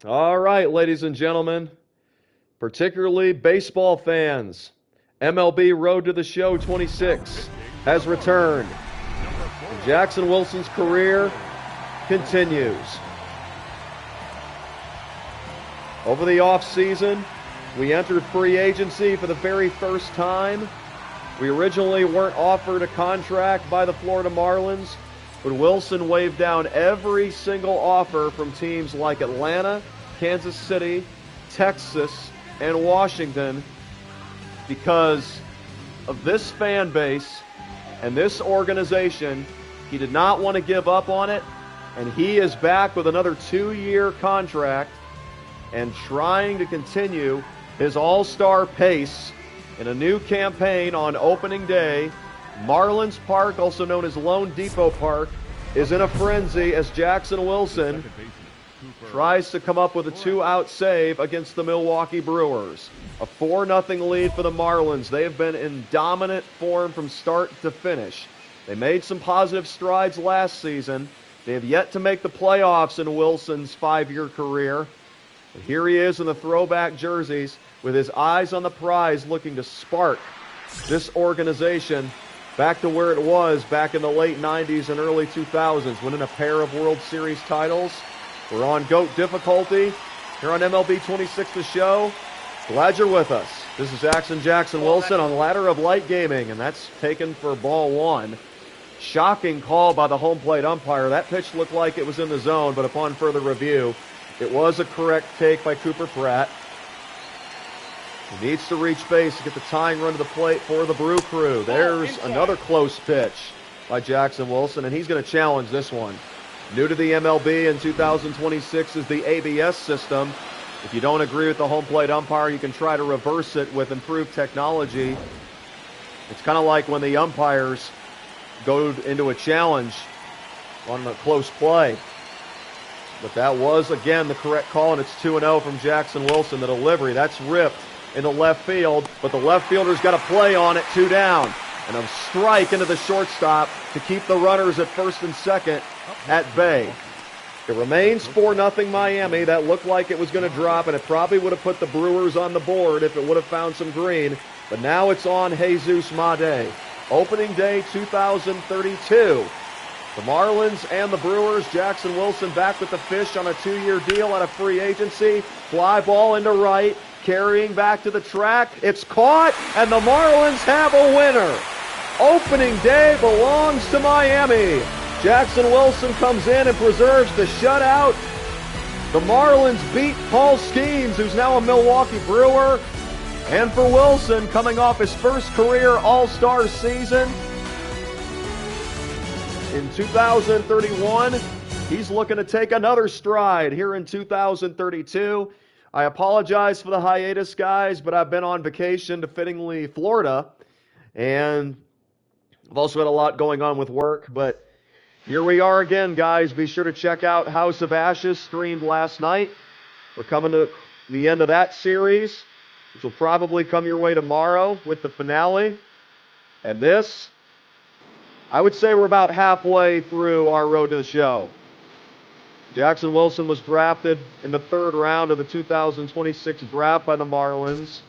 All right, ladies and gentlemen, particularly baseball fans, MLB Road to the Show 26 has returned. Jackson Wilson's career continues. Over the offseason, we entered free agency for the very first time. We originally weren't offered a contract by the Florida Marlins, but Wilson waved down every single offer from teams like Atlanta, Kansas City, Texas, and Washington because of this fan base and this organization. He did not want to give up on it, and he is back with another 2-year contract and trying to continue his all-star pace in a new campaign on opening day. Marlins Park, also known as Lone Depot Park, is in a frenzy as Jackson Wilson tries to come up with a 2-out save against the Milwaukee Brewers. A 4-0 lead for the Marlins. They have been in dominant form from start to finish. They made some positive strides last season. They have yet to make the playoffs in Wilson's 5-year career. And here he is in the throwback jerseys with his eyes on the prize, looking to spark this organization back to where it was back in the late 90s and early 2000s, winning a pair of World Series titles. We're on GOAT difficulty here on MLB 26 The Show. Glad you're with us. This is Jackson Wilson on Ladder of Light Gaming, and that's taken for ball one. Shocking call by the home plate umpire. That pitch looked like it was in the zone, but upon further review, it was a correct take by Cooper Pratt. He needs to reach base to get the tying run to the plate for the Brew Crew. There's another close pitch by Jackson Wilson, and he's going to challenge this one. New to the MLB in 2026 is the ABS system. If you don't agree with the home plate umpire, you can try to reverse it with improved technology. It's kind of like when the umpires go into a challenge on a close play. But that was, again, the correct call, and it's 2-0 from Jackson Wilson. The delivery, that's ripped in the left field, but the left fielder's got a play on it, 2 down. And a strike into the shortstop to keep the runners at first and second at bay. It remains 4-0 Miami. That looked like it was going to drop, and it probably would have put the Brewers on the board if it would have found some green. But now it's on Jesus Made. Opening day 2032. The Marlins and the Brewers. Jackson Wilson back with the fish on a 2-year deal out of free agency. Fly ball into right. Carrying back to the track. It's caught, and the Marlins have a winner. Opening day belongs to Miami. Jackson Wilson comes in and preserves the shutout. The Marlins beat Paul Skeens, who's now a Milwaukee Brewer. And for Wilson, coming off his first career All-Star season in 2031, he's looking to take another stride here in 2032. I apologize for the hiatus, guys, but I've been on vacation to fittingly Florida, and I've also had a lot going on with work, but here we are again, guys. Be sure to check out House of Ashes, streamed last night. We're coming to the end of that series, which will probably come your way tomorrow with the finale. And this, I would say we're about halfway through our road to the show. Jackson Wilson was drafted in the 3rd round of the 2026 draft by the Marlins.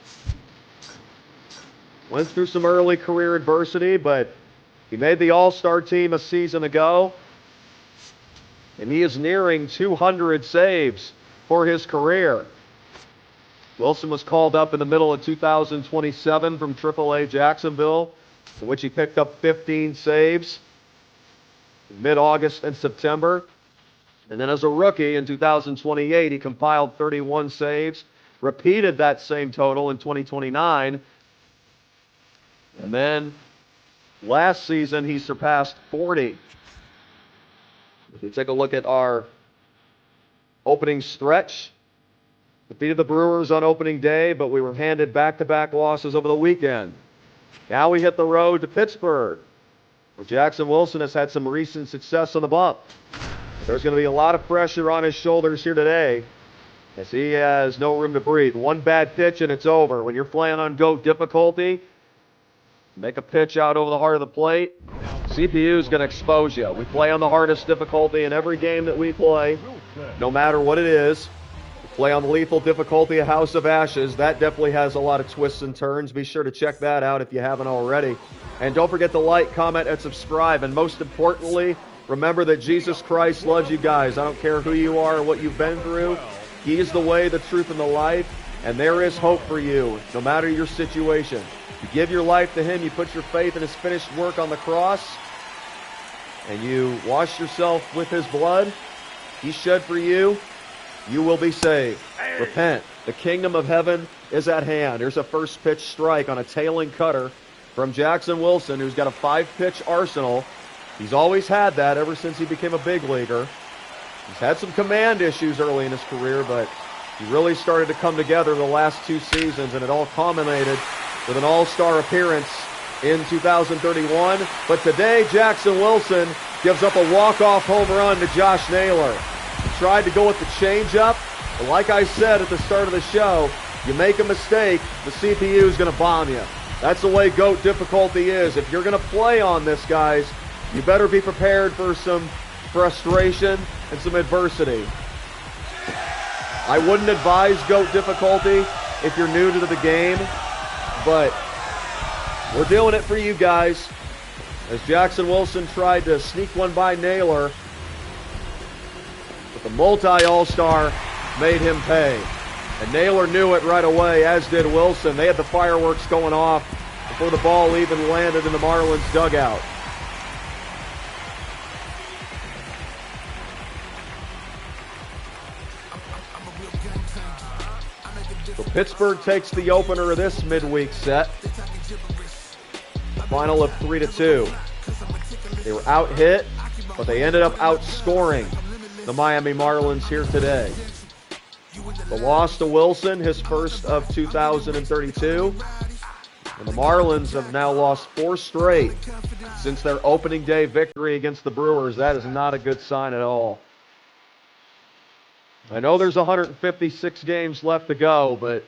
Went through some early career adversity, but he made the All-Star team a season ago. And he is nearing 200 saves for his career. Wilson was called up in the middle of 2027 from AAA Jacksonville, in which he picked up 15 saves in mid-August and September. And then as a rookie in 2028, he compiled 31 saves, repeated that same total in 2029. And then last season, he surpassed 40. If you take a look at our opening stretch, defeated the Brewers on opening day, but we were handed back-to-back losses over the weekend. Now we hit the road to Pittsburgh, where Jackson Wilson has had some recent success on the bump. There's going to be a lot of pressure on his shoulders here today, as he has no room to breathe. One bad pitch and it's over. When you're playing on GOAT difficulty, make a pitch out over the heart of the plate, CPU is going to expose you. We play on the hardest difficulty in every game that we play, no matter what it is. Play on lethal difficulty, A House of Ashes. That definitely has a lot of twists and turns. Be sure to check that out if you haven't already. And don't forget to like, comment, and subscribe. And most importantly, remember that Jesus Christ loves you guys. I don't care who you are or what you've been through. He is the way, the truth, and the life. And there is hope for you, no matter your situation. You give your life to Him. You put your faith in His finished work on the cross. And you wash yourself with His blood. He shed for you. You will be saved. Repent. The kingdom of heaven is at hand. Here's a first pitch strike on a tailing cutter from Jackson Wilson, who's got a 5-pitch arsenal. He's always had that ever since he became a big leaguer. He's had some command issues early in his career, but he really started to come together the last 2 seasons, and it all culminated with an all-star appearance in 2031. But today, Jackson Wilson gives up a walk-off home run to Josh Naylor. He tried to go with the changeup, but like I said at the start of the show, you make a mistake, the CPU is going to bomb you. That's the way GOAT difficulty is. If you're going to play on this, guys, you better be prepared for some frustration and some adversity. I wouldn't advise GOAT difficulty if you're new to the game, but we're doing it for you guys. As Jackson Wilson tried to sneak one by Naylor, but the multi-all-star made him pay. And Naylor knew it right away, as did Wilson. They had the fireworks going off before the ball even landed in the Marlins dugout. So Pittsburgh takes the opener of this midweek set. Final of 3-2. They were out-hit, but they ended up outscoring the Miami Marlins here today. The loss to Wilson, his first of 2032. And the Marlins have now lost 4 straight since their opening day victory against the Brewers. That is not a good sign at all. I know there's 156 games left to go, but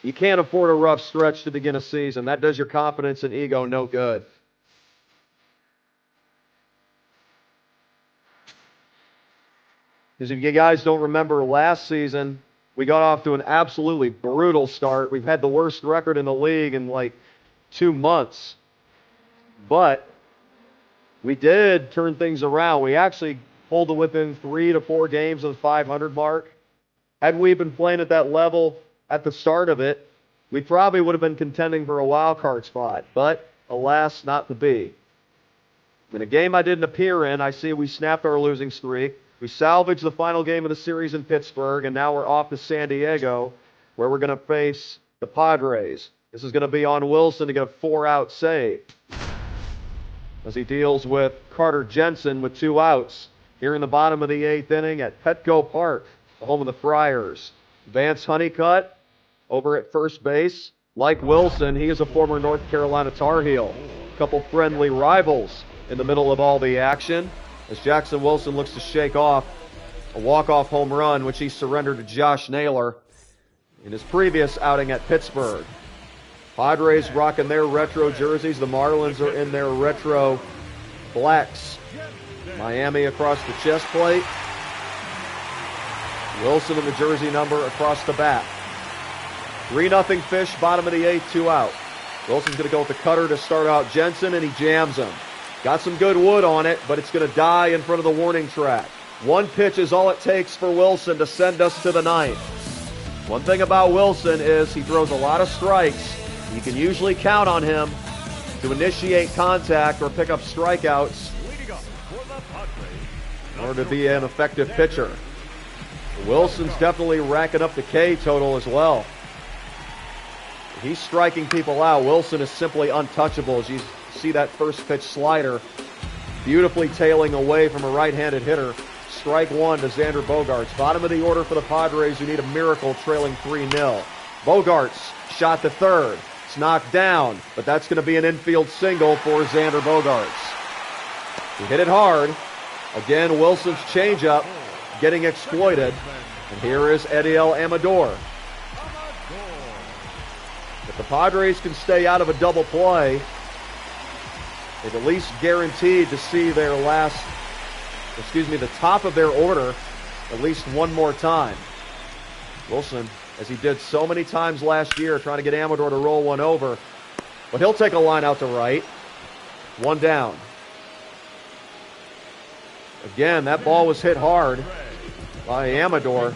you can't afford a rough stretch to begin a season. That does your confidence and ego no good. Because if you guys don't remember last season, we got off to an absolutely brutal start. We've had the worst record in the league in like 2 months. But we did turn things around. We actually pulled it within 3 to 4 games of the 500 mark. Had we been playing at that level at the start of it, we probably would have been contending for a wild card spot. But alas, not to be. In a game I didn't appear in, I see we snapped our losing streak. We salvaged the final game of the series in Pittsburgh, and now we're off to San Diego, where we're going to face the Padres. This is going to be on Wilson to get a 4-out save, as he deals with Carter Jensen with 2 outs here in the bottom of the 8th inning at Petco Park, the home of the Friars. Vance Honeycutt over at first base. Like Wilson, he is a former North Carolina Tar Heel. A couple friendly rivals in the middle of all the action, as Jackson Wilson looks to shake off a walk-off home run, which he surrendered to Josh Naylor in his previous outing at Pittsburgh. Padres rocking their retro jerseys. The Marlins are in their retro blacks. Miami across the chest plate. Wilson in the jersey number across the bat. 3-0 Fish, bottom of the 8th, 2 out. Wilson's going to go with the cutter to start out Jensen, and he jams him. Got some good wood on it, but it's going to die in front of the warning track. 1 pitch is all it takes for Wilson to send us to the 9th. One thing about Wilson is he throws a lot of strikes. You can usually count on him to initiate contact or pick up strikeouts in order to be an effective pitcher. Wilson's definitely racking up the K total as well. He's striking people out. Wilson is simply untouchable, as you see that first pitch slider beautifully tailing away from a right-handed hitter. Strike 1 to Xander Bogaerts. Bottom of the order for the Padres, who need a miracle, trailing 3-0. Bogaerts shot to third. It's knocked down, but that's going to be an infield single for Xander Bogaerts. He hit it hard. Again, Wilson's changeup getting exploited. And here is Ediel Amador. If the Padres can stay out of a double play, they've at least guaranteed to see their the top of their order at least one more time. Wilson, as he did so many times last year, trying to get Amador to roll one over. But he'll take a line out to right. One down. Again, that ball was hit hard by Amador.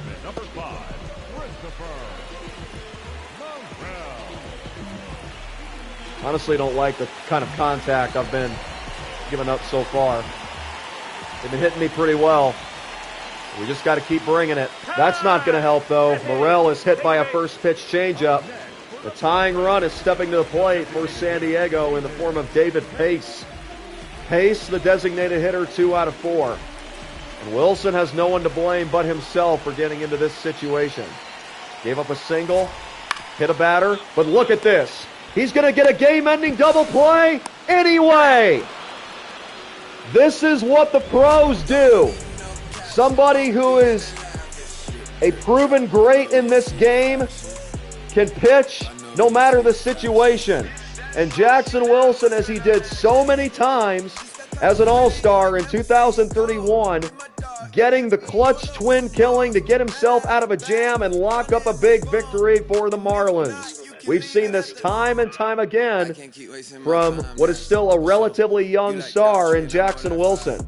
Honestly, don't like the kind of contact I've been giving up so far. They've been hitting me pretty well. We just got to keep bringing it. That's not going to help, though. Morel is hit by a first pitch changeup. The tying run is stepping to the plate for San Diego in the form of David Pace. Pace, the designated hitter, 2 out of 4. And Wilson has no one to blame but himself for getting into this situation. Gave up a single, hit a batter, but look at this. He's going to get a game-ending double play anyway. This is what the pros do. Somebody who is a proven great in this game can pitch no matter the situation. And Jackson Wilson, as he did so many times as an all-star in 2031, getting the clutch twin killing to get himself out of a jam and lock up a big victory for the Marlins. We've seen this time and time again from what is still a relatively young star in Jackson Wilson.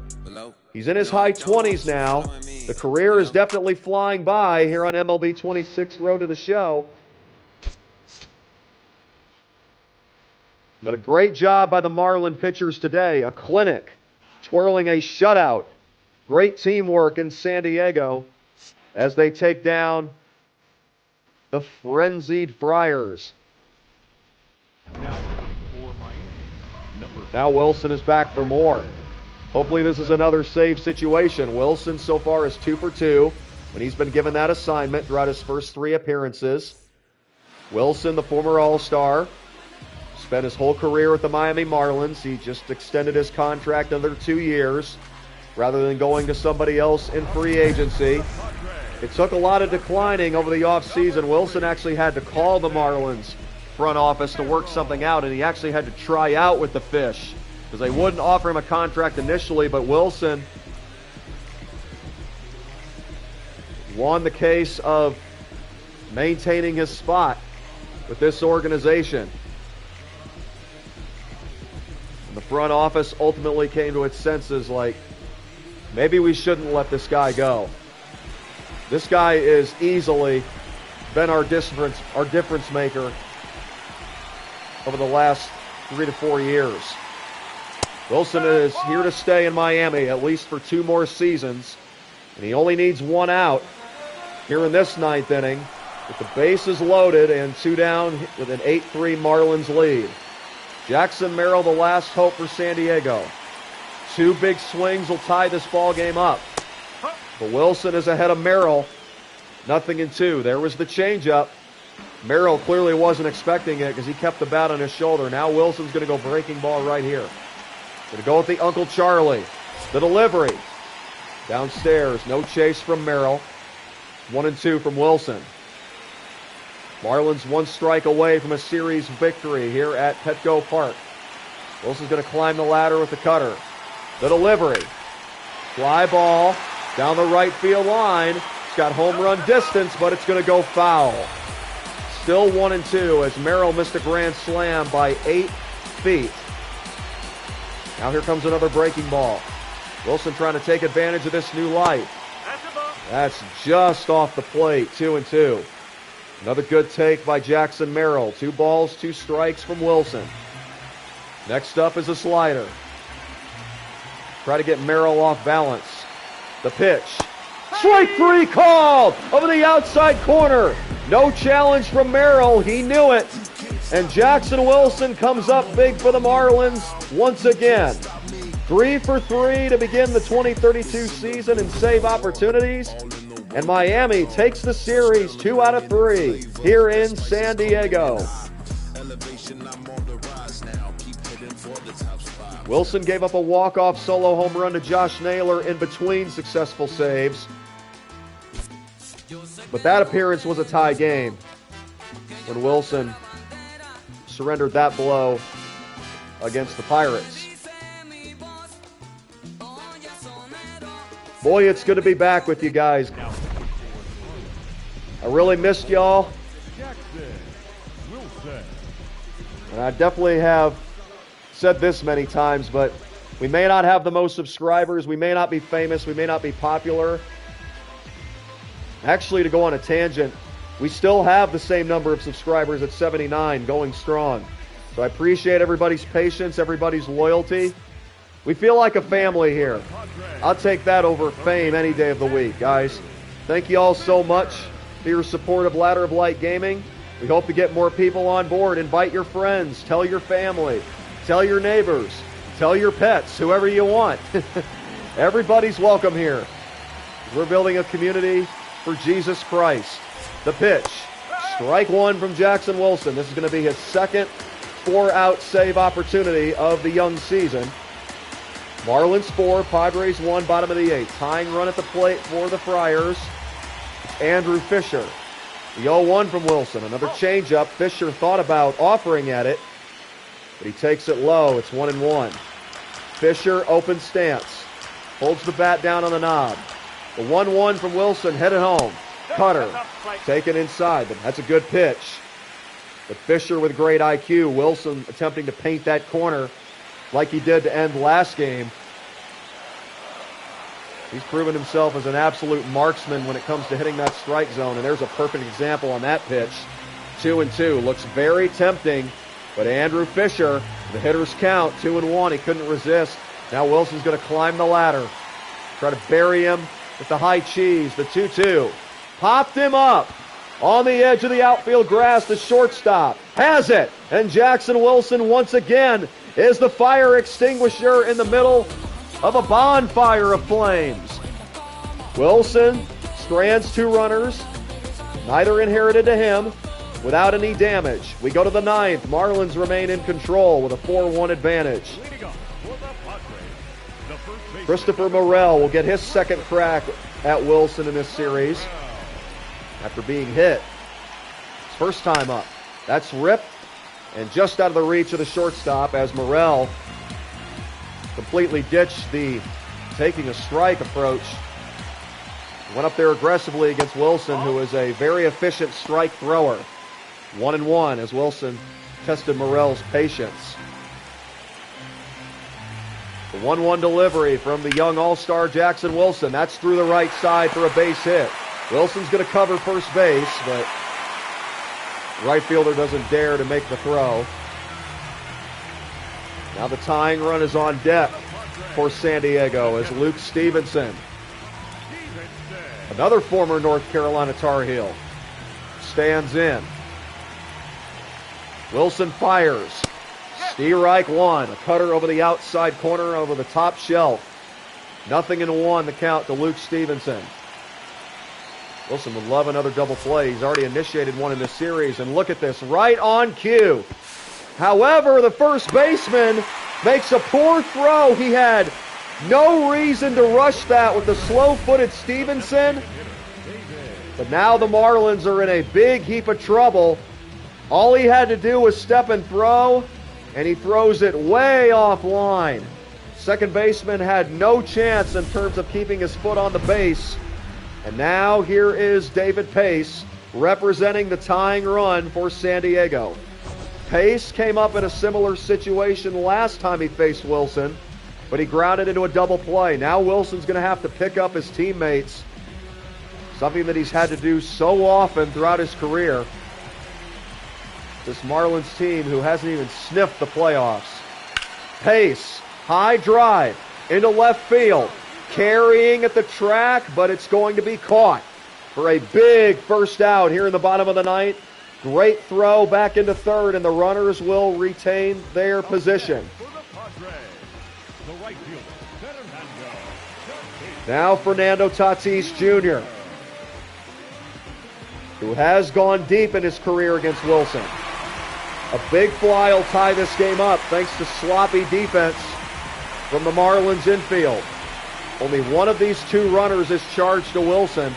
He's in his high 20s now. The career is definitely flying by here on MLB 26 Road to the Show. But a great job by the Marlin pitchers today. A clinic, twirling a shutout. Great teamwork in San Diego as they take down the frenzied Friars. Now Wilson is back for more. Hopefully this is another save situation. Wilson so far is 2 for 2 when he's been given that assignment throughout his first 3 appearances. Wilson, the former All-Star, spent his whole career with the Miami Marlins. He just extended his contract another 2 years rather than going to somebody else in free agency. It took a lot of declining over the offseason. Wilson actually had to call the Marlins front office to work something out, and he actually had to try out with the Fish because they wouldn't offer him a contract initially, but Wilson won the case of maintaining his spot with this organization. And the front office ultimately came to its senses like, maybe we shouldn't let this guy go. This guy is easily been our difference maker over the last 3 to 4 years. Wilson is here to stay in Miami at least for 2 more seasons, and he only needs 1 out here in this 9th inning with the bases loaded and 2 down with an 8-3 Marlins lead. Jackson Merrill, the last hope for San Diego. 2 big swings will tie this ball game up. But Wilson is ahead of Merrill, 0-2. There was the changeup. Merrill clearly wasn't expecting it because he kept the bat on his shoulder. Now Wilson's going to go breaking ball right here. Going to go with the Uncle Charlie. The delivery. Downstairs, no chase from Merrill. 1-2 from Wilson. Marlins 1 strike away from a series victory here at Petco Park. Wilson's going to climb the ladder with the cutter. The delivery. Fly ball down the right field line. It's got home run distance, but it's going to go foul. Still 1-2 as Merrill missed a grand slam by 8 feet. Now here comes another breaking ball. Wilson trying to take advantage of this new light. That's just off the plate, 2-2. Another good take by Jackson Merrill. 2 balls, 2 strikes from Wilson. Next up is a slider. Try to get Merrill off balance. The pitch. Strike 3 called over the outside corner. No challenge from Merrill. He knew it. And Jackson Wilson comes up big for the Marlins once again. 3 for 3 to begin the 2032 season in save opportunities. And Miami takes the series 2 out of 3 here in San Diego. Wilson gave up a walk-off solo home run to Josh Naylor in between successful saves. But that appearance was a tie game when Wilson surrendered that blow against the Pirates. Boy, it's good to be back with you guys. I really missed y'all. And I definitely have said this many times, but we may not have the most subscribers. We may not be famous. We may not be popular. Actually, to go on a tangent, we still have the same number of subscribers at 79, going strong. So I appreciate everybody's patience, everybody's loyalty. We feel like a family here. I'll take that over fame any day of the week, guys. Thank you all so much for your support of Ladder of Light Gaming. We hope to get more people on board. Invite your friends, tell your family, tell your neighbors, tell your pets, whoever you want. Everybody's welcome here. We're building a community for Jesus Christ. The pitch. Strike one from Jackson Wilson. This is going to be his second 4-out save opportunity of the young season. Marlins 4, Padres 1, bottom of the 8th. Tying run at the plate for the Friars. It's Andrew Fisher. The 0-1 from Wilson. Another changeup. Fisher thought about offering at it, but he takes it low. It's 1-1. Fisher, open stance. Holds the bat down on the knob. The 1-1 from Wilson, headed home. Cutter, taken inside. That's a good pitch. But Fisher with great IQ. Wilson attempting to paint that corner like he did to end last game. He's proven himself as an absolute marksman when it comes to hitting that strike zone, and there's a perfect example on that pitch. 2-2. Looks very tempting, but Andrew Fisher, the hitter's count, 2-1. He couldn't resist. Now Wilson's going to climb the ladder. Try to bury him with the high cheese. The 2-2. Popped him up on the edge of the outfield grass. The shortstop has it, and Jackson Wilson once again is the fire extinguisher in the middle of a bonfire of flames. Wilson strands 2 runners, neither inherited to him, without any damage. We go to the 9th. Marlins remain in control with a 4-1 advantage. Christopher Morel will get his second crack at Wilson in this series after being hit. His first time up. That's ripped and just out of the reach of the shortstop as Morel completely ditched the taking a strike approach. Went up there aggressively against Wilson, who is a very efficient strike thrower. 1-1 as Wilson tested Morel's patience. The 1-1 delivery from the young all-star Jackson Wilson. That's through the right side for a base hit. Wilson's going to cover first base, but right fielder doesn't dare to make the throw. Now the tying run is on deck for San Diego as Luke Stevenson, another former North Carolina Tar Heel, stands in. Wilson fires. Strike one. A cutter over the outside corner over the top shelf. 0-1 the count to Luke Stevenson. Wilson would love another double play. He's already initiated one in this series. And look at this, right on cue. However, the first baseman makes a poor throw. He had no reason to rush that with the slow-footed Stevenson. But now the Marlins are in a big heap of trouble. All he had to do was step and throw, and he throws it way offline. Second baseman had no chance in terms of keeping his foot on the base. And now here is David Pace representing the tying run for San Diego. Pace came up in a similar situation last time he faced Wilson, but he grounded into a double play. Now Wilson's going to have to pick up his teammates, something that he's had to do so often throughout his career. This Marlins team who hasn't even sniffed the playoffs. Pace, high drive into left field, carrying at the track, but it's going to be caught for a big first out here in the bottom of the ninth. Great throw back into third, and the runners will retain their position. Now Fernando Tatis Jr., who has gone deep in his career against Wilson. A big fly will tie this game up thanks to sloppy defense from the Marlins infield. Only one of these two runners is charged to Wilson.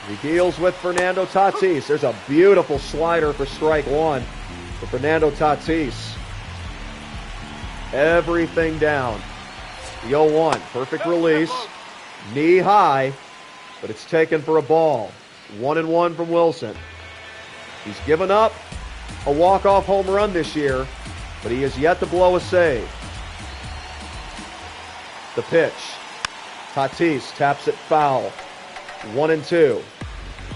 He deals with Fernando Tatis. There's a beautiful slider for strike one for Fernando Tatis. Everything down. The 0-1. Perfect release. Knee high, but it's taken for a ball. 1-1 from Wilson. He's given up a walk-off home run this year, but he has yet to blow a save. The pitch. Tatis taps it foul. 1-2.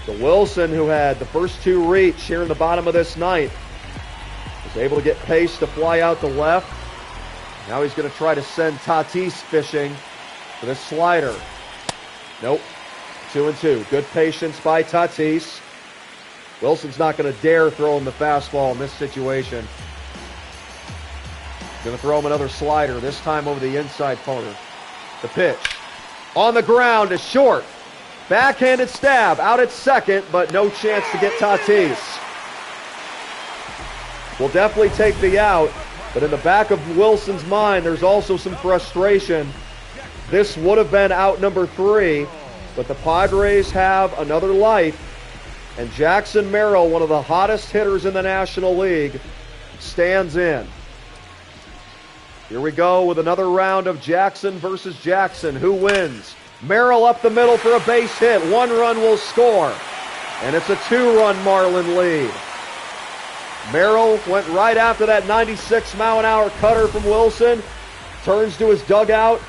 The Wilson, who had the first two reach here in the bottom of this ninth, was able to get pace to fly out to left. Now he's going to try to send Tatis fishing for this slider. Nope. 2-2. Good patience by Tatis. Wilson's not going to dare throw him the fastball in this situation. Going to throw him another slider, this time over the inside corner. The pitch. On the ground to short. Backhanded stab out at second, but no chance to get Tatis. Will definitely take the out, but in the back of Wilson's mind, there's also some frustration. This would have been out number 3, but the Padres have another life, and Jackson Merrill, one of the hottest hitters in the National League, stands in. Here we go with another round of Jackson versus Jackson. Who wins? Merrill up the middle for a base hit. 1 run will score, and it's a 2-run Marlin lead. Merrill went right after that 96-mile-an-hour cutter from Wilson, turns to his dugout,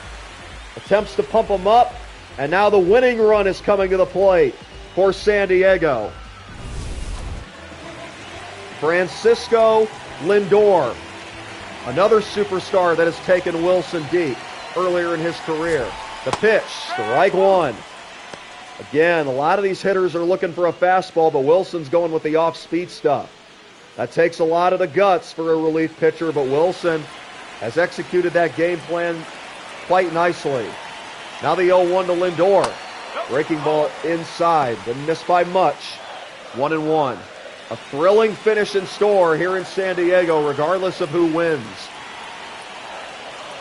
attempts to pump him up, and now the winning run is coming to the plate for San Diego. Francisco Lindor, another superstar that has taken Wilson deep earlier in his career. The pitch, strike 1. Again, a lot of these hitters are looking for a fastball, but Wilson's going with the off-speed stuff. That takes a lot of the guts for a relief pitcher, but Wilson has executed that game plan quite nicely. Now the 0-1 to Lindor. Breaking ball inside. Didn't miss by much. 1-1. A thrilling finish in store here in San Diego, regardless of who wins.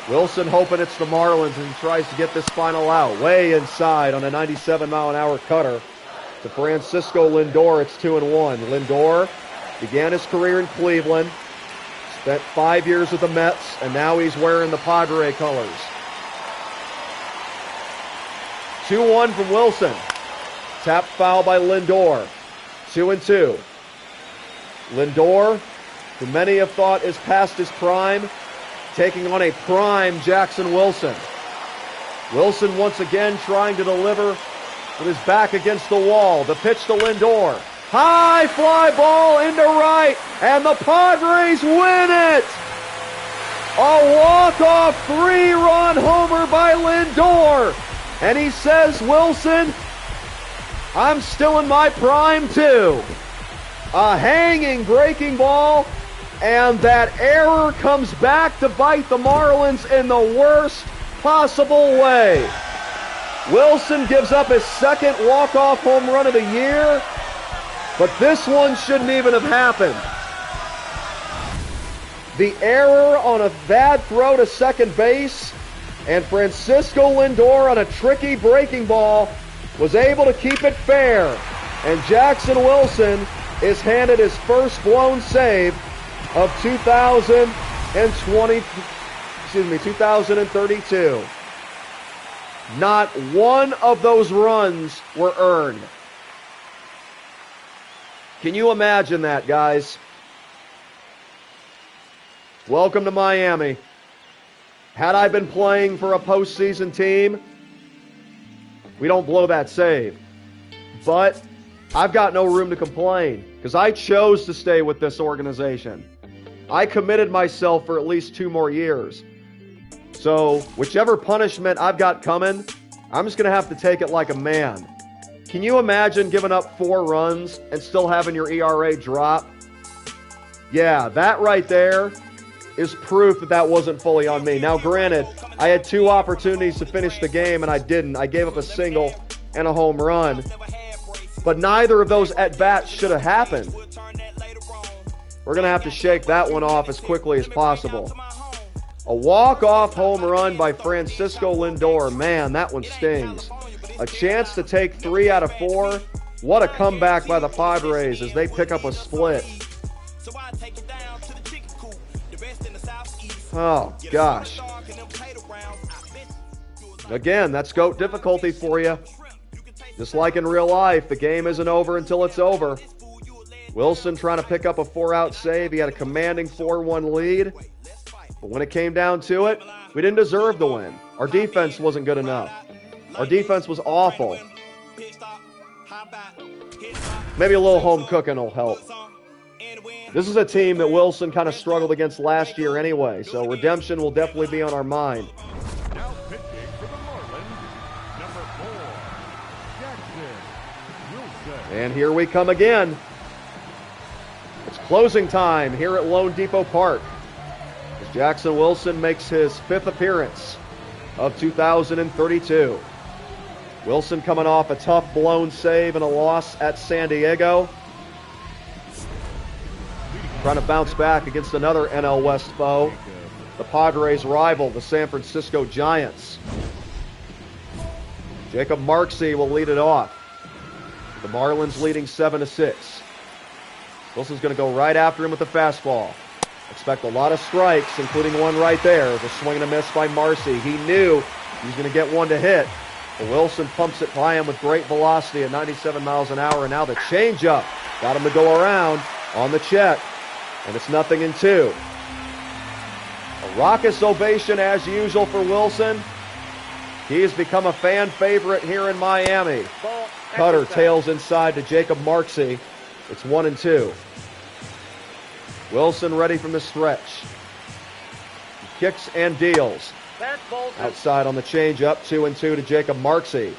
Wilson hoping it's the Marlins and tries to get this final out. Way inside on a 97-mile-an-hour cutter to Francisco Lindor. It's 2-1. Lindor began his career in Cleveland, spent 5 years with the Mets, and now he's wearing the Padre colors. 2-1 from Wilson. Tap foul by Lindor. 2-2. Lindor, who many have thought is past his prime, taking on a prime Jackson Wilson. Wilson once again trying to deliver with his back against the wall. The pitch to Lindor. High fly ball into right, and the Padres win it! A walk-off 3-run homer by Lindor. And he says, Wilson, I'm still in my prime too. A hanging breaking ball, and that error comes back to bite the Marlins in the worst possible way. Wilson gives up his second walk-off home run of the year, but this one shouldn't even have happened. The error on a bad throw to second base, and Francisco Lindor on a tricky breaking ball was able to keep it fair. And Jackson Wilson is handed his first blown save of 2032. Not one of those runs were earned. Can you imagine that, guys? Welcome to Miami. Had I been playing for a postseason team, we don't blow that save. But I've got no room to complain because I chose to stay with this organization. I committed myself for at least 2 more years. So whichever punishment I've got coming, I'm just going to have to take it like a man. Can you imagine giving up 4 runs and still having your ERA drop? Yeah, that right there is proof that that wasn't fully on me. Now, granted, I had 2 opportunities to finish the game, and I didn't. I gave up a single and a home run. But neither of those at-bats should have happened. We're going to have to shake that one off as quickly as possible. A walk-off home run by Francisco Lindor. Man, that one stings. A chance to take 3 out of 4. What a comeback by the Padres as they pick up a split. Oh, gosh. Again, that's GOAT difficulty for you. Just like in real life, the game isn't over until it's over. Wilson trying to pick up a 4-out save. He had a commanding 4-1 lead. But when it came down to it, we didn't deserve the win. Our defense wasn't good enough. Our defense was awful. Maybe a little home cooking will help. This is a team that Wilson kind of struggled against last year anyway, so redemption will definitely be on our mind. Now pitching for the Marlins, number 4, Jackson Wilson. And here we come again. It's closing time here at Lone Depot Park as Jackson Wilson makes his 5th appearance of 2032. Wilson coming off a tough blown save and a loss at San Diego. Trying to bounce back against another NL West foe, the Padres' rival, the San Francisco Giants. Jacob Marksey will lead it off. The Marlins leading 7-6. Wilson's going to go right after him with the fastball. Expect a lot of strikes, including one right there. The swing and a miss by Marcy. He knew he was going to get one to hit. But Wilson pumps it by him with great velocity at 97 miles an hour. And now the changeup got him to go around on the check. And it's 0-2. A raucous ovation as usual for Wilson. He has become a fan favorite here in Miami. Cutter tails inside to Jacob Marksey. It's 1-2. Wilson ready from the stretch. He kicks and deals. Outside on the changeup, 2-2 to Jacob Marksey.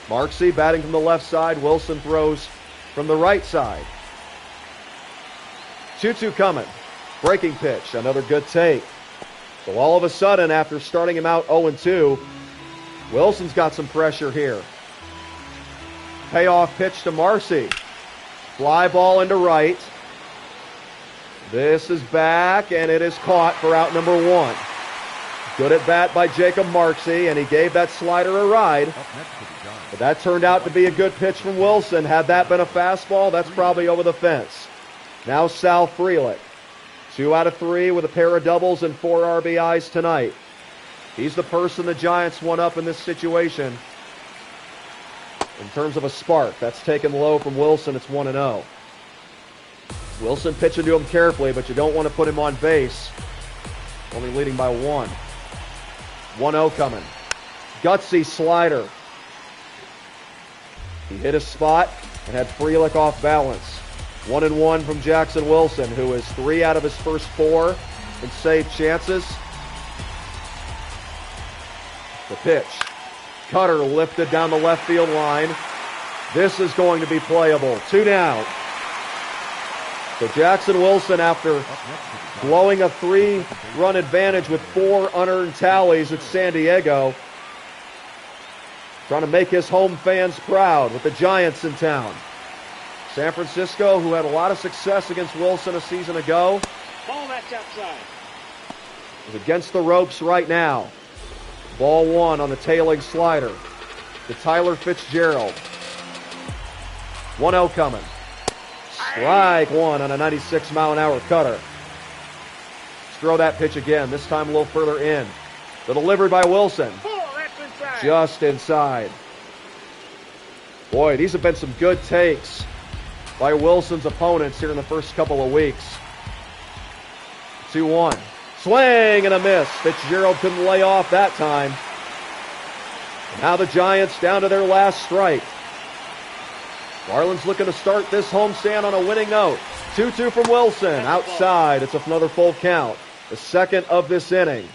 Marksey batting from the left side. Wilson throws from the right side. 2-2 coming. Breaking pitch, another good take. So all of a sudden, after starting him out 0-2, Wilson's got some pressure here. Payoff pitch to Marcy. Fly ball into right. This is back, and it is caught for out number 1. Good at bat by Jacob Marksey, and he gave that slider a ride. But that turned out to be a good pitch from Wilson. Had that been a fastball, that's probably over the fence. Now Sal Frelick. 2 out of 3 with a pair of doubles and 4 RBIs tonight. He's the person the Giants want up in this situation. In terms of a spark, that's taken low from Wilson. It's 1-0. Wilson pitching to him carefully, but you don't want to put him on base. Only leading by 1. 1-0 coming. Gutsy slider. He hit a spot and had Frelick off balance. 1-1 from Jackson Wilson, who is 3 out of his first 4 in saved chances. The pitch. Cutter lifted down the left field line. This is going to be playable. 2 down. So Jackson Wilson, after blowing a 3-run advantage with 4 unearned tallies at San Diego, trying to make his home fans proud with the Giants in town. San Francisco, who had a lot of success against Wilson a season ago, Ball that's outside. is against the ropes right now. Ball 1 on the tailing slider to Tyler Fitzgerald. 1-0 coming. Strike 1 on a 96-mile-an-hour cutter. Let's throw that pitch again, this time a little further in. The delivery by Wilson. That's inside. Just inside. Boy, these have been some good takes by Wilson's opponents here in the first couple of weeks. 2-1. Swing and a miss. Fitzgerald couldn't lay off that time. Now the Giants down to their last strike. Marlins looking to start this homestand on a winning note. 2-2 from Wilson. Outside. It's another full count. The second of this inning.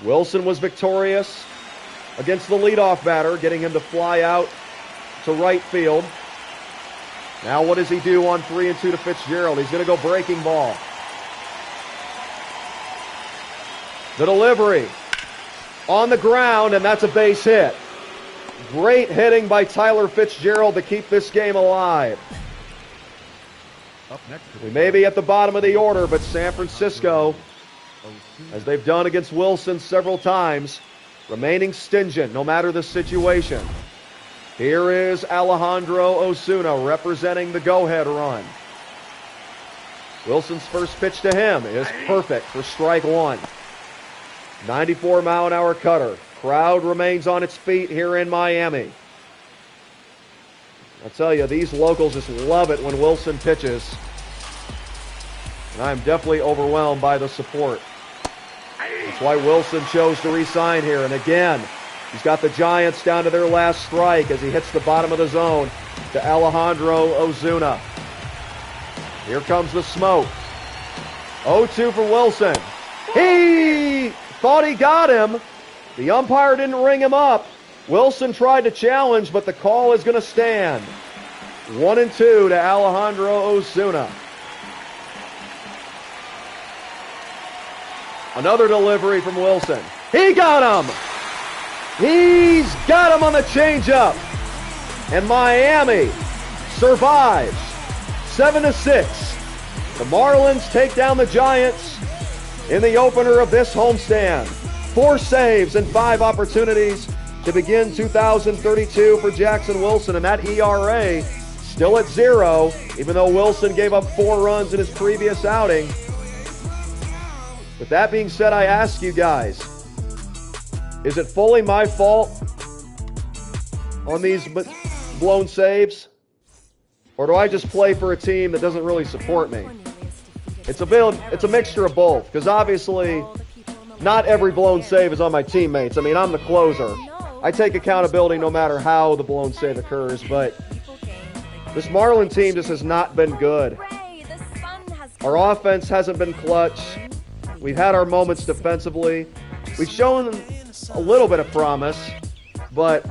Wilson was victorious against the leadoff batter, getting him to fly out to right field. Now what does he do on 3-2 to Fitzgerald? He's going to go breaking ball. The delivery on the ground, and that's a base hit. Great hitting by Tyler Fitzgerald to keep this game alive. Up next, We may be at the bottom of the order, but San Francisco, as they've done against Wilson several times, remaining stingent no matter the situation. Here is Alejandro Osuna representing the go-ahead run. Wilson's first pitch to him is perfect for strike 1. 94-mile-an-hour cutter. Crowd remains on its feet here in Miami. I tell you, these locals just love it when Wilson pitches. And I'm definitely overwhelmed by the support. That's why Wilson chose to re-sign here. And again, he's got the Giants down to their last strike as he hits the bottom of the zone to Alejandro Ozuna. Here comes the smoke. 0-2 for Wilson. He thought he got him. The umpire didn't ring him up. Wilson tried to challenge, but the call is going to stand. 1-2 to Alejandro Ozuna. Another delivery from Wilson. He got him! He's got him on the changeup. And Miami survives 7-6. The Marlins take down the Giants in the opener of this homestand. 4 saves and 5 opportunities to begin 2032 for Jackson Wilson. And that ERA still at 0, even though Wilson gave up 4 runs in his previous outing. With that being said, I ask you guys, is it fully my fault on these blown saves? Or do I just play for a team that doesn't really support me? It's a mixture of both, because obviously not every blown save is on my teammates. I mean, I'm the closer. I take accountability no matter how the blown save occurs, but this Marlin team just has not been good. Our offense hasn't been clutch. We've had our moments defensively. We've shown a little bit of promise, but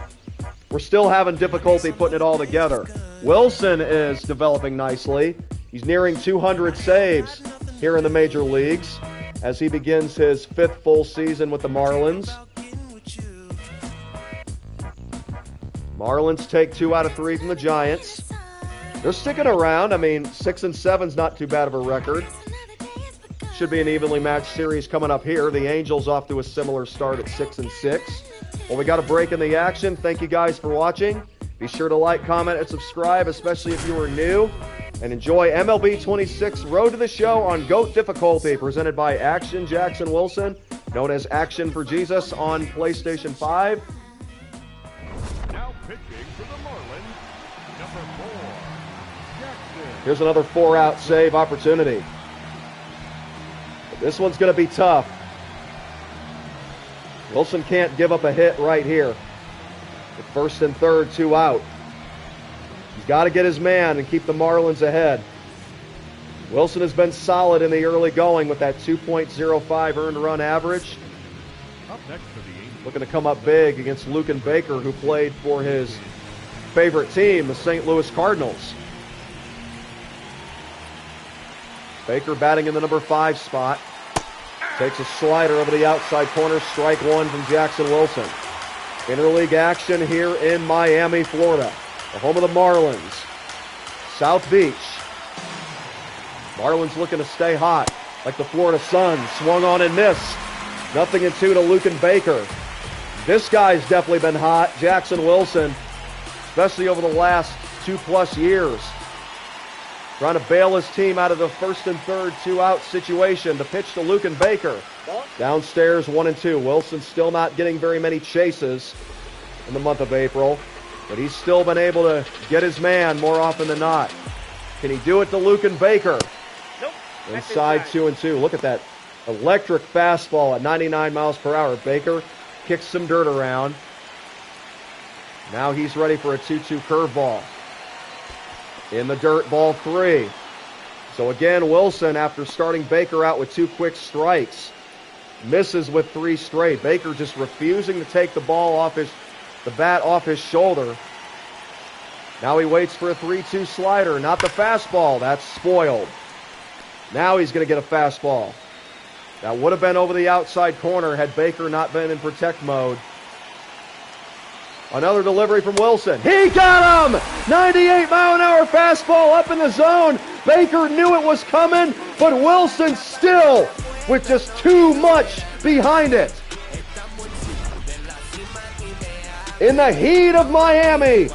we're still having difficulty putting it all together. Wilson is developing nicely. He's nearing 200 saves here in the major leagues as he begins his 5th full season with the Marlins. Marlins take 2 out of 3 from the Giants. They're sticking around. I mean, 6-7 is not too bad of a record. Should be an evenly matched series coming up here. The Angels off to a similar start at 6-6. Well, we got a break in the action. Thank you guys for watching. Be sure to like, comment, and subscribe, especially if you are new. And enjoy MLB 26 Road to the Show on GOAT difficulty, presented by Action Jackson Wilson, known as Action for Jesus on PlayStation 5. Now pitching for the Marlins, number 4, Jackson. Here's another 4-out save opportunity. But this one's going to be tough. Wilson can't give up a hit right here. With 1st and 3rd, 2 out. He's got to get his man and keep the Marlins ahead. Wilson has been solid in the early going with that 2.05 earned run average. Up next for the Angels. Looking to come up big against Luken Baker, who played for his favorite team, the St. Louis Cardinals. Baker batting in the number 5 spot. Takes a slider over the outside corner. Strike 1 from Jackson Wilson. Interleague action here in Miami, Florida. The home of the Marlins. South Beach. Marlins looking to stay hot like the Florida Suns. Swung on and missed. 0-2 to Luken Baker. This guy's definitely been hot. Jackson Wilson, especially over the last 2+ years. Trying to bail his team out of the 1st and 3rd 2-out situation. The pitch to Luken Baker. Downstairs 1-2. Wilson still not getting very many chases in the month of April, but he's still been able to get his man more often than not. Can he do it to Luken Baker? Nope. Inside 2-2. Look at that electric fastball at 99 miles per hour. Baker kicks some dirt around. Now he's ready for a 2-2 curveball. In the dirt, ball 3. So again, Wilson, after starting Baker out with 2 quick strikes, misses with 3 straight. Baker just refusing to take the ball off the bat off his shoulder. Now he waits for a 3-2 slider, not the fastball. That's spoiled. Now he's going to get a fastball. That would have been over the outside corner had Baker not been in protect mode. Another delivery from Wilson. He got him! 98-mile-an-hour fastball up in the zone. Baker knew it was coming, but Wilson still with just too much behind it. In the heat of Miami,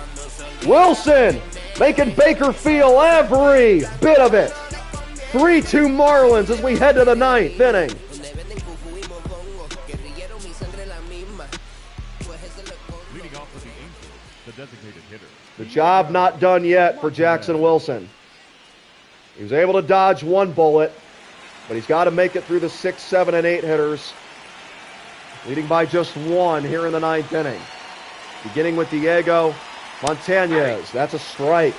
Wilson making Baker feel every bit of it. 3-2 Marlins as we head to the 9th inning. designated hitter. The job not done yet for Jackson Wilson. He was able to dodge one bullet, but he's got to make it through the 6, 7, and 8 hitters, leading by just one here in the 9th inning. Beginning with Diego Montañez. That's a strike.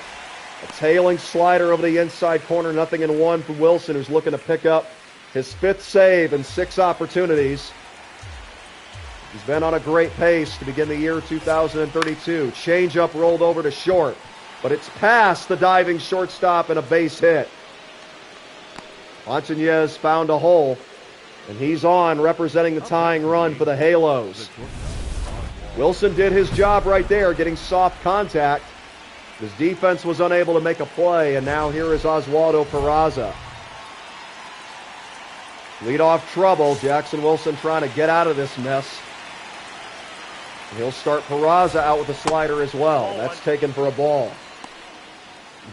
A tailing slider over the inside corner, 0-1 for Wilson, who's looking to pick up his 5th save in 6 opportunities. He's been on a great pace to begin the year 2032. Changeup rolled over to short, but it's past the diving shortstop and a base hit. Montañez found a hole, and he's on representing the tying run for the Halos. Wilson did his job right there, getting soft contact. His defense was unable to make a play, and now here is Oswaldo Peraza. Leadoff trouble. Jackson Wilson trying to get out of this mess. And he'll start Peraza out with a slider as well. That's taken for a ball.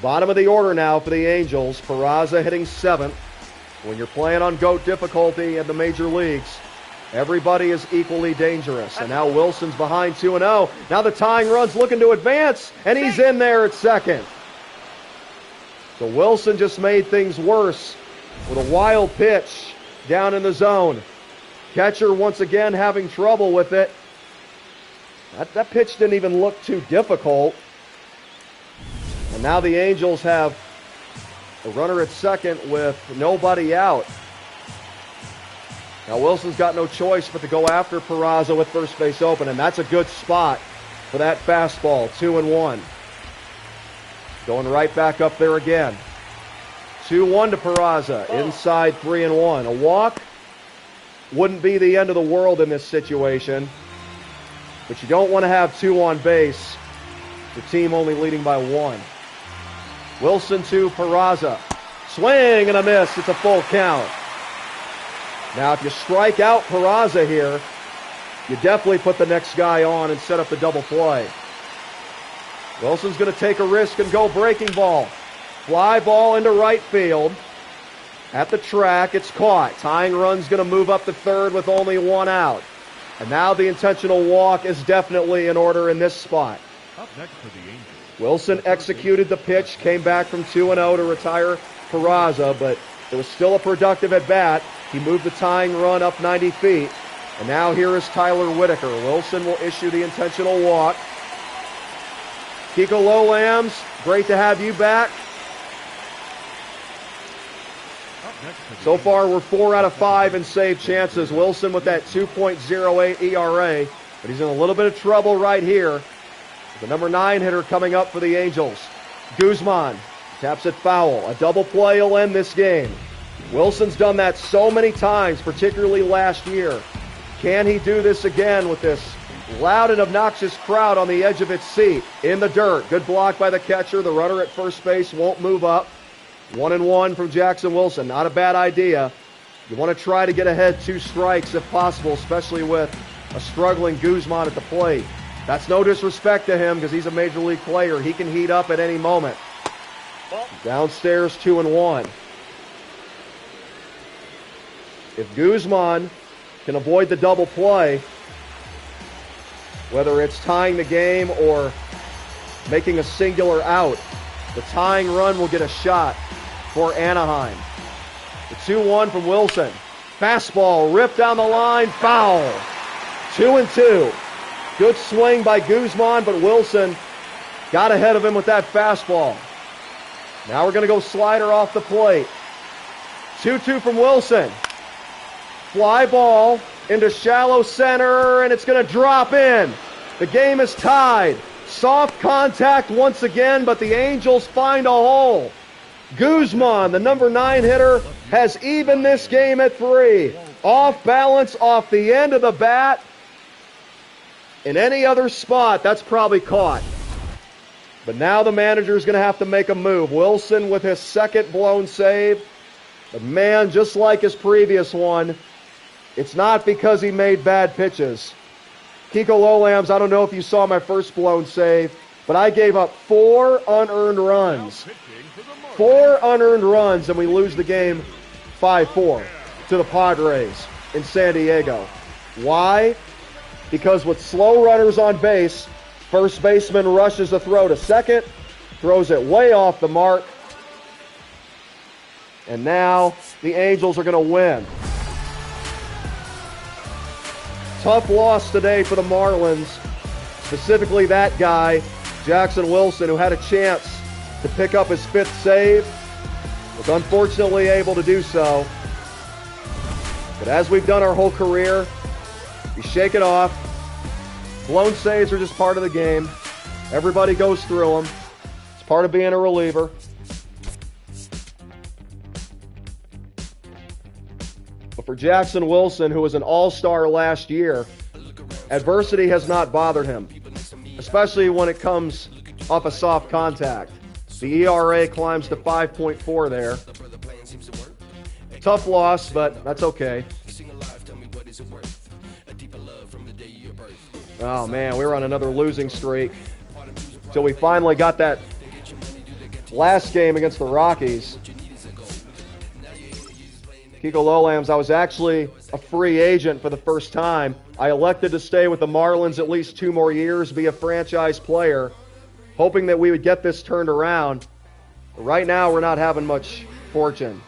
Bottom of the order now for the Angels. Peraza hitting 7th. When you're playing on GOAT difficulty in the major leagues, everybody is equally dangerous. And now Wilson's behind 2-0. Now the tying run's looking to advance, and he's in there at second. So Wilson just made things worse with a wild pitch down in the zone. Catcher once again having trouble with it. That pitch didn't even look too difficult. And now the Angels have a runner at second with nobody out. Now Wilson's got no choice but to go after Peraza with first base open, and that's a good spot for that fastball, 2-1. Going right back up there again. 2-1 to Peraza, inside 3-1. A walk wouldn't be the end of the world in this situation, but you don't want to have 2 on base, the team only leading by 1. Wilson to Peraza. Swing and a miss. It's a full count. Now, if you strike out Peraza here, you definitely put the next guy on and set up the double play. Wilson's going to take a risk and go breaking ball. Fly ball into right field. At the track, it's caught. Tying run's going to move up to third with only 1 out. And now the intentional walk is definitely in order in this spot. Up next for the Angels. Wilson executed the pitch, came back from 2-0 to retire Peraza, but it was still a productive at-bat. He moved the tying run up 90 feet. And now here is Tyler Whitaker. Wilson will issue the intentional walk. Kiko Lowlams, great to have you back. So far, we're 4 out of 5 in save chances. Wilson with that 2.08 ERA, but he's in a little bit of trouble right here. The number 9 hitter coming up for the Angels. Guzman taps it foul. A double play will end this game. Wilson's done that so many times, particularly last year. Can he do this again with this loud and obnoxious crowd on the edge of its seat? In the dirt. Good block by the catcher. The runner at first base won't move up. 1-1 from Jackson Wilson. Not a bad idea. You want to try to get ahead 2 strikes if possible, especially with a struggling Guzman at the plate. That's no disrespect to him because he's a major league player. He can heat up at any moment. Downstairs, 2-1. If Guzman can avoid the double play, whether it's tying the game or making a singular out, the tying run will get a shot for Anaheim. The 2-1 from Wilson. Fastball ripped down the line, foul. 2-2. Good swing by Guzman, but Wilson got ahead of him with that fastball. Now we're going to go slider off the plate. 2-2 from Wilson. Fly ball into shallow center, and it's going to drop in. The game is tied. Soft contact once again, but the Angels find a hole. Guzman, the number 9 hitter, has evened this game at 3. Off balance, off the end of the bat. In any other spot, that's probably caught. But now the manager is going to have to make a move. Wilson with his second blown save. But man, just like his previous one, it's not because he made bad pitches. Kiko Lowlams, I don't know if you saw my first blown save, but I gave up 4 unearned runs. 4 unearned runs, and we lose the game 5-4 to the Padres in San Diego. Why? Because with slow runners on base, First baseman rushes the throw to second, throws it way off the mark. And now the Angels are going to win. Tough loss today for the Marlins, specifically that guy, Jackson Wilson, who had a chance to pick up his 5th save, was unfortunately able to do so. But as we've done our whole career, you shake it off. Blown saves are just part of the game. Everybody goes through them. It's part of being a reliever. But for Jackson Wilson, who was an all-star last year, adversity has not bothered him, especially when it comes off a soft contact. The ERA climbs to 5.4 there. Tough loss, but that's okay. Oh, man, we were on another losing streak until we finally got that last game against the Rockies. Kiko Lolams, I was actually a free agent for the first time. I elected to stay with the Marlins at least 2 more years, be a franchise player, hoping that we would get this turned around. But right now, we're not having much fortune.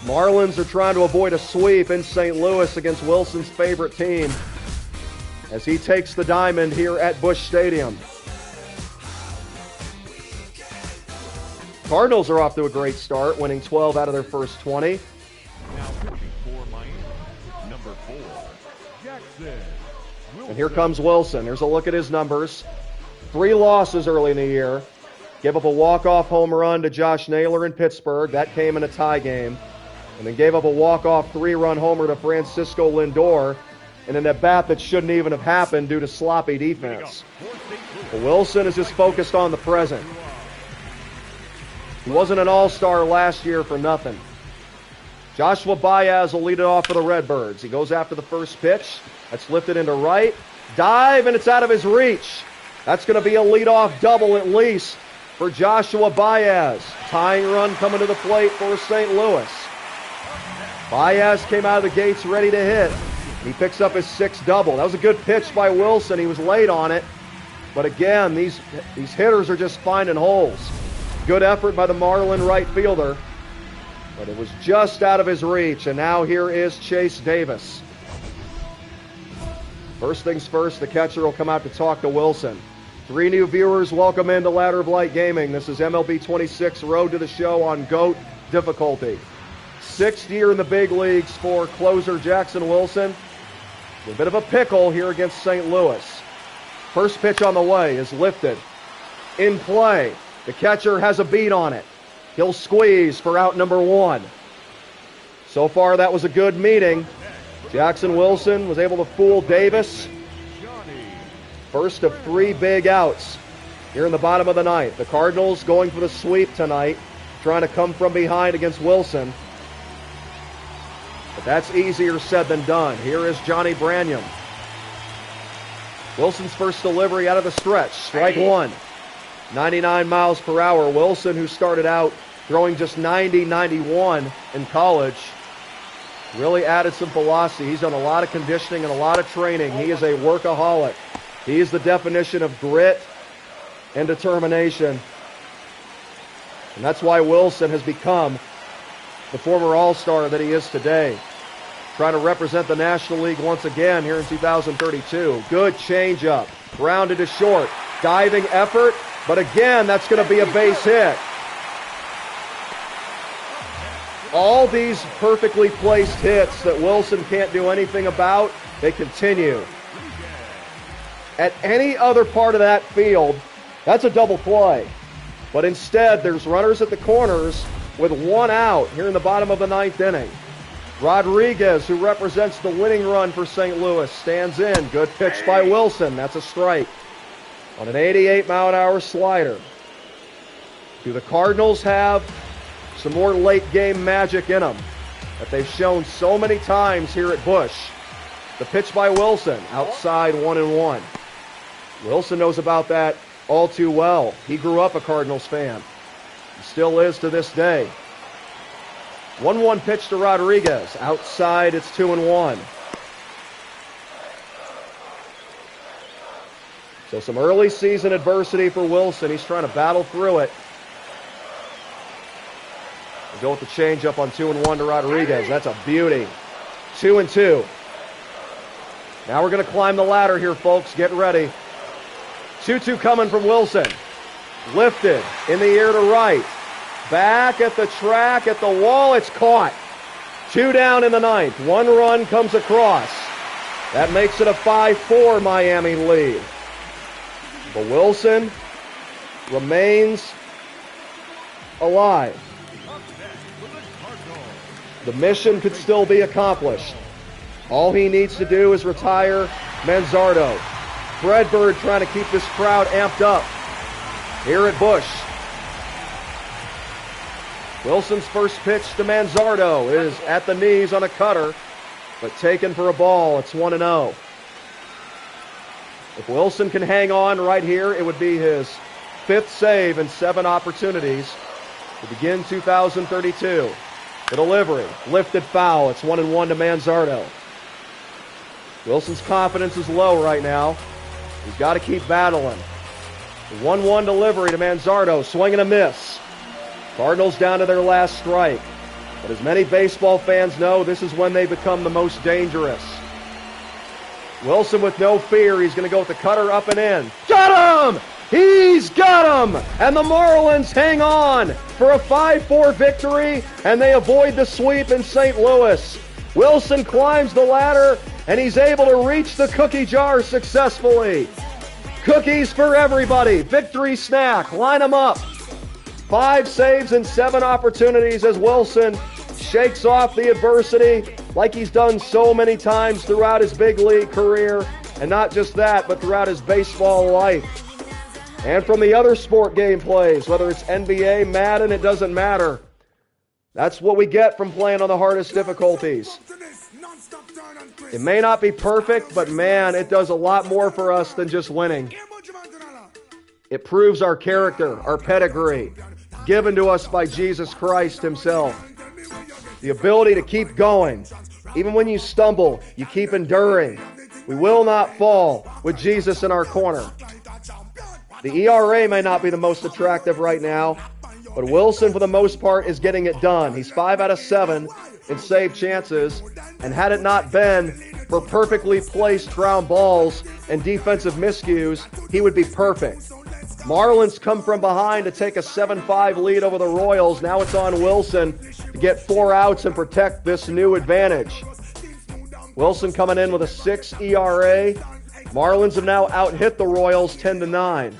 Marlins are trying to avoid a sweep in St. Louis against Wilson's favorite team as he takes the diamond here at Busch Stadium. Cardinals are off to a great start, winning 12 out of their first 20. Now pitching for Miami, number 4, Jackson Wilson. And here comes Wilson. Here's a look at his numbers. 3 losses early in the year. Gave up a walk-off home run to Josh Naylor in Pittsburgh. That came in a tie game. And then gave up a walk-off 3-run homer to Francisco Lindor in an at-bat that shouldn't even have happened due to sloppy defense. But Wilson is just focused on the present. He wasn't an all-star last year for nothing. Joshua Baez will lead it off for the Redbirds. He goes after the first pitch. That's lifted into right. Dive, and it's out of his reach. That's going to be a leadoff double at least for Joshua Baez. Tying run coming to the plate for St. Louis. Baez came out of the gates ready to hit. He picks up his 6th double. That was a good pitch by Wilson. He was late on it. But again, these hitters are just finding holes. Good effort by the Marlin right fielder. But it was just out of his reach. And now here is Chase Davis. First things first, the catcher will come out to talk to Wilson. 3 new viewers, welcome into Ladder of Light Gaming. This is MLB 26 Road to the Show on GOAT difficulty. 6th year in the big leagues for closer Jackson Wilson. A bit of a pickle here against St. Louis. First pitch on the way is lifted. In play. The catcher has a beat on it. He'll squeeze for out number 1. So far, that was a good meeting. Jackson Wilson was able to fool Davis. First of 3 big outs here in the bottom of the 9th. The Cardinals going for the sweep tonight, trying to come from behind against Wilson. But that's easier said than done. Here is Johnny Branium. Wilson's first delivery out of the stretch. Strike 1. 99 miles per hour. Wilson, who started out throwing just 90, 91 in college, really added some velocity. He's done a lot of conditioning and a lot of training. He is a workaholic. He is the definition of grit and determination. And that's why Wilson has become the former All-Star that he is today. Trying to represent the National League once again here in 2032. Good changeup. Grounded to short. Diving effort. But again, that's going to be a base hit. All these perfectly placed hits that Wilson can't do anything about, they continue. At any other part of that field, that's a double play. But instead, there's runners at the corners with 1 out here in the bottom of the 9th inning. Rodriguez, who represents the winning run for St. Louis, stands in. Good pitch by Wilson. That's a strike on an 88-mile-an-hour slider. Do the Cardinals have some more late-game magic in them that they've shown so many times here at Busch? The pitch by Wilson, outside 1-1. Wilson knows about that all too well. He grew up a Cardinals fan. He still is to this day. 1-1 pitch to Rodriguez. Outside, it's 2-1. So some early season adversity for Wilson. He's trying to battle through it. We'll go with the changeup on 2-1 to Rodriguez. That's a beauty. 2-2. Now we're going to climb the ladder here, folks. Get ready. 2-2 coming from Wilson. Lifted in the air to right. Back at the track, at the wall. It's caught. 2 down in the ninth. 1 run comes across. That makes it a 5-4 Miami lead. But Wilson remains alive. The mission could still be accomplished. All he needs to do is retire Manzardo. Fred Bird trying to keep this crowd amped up here at Busch. Wilson's first pitch to Manzardo is at the knees on a cutter, but taken for a ball. It's 1-0. If Wilson can hang on right here, it would be his 5th save in 7 opportunities to begin 2032. The delivery, lifted foul. It's 1-1 to Manzardo. Wilson's confidence is low right now. He's got to keep battling. The 1-1 delivery to Manzardo, swing and a miss. Cardinals down to their last strike. But as many baseball fans know, this is when they become the most dangerous. Wilson with no fear. He's going to go with the cutter up and in. Got him! He's got him! And the Marlins hang on for a 5-4 victory, and they avoid the sweep in St. Louis. Wilson climbs the ladder, and he's able to reach the cookie jar successfully. Cookies for everybody. Victory snack. Line them up. 5 saves and 7 opportunities as Wilson shakes off the adversity like he's done so many times throughout his big league career. And not just that, but throughout his baseball life. And from the other sport gameplays, whether it's NBA, Madden, it doesn't matter. That's what we get from playing on the hardest difficulties. It may not be perfect, but man, it does a lot more for us than just winning. It proves our character, our pedigree, given to us by Jesus Christ himself. The ability to keep going. Even when you stumble, you keep enduring. We will not fall with Jesus in our corner. The ERA may not be the most attractive right now, but Wilson, for the most part, is getting it done. He's 5 out of 7 in save chances, and had it not been for perfectly placed ground balls and defensive miscues, he would be perfect. Marlins come from behind to take a 7-5 lead over the Royals. Now it's on Wilson to get 4 outs and protect this new advantage. Wilson coming in with a 6 ERA. Marlins have now out-hit the Royals 10-9.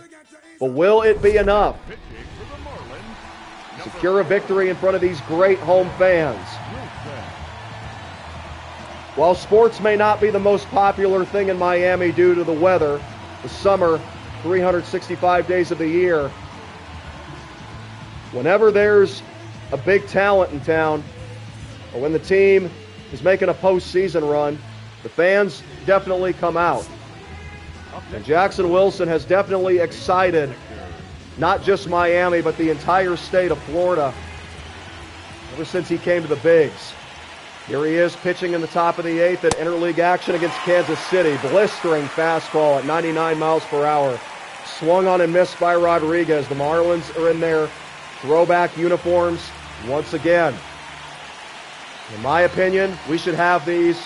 But will it be enough to secure a victory in front of these great home fans? While sports may not be the most popular thing in Miami due to the weather, the summer, 365 days of the year, whenever there's a big talent in town, or when the team is making a postseason run, the fans definitely come out. And Jackson Wilson has definitely excited not just Miami, but the entire state of Florida ever since he came to the Bigs. Here he is pitching in the top of the 8th at interleague action against Kansas City. Blistering fastball at 99 miles per hour. Swung on and missed by Rodriguez. The Marlins are in their throwback uniforms once again. In my opinion, we should have these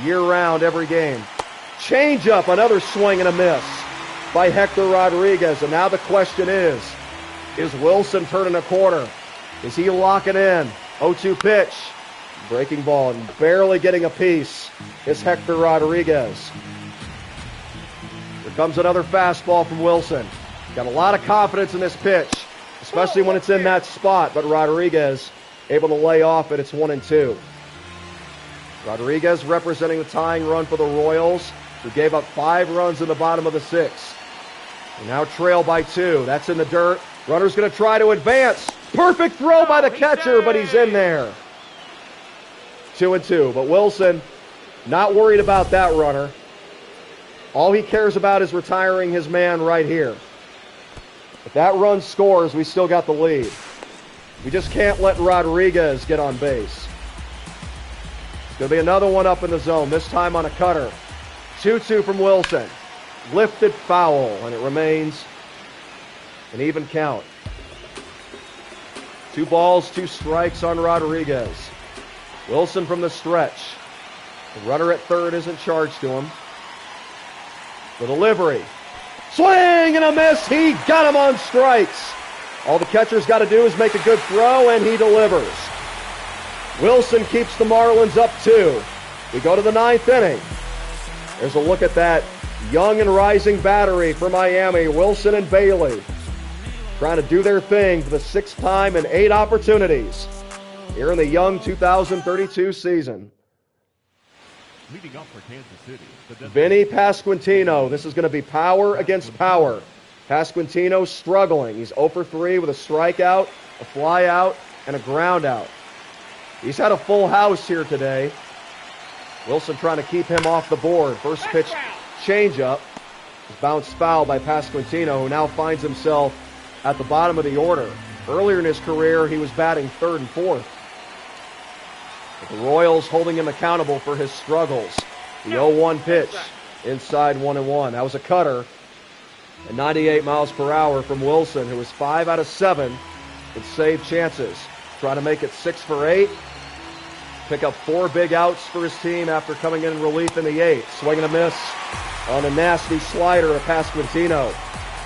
year-round every game. Change-up, another swing and a miss by Hector Rodriguez. And now the question is Wilson turning a corner? Is he locking in? 0-2 pitch. Breaking ball and barely getting a piece is Hector Rodriguez. Here comes another fastball from Wilson. Got a lot of confidence in this pitch, especially when it's in that spot, but Rodriguez able to lay off it. It's 1-2. Rodriguez representing the tying run for the Royals, who gave up 5 runs in the bottom of the 6th. They now trail by 2. That's in the dirt. Runner's going to try to advance. Perfect throw by the catcher, but he's in there. 2-2. But Wilson not worried about that runner. All he cares about is retiring his man right here. If that run scores, we still got the lead. We just can't let Rodriguez get on base. It's going to be another one up in the zone, this time on a cutter. 2-2 from Wilson. lifted foul, and it remains an even count. 2 balls, 2 strikes on Rodriguez. Wilson from the stretch. The runner at third isn't charged to him. The delivery. Swing and a miss. He got him on strikes. All the catcher's got to do is make a good throw, and he delivers. Wilson keeps the Marlins up 2. We go to the 9th inning. There's a look at that young and rising battery for Miami. Wilson and Bailey trying to do their thing for the 6th time in 8 opportunities here in the young 2032 season. Leading up for Kansas City, Vinny Pasquantino. This is going to be power against power. Pasquantino struggling. He's 0 for 3 with a strikeout, a fly out, and a ground out. He's had a full house here today. Wilson trying to keep him off the board. First pitch changeup is bounced foul by Pasquantino, who now finds himself at the bottom of the order. Earlier in his career, he was batting 3rd and 4th. But the Royals holding him accountable for his struggles. The 0-1 pitch inside 1-1. That was a cutter at 98 miles per hour from Wilson, who was 5 out of 7 in saved chances. Trying to make it 6 for 8. Pick up 4 big outs for his team after coming in relief in the 8th. Swing and a miss on a nasty slider of Pasquantino.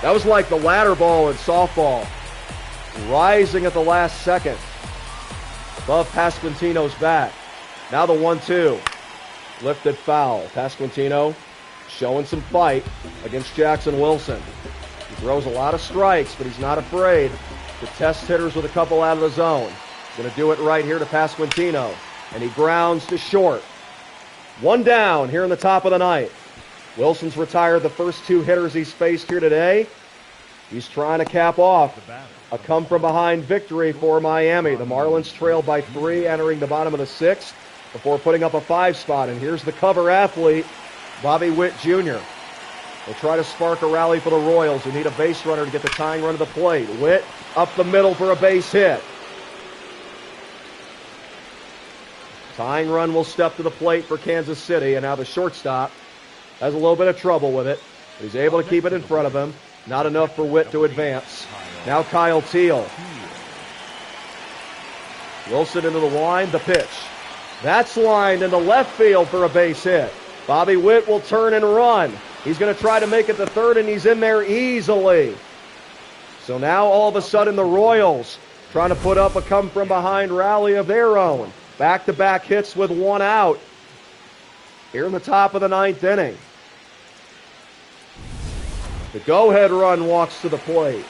That was like the ladder ball in softball. Rising at the last second above Pasquantino's bat. Now the 1-2. Lifted foul. Pasquantino showing some fight against Jackson Wilson. He throws a lot of strikes, but he's not afraid to test hitters with a couple out of the zone. He's going to do it right here to Pasquantino. And he grounds to short. 1 down here in the top of the 9th. Wilson's retired the first 2 hitters he's faced here today. He's trying to cap off a come-from-behind victory for Miami. The Marlins trailed by 3 entering the bottom of the 6th before putting up a 5 spot. And here's the cover athlete, Bobby Witt Jr. They'll try to spark a rally for the Royals, who need a base runner to get the tying run to the plate. Witt up the middle for a base hit. Tying run will step to the plate for Kansas City, and now the shortstop has a little bit of trouble with it. But he's able to keep it in front of him. Not enough for Witt to advance. Now Kyle Teal. Wilson into the line, the pitch. That's lined into left field for a base hit. Bobby Witt will turn and run. He's going to try to make it to third, and he's in there easily. So now all of a sudden the Royals trying to put up a come-from-behind rally of their own. Back-to-back hits with 1 out here in the top of the 9th inning. The go-ahead run walks to the plate.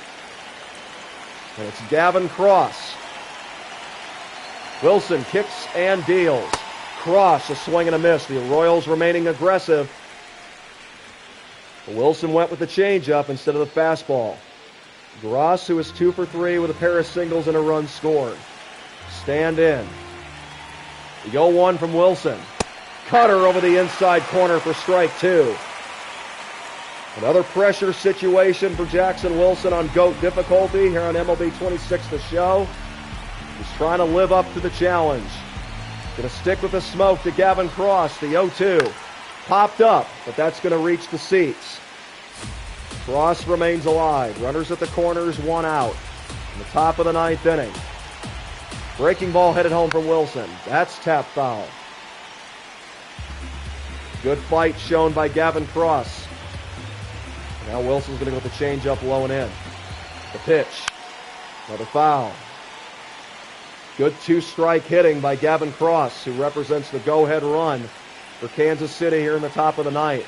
And it's Gavin Cross. Wilson kicks and deals. Cross, a swing and a miss. The Royals remaining aggressive. But Wilson went with the changeup instead of the fastball. Gross, who is 2 for 3 with a pair of singles and a run scored. Stand in. The 0-1 from Wilson. Cutter over the inside corner for strike 2. Another pressure situation for Jackson Wilson on GOAT difficulty here on MLB 26 The Show. He's trying to live up to the challenge. Going to stick with the smoke to Gavin Cross. The 0-2 popped up, but that's going to reach the seats. Cross remains alive. Runners at the corners, 1 out. In the top of the 9th inning. Breaking ball headed home from Wilson. That's tap foul. Good fight shown by Gavin Cross. Now Wilson's going to go with the changeup low and in. The pitch. Another foul. Good 2-strike hitting by Gavin Cross, who represents the go-ahead run for Kansas City here in the top of the 9th.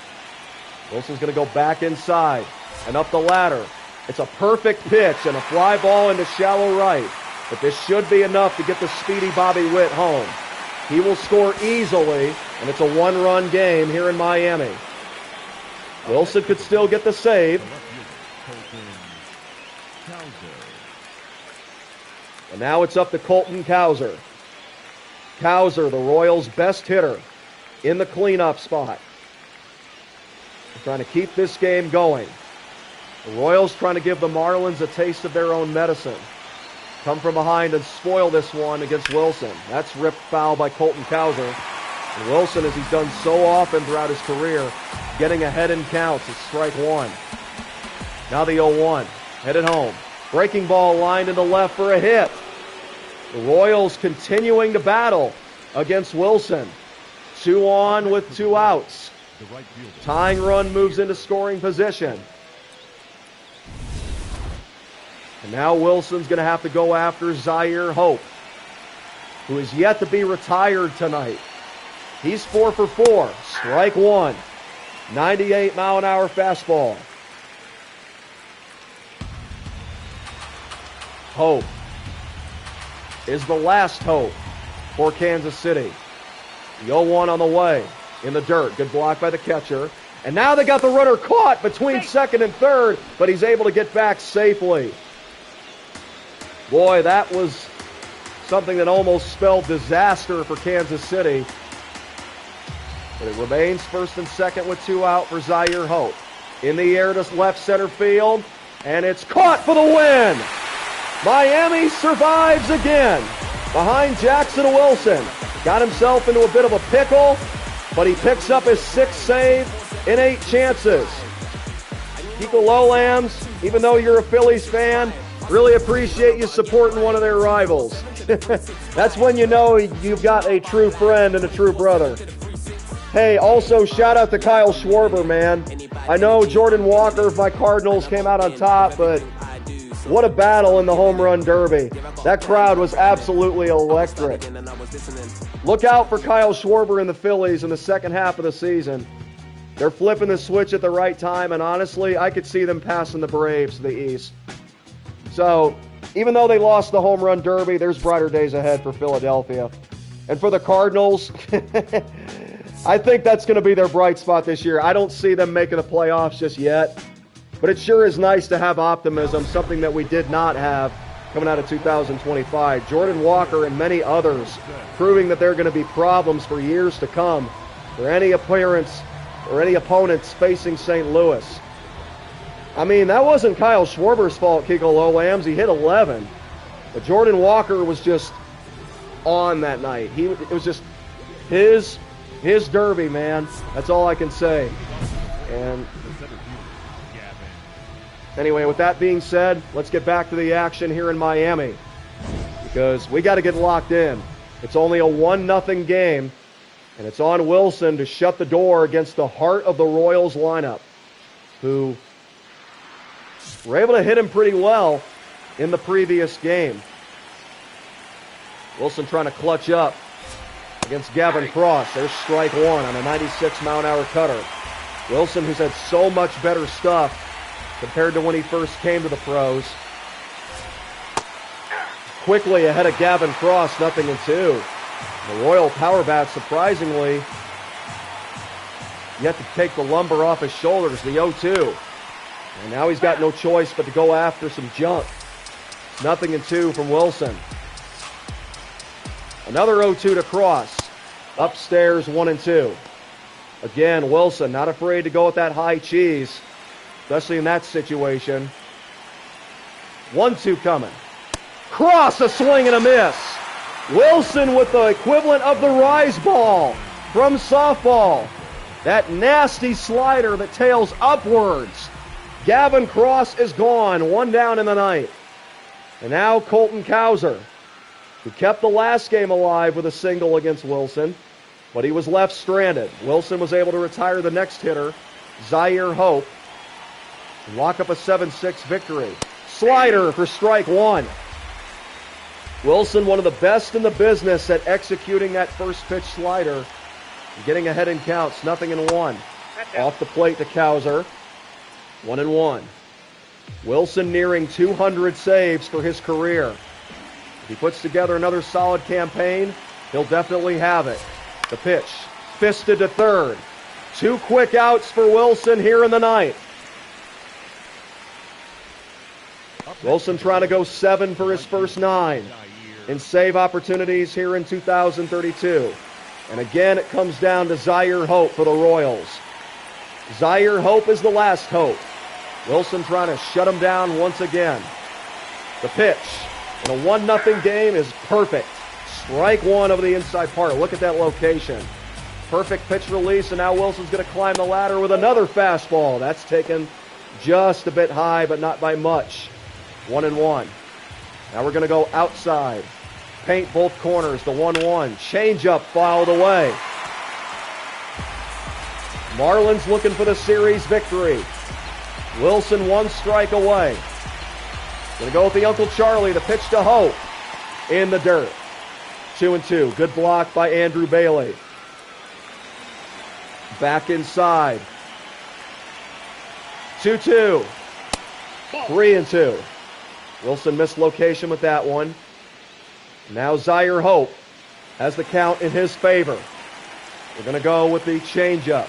Wilson's going to go back inside and up the ladder. It's a perfect pitch and a fly ball into shallow right. But this should be enough to get the speedy Bobby Witt home. He will score easily, and it's a 1-run game here in Miami. Wilson could still get the save. And now it's up to Colton Cowser. Cowser, the Royals' best hitter, in the cleanup spot. They're trying to keep this game going. The Royals trying to give the Marlins a taste of their own medicine. Come from behind and spoil this one against Wilson. That's ripped foul by Colton Cowser. And Wilson, as he's done so often throughout his career, getting ahead in counts. It's strike one. Now the 0-1. Headed home. Breaking ball lined into left for a hit. The Royals continuing to battle against Wilson. 2 on with 2 outs. Tying run moves into scoring position. And now Wilson's going to have to go after Zaire Hope, who is yet to be retired tonight. He's 4 for 4. Strike one. 98-mile-an-hour fastball. Hope is the last hope for Kansas City. The 0-1 on the way in the dirt. Good block by the catcher. And now they got the runner caught between second and third, but he's able to get back safely. Boy, that was something that almost spelled disaster for Kansas City. But it remains first and second with 2 out for Zaire Hope. In the air to left center field, and it's caught for the win. Miami survives again behind Jackson Wilson. Got himself into a bit of a pickle, but he picks up his 6th save in 8 chances. Kiko Lowlams, even though you're a Phillies fan, really appreciate you supporting one of their rivals. That's when you know you've got a true friend and a true brother. Hey, also shout out to Kyle Schwarber, man. I know Jordan Walker of my Cardinals came out on top, but what a battle in the home run derby. That crowd was absolutely electric. Look out for Kyle Schwarber and the Phillies in the second half of the season. They're flipping the switch at the right time, and honestly, I could see them passing the Braves to the East. So, even though they lost the home run derby, there's brighter days ahead for Philadelphia. And for the Cardinals, I think that's going to be their bright spot this year. I don't see them making the playoffs just yet. But it sure is nice to have optimism, something that we did not have coming out of 2025. Jordan Walker and many others proving that there are going to be problems for years to come for any appearance or any opponents facing St. Louis. I mean, that wasn't Kyle Schwarber's fault, Kiko Lowlams. He hit 11. But Jordan Walker was just on that night. It was just his derby, man. That's all I can say. And anyway, with that being said, let's get back to the action here in Miami, because we got to get locked in. It's only a 1-0 game, and it's on Wilson to shut the door against the heart of the Royals lineup, who were able to hit him pretty well in the previous game. Wilson trying to clutch up against Gavin Cross. There's strike one on a 96-mile-an-hour cutter. Wilson, who's had so much better stuff compared to when he first came to the pros. Quickly ahead of Gavin Cross, 0-2. The Royal power bat, surprisingly, yet to take the lumber off his shoulders, the 0-2. And now he's got no choice but to go after some junk. 0-2 from Wilson. Another 0-2 to Cross. Upstairs, 1-2. Again, Wilson not afraid to go with that high cheese, especially in that situation. 1-2 coming. Cross, a swing and a miss. Wilson with the equivalent of the rise ball from softball. That nasty slider that tails upwards. Gavin Cross is gone. 1 down in the ninth. And now Colton Cowser, who kept the last game alive with a single against Wilson, but he was left stranded. Wilson was able to retire the next hitter, Zaire Hope, and lock up a 7-6 victory. Slider for strike one. Wilson, one of the best in the business at executing that first pitch slider and getting ahead in counts, 0-1. Off the plate to Cowser, 1-1. Wilson nearing 200 saves for his career. If he puts together another solid campaign, he'll definitely have it. The pitch, fisted to third. 2 quick outs for Wilson here in the ninth. Wilson trying to go 7 for his first 9 in save opportunities here in 2032. And again, it comes down to Zaire Hope for the Royals. Zaire Hope is the last hope. Wilson trying to shut him down once again. The pitch in a 1-0 game is perfect. Strike one over the inside part. Look at that location. Perfect pitch release, and now Wilson's going to climb the ladder with another fastball. That's taken just a bit high, but not by much. 1-1. Now we're going to go outside. Paint both corners, the 1-1. Changeup fouled away. Marlins looking for the series victory. Wilson 1 strike away. Going to go with the Uncle Charlie, the pitch to Hope. In the dirt. 2-2. Good block by Andrew Bailey. Back inside. 2-2. 3-2. Wilson missed location with that one. Now Zaire Hope has the count in his favor. We're going to go with the changeup.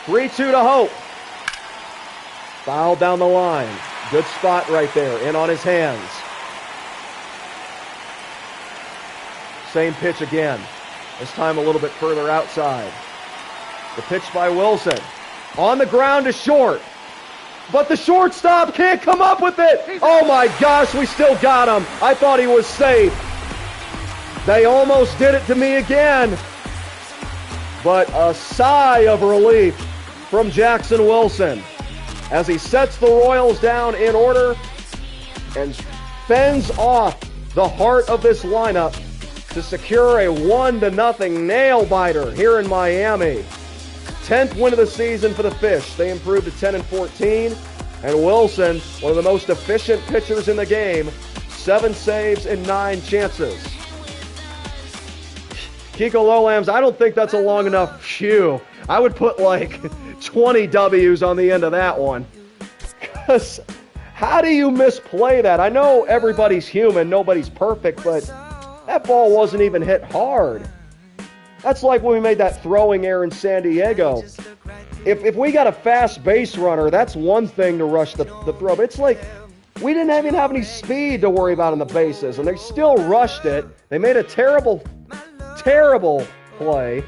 3-2 to Hope. Foul down the line. Good spot right there. In on his hands. Same pitch again. This time a little bit further outside. The pitch by Wilson. On the ground to short. But the shortstop can't come up with it. Oh my gosh, we still got him. I thought he was safe. They almost did it to me again. But a sigh of relief from Jackson Wilson as he sets the Royals down in order and fends off the heart of this lineup to secure a 1-0 nail-biter here in Miami. 10th win of the season for the Fish. They improved to 10-14. And Wilson, one of the most efficient pitchers in the game, 7 saves in 9 chances. Kiko Lowlams, I don't think that's a long enough phew. I would put like 20 W's on the end of that one. Because how do you misplay that? I know everybody's human, nobody's perfect, but that ball wasn't even hit hard. That's like when we made that throwing error in San Diego. If we got a fast base runner, that's one thing to rush the throw. But it's like we didn't even have any speed to worry about on the bases, and they still rushed it. They made a terrible, terrible play,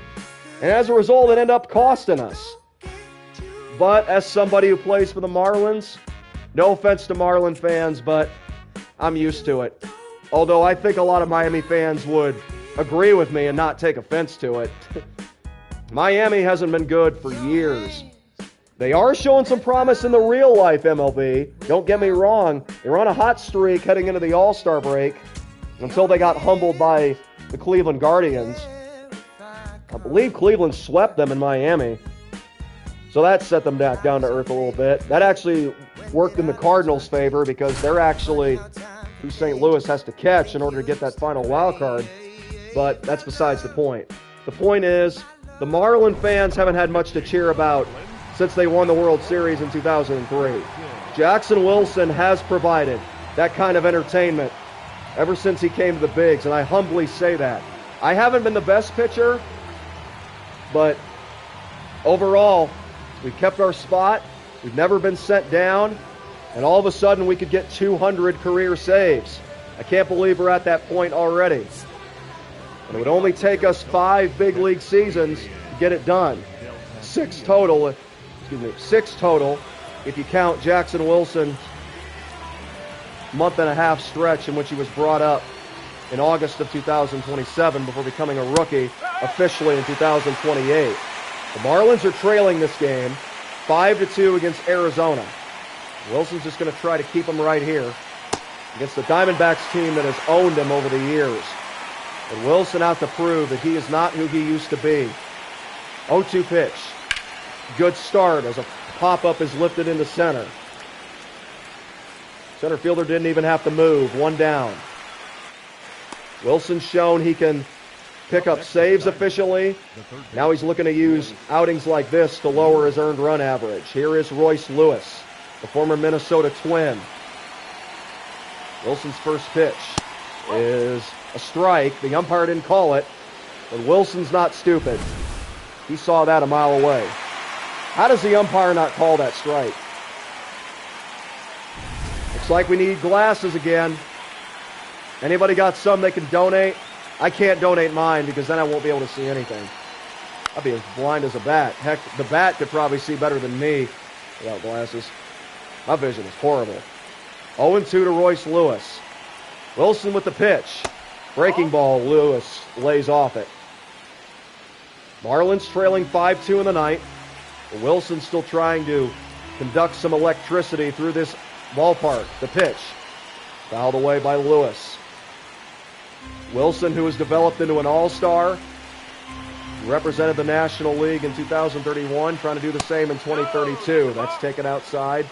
and as a result, it ended up costing us. But as somebody who plays for the Marlins, no offense to Marlin fans, but I'm used to it. Although I think a lot of Miami fans would agree with me and not take offense to it. Miami hasn't been good for years. They are showing some promise in the real life MLB. Don't get me wrong. They were on a hot streak heading into the All-Star break until they got humbled by the Cleveland Guardians. I believe Cleveland swept them in Miami. So that set them back down to earth a little bit. That actually worked in the Cardinals' favor because they're actually who St. Louis has to catch in order to get that final wild card. But that's besides the point. The point is, the Marlin fans haven't had much to cheer about since they won the World Series in 2003. Jackson Wilson has provided that kind of entertainment ever since he came to the bigs, and I humbly say that. I haven't been the best pitcher, but overall, we've kept our spot. We've never been sent down, and all of a sudden we could get 200 career saves. I can't believe we're at that point already. And it would only take us 5 big league seasons to get it done. 6 total if you count Jackson Wilson's month-and-a-half stretch in which he was brought up in August of 2027 before becoming a rookie officially in 2028. The Marlins are trailing this game 5-2 against Arizona. Wilson's just going to try to keep them right here against the Diamondbacks team that has owned him over the years. And Wilson out to prove that he is not who he used to be. 0-2 pitch. Good start as a pop-up is lifted into center. Center fielder didn't even have to move. 1 down. Wilson's shown he can pick up saves efficiently. Now he's looking to use outings like this to lower his earned run average. Here is Royce Lewis, the former Minnesota Twin. Wilson's first pitch is a strike. The umpire didn't call it, but Wilson's not stupid. He saw that a mile away. How does the umpire not call that strike? Looks like we need glasses again. Anybody got some they can donate? I can't donate mine because then I won't be able to see anything. I'll be as blind as a bat. Heck, the bat could probably see better than me without glasses. My vision is horrible. 0-2 to Royce Lewis. Wilson with the pitch. Breaking ball, Lewis lays off it. Marlins trailing 5-2 in the ninth. Wilson still trying to conduct some electricity through this ballpark. The pitch. Fouled away by Lewis. Wilson, who has developed into an all-star, represented the National League in 2031, trying to do the same in 2032. That's taken outside.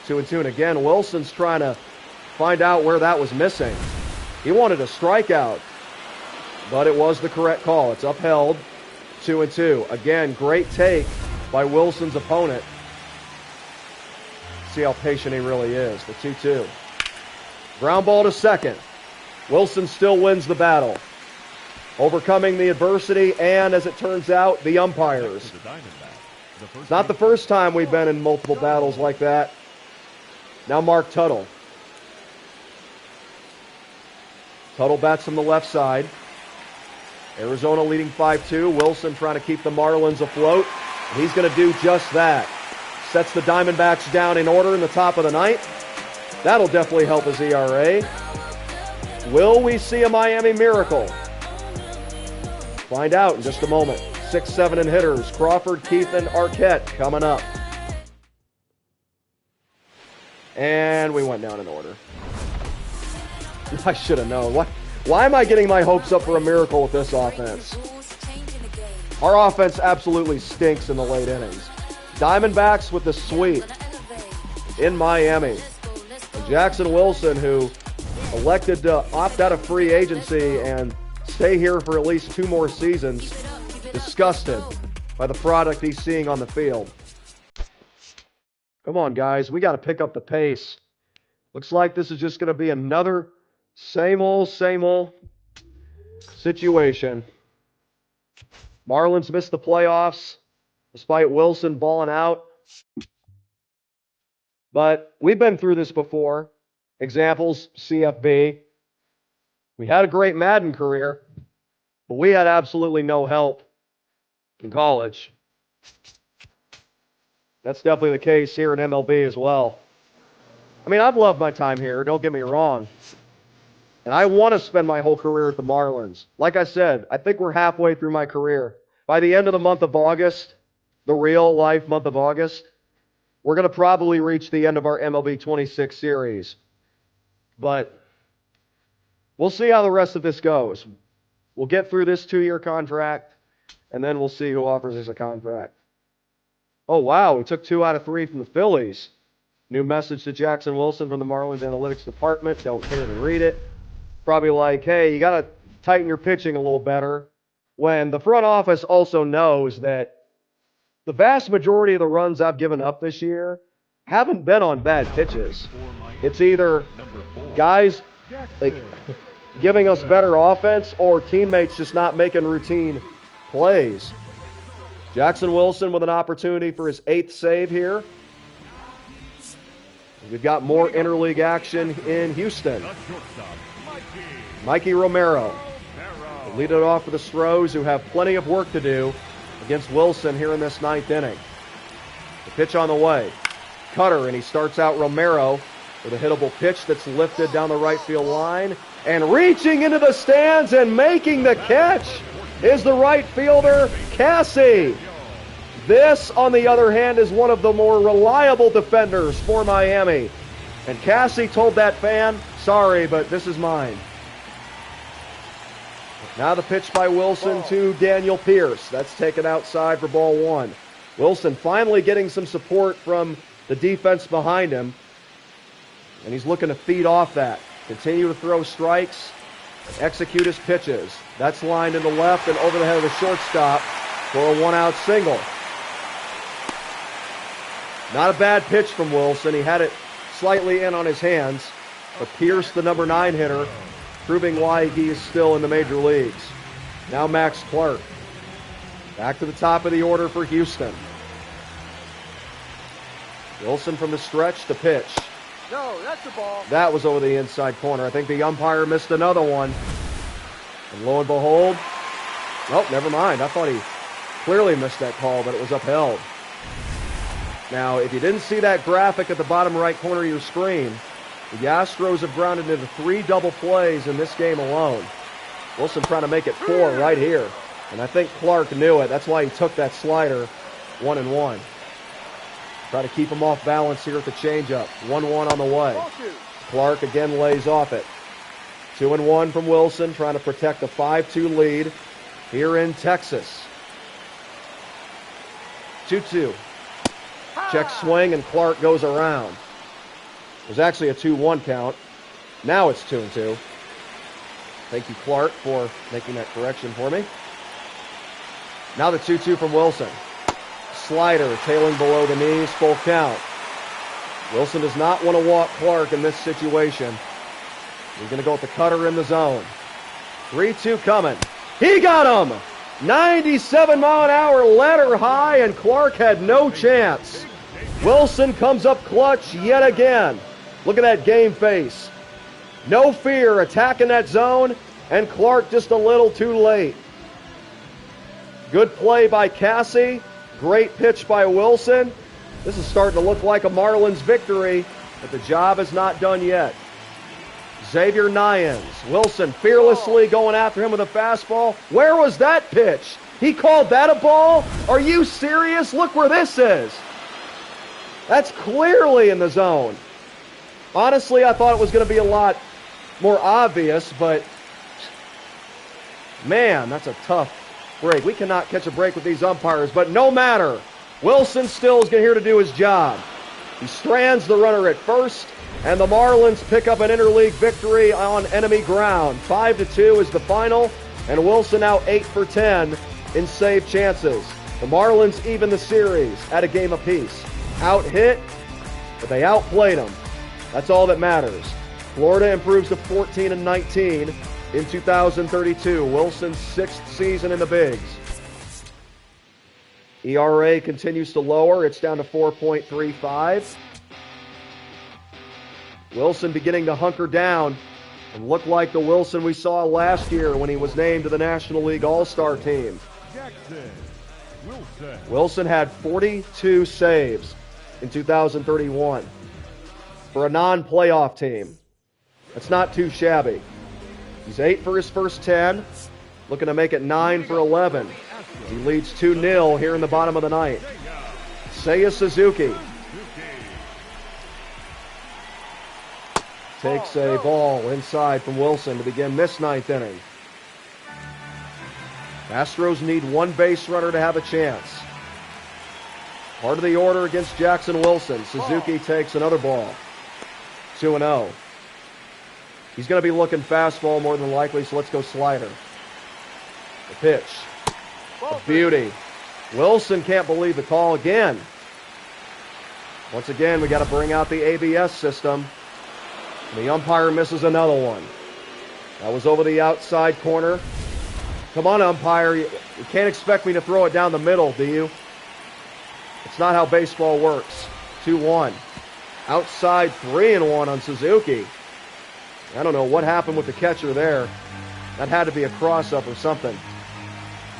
2-2. And again, Wilson's trying to find out where that was missing. He wanted a strikeout, but it was the correct call. It's upheld. 2-2. Again, great take by Wilson's opponent. See how patient he really is. The 2-2. Ground ball to second. Wilson still wins the battle, overcoming the adversity and, as it turns out, the umpires. It's not the first time we've been in multiple battles like that. Now Mark Tuttle. Tuttle bats from the left side. Arizona leading 5-2. Wilson trying to keep the Marlins afloat. And he's going to do just that. Sets the Diamondbacks down in order in the top of the ninth. That'll definitely help his ERA. Will we see a Miami miracle? Find out in just a moment. 6-7 in hitters. Crawford, Keith, and Arquette coming up. And we went down in order. I should have known. Why am I getting my hopes up for a miracle with this offense? Our offense absolutely stinks in the late innings. Diamondbacks with the sweep in Miami. And Jackson Wilson, who elected to opt out of free agency and stay here for at least 2 more seasons, disgusted by the product he's seeing on the field. Come on, guys. We got to pick up the pace. Looks like this is just going to be another same old situation. Marlins missed the playoffs despite Wilson balling out. But we've been through this before. Examples, CFB. We had a great Madden career, but we had absolutely no help in college. That's definitely the case here in MLB as well. I mean, I've loved my time here, don't get me wrong. And I want to spend my whole career at the Marlins. Like I said, I think we're halfway through my career. By the end of the month of August, the real life month of August, we're going to probably reach the end of our MLB 26 series. But we'll see how the rest of this goes. We'll get through this 2-year contract, and then we'll see who offers us a contract. Oh, wow, we took 2 out of 3 from the Phillies. New message to Jackson Wilson from the Marlins Analytics Department. Don't care to read it. Probably like, hey, you got to tighten your pitching a little better. When the front office also knows that the vast majority of the runs I've given up this year haven't been on bad pitches. It's either guys like giving us better offense or teammates just not making routine plays. Jackson Wilson with an opportunity for his 8th save here. We've got more interleague action in Houston. Mikey Romero will lead it off for the Stros, who have plenty of work to do against Wilson here in this 9th inning. The pitch on the way. Cutter, and he starts out Romero with a hittable pitch that's lifted down the right field line. And reaching into the stands and making the catch is the right fielder, Cassie. This, on the other hand, is one of the more reliable defenders for Miami. And Cassie told that fan, sorry, but this is mine. Now the pitch by Wilson to Daniel Pierce. That's taken outside for ball 1. Wilson finally getting some support from the defense behind him. And he's looking to feed off that. Continue to throw strikes. Execute his pitches. That's lined in the left and over the head of the shortstop for a 1-out single. Not a bad pitch from Wilson. He had it slightly in on his hands. But Pierce, the number 9 hitter, proving why he is still in the major leagues. Now Max Clark. Back to the top of the order for Houston. Wilson from the stretch to pitch. No, that's the ball. That was over the inside corner. I think the umpire missed another one. And lo and behold, oh, never mind. I thought he clearly missed that call, but it was upheld. Now, if you didn't see that graphic at the bottom right corner of your screen, the Astros have grounded into 3 double plays in this game alone. Wilson trying to make it 4 right here. And I think Clark knew it. That's why he took that slider 1-1. Try to keep him off balance here at the changeup. 1-1 on the way. Clark again lays off it. 2-1 from Wilson, trying to protect the 5-2 lead here in Texas. 2-2. Check swing, and Clark goes around. It was actually a 2-1 count. Now it's 2-2. Thank you, Clark, for making that correction for me. Now the 2-2 from Wilson. Slider tailing below the knees, full count. Wilson does not want to walk Clark in this situation. He's going to go with the cutter in the zone. 3-2 coming. He got him! 97-mile-an-hour ladder high, and Clark had no chance. Wilson comes up clutch yet again. Look at that game face. No fear attacking that zone, and Clark just a little too late. Good play by Cassie. Great pitch by Wilson. This is starting to look like a Marlins victory, but the job is not done yet. Xavier Nyans. Wilson fearlessly going after him with a fastball. Where was that pitch? He called that a ball? Are you serious? Look where this is. That's clearly in the zone. Honestly, I thought it was going to be a lot more obvious, but man, that's a tough break. We cannot catch a break with these umpires, but no matter. Wilson still is here to do his job. He strands the runner at first, and the Marlins pick up an interleague victory on enemy ground. 5-2 is the final, and Wilson now 8 for 10 in save chances. The Marlins even the series at a game apiece. Out hit, but they outplayed them. That's all that matters. Florida improves to 14-19 in 2032. Wilson's 6th season in the Bigs. ERA continues to lower. It's down to 4.35. Wilson beginning to hunker down and look like the Wilson we saw last year when he was named to the National League All-Star team. Wilson had 42 saves in 2031 for a non-playoff team. That's not too shabby. He's 8 for his first 10, looking to make it 9 for 11. He leads 2-0 here in the bottom of the ninth. Seiya Suzuki takes a ball inside from Wilson to begin this ninth inning. Astros need one base runner to have a chance. Part of the order against Jackson Wilson. Suzuki takes another ball. 2-0. He's going to be looking fastball more than likely, so let's go slider. The pitch. A beauty. Wilson can't believe the call again. Once again, we got to bring out the ABS system. The umpire misses another one. That was over the outside corner. Come on, umpire. You can't expect me to throw it down the middle, do you? It's not how baseball works. 2-1. Outside 3-1 on Suzuki. I don't know what happened with the catcher there. That had to be a cross-up or something.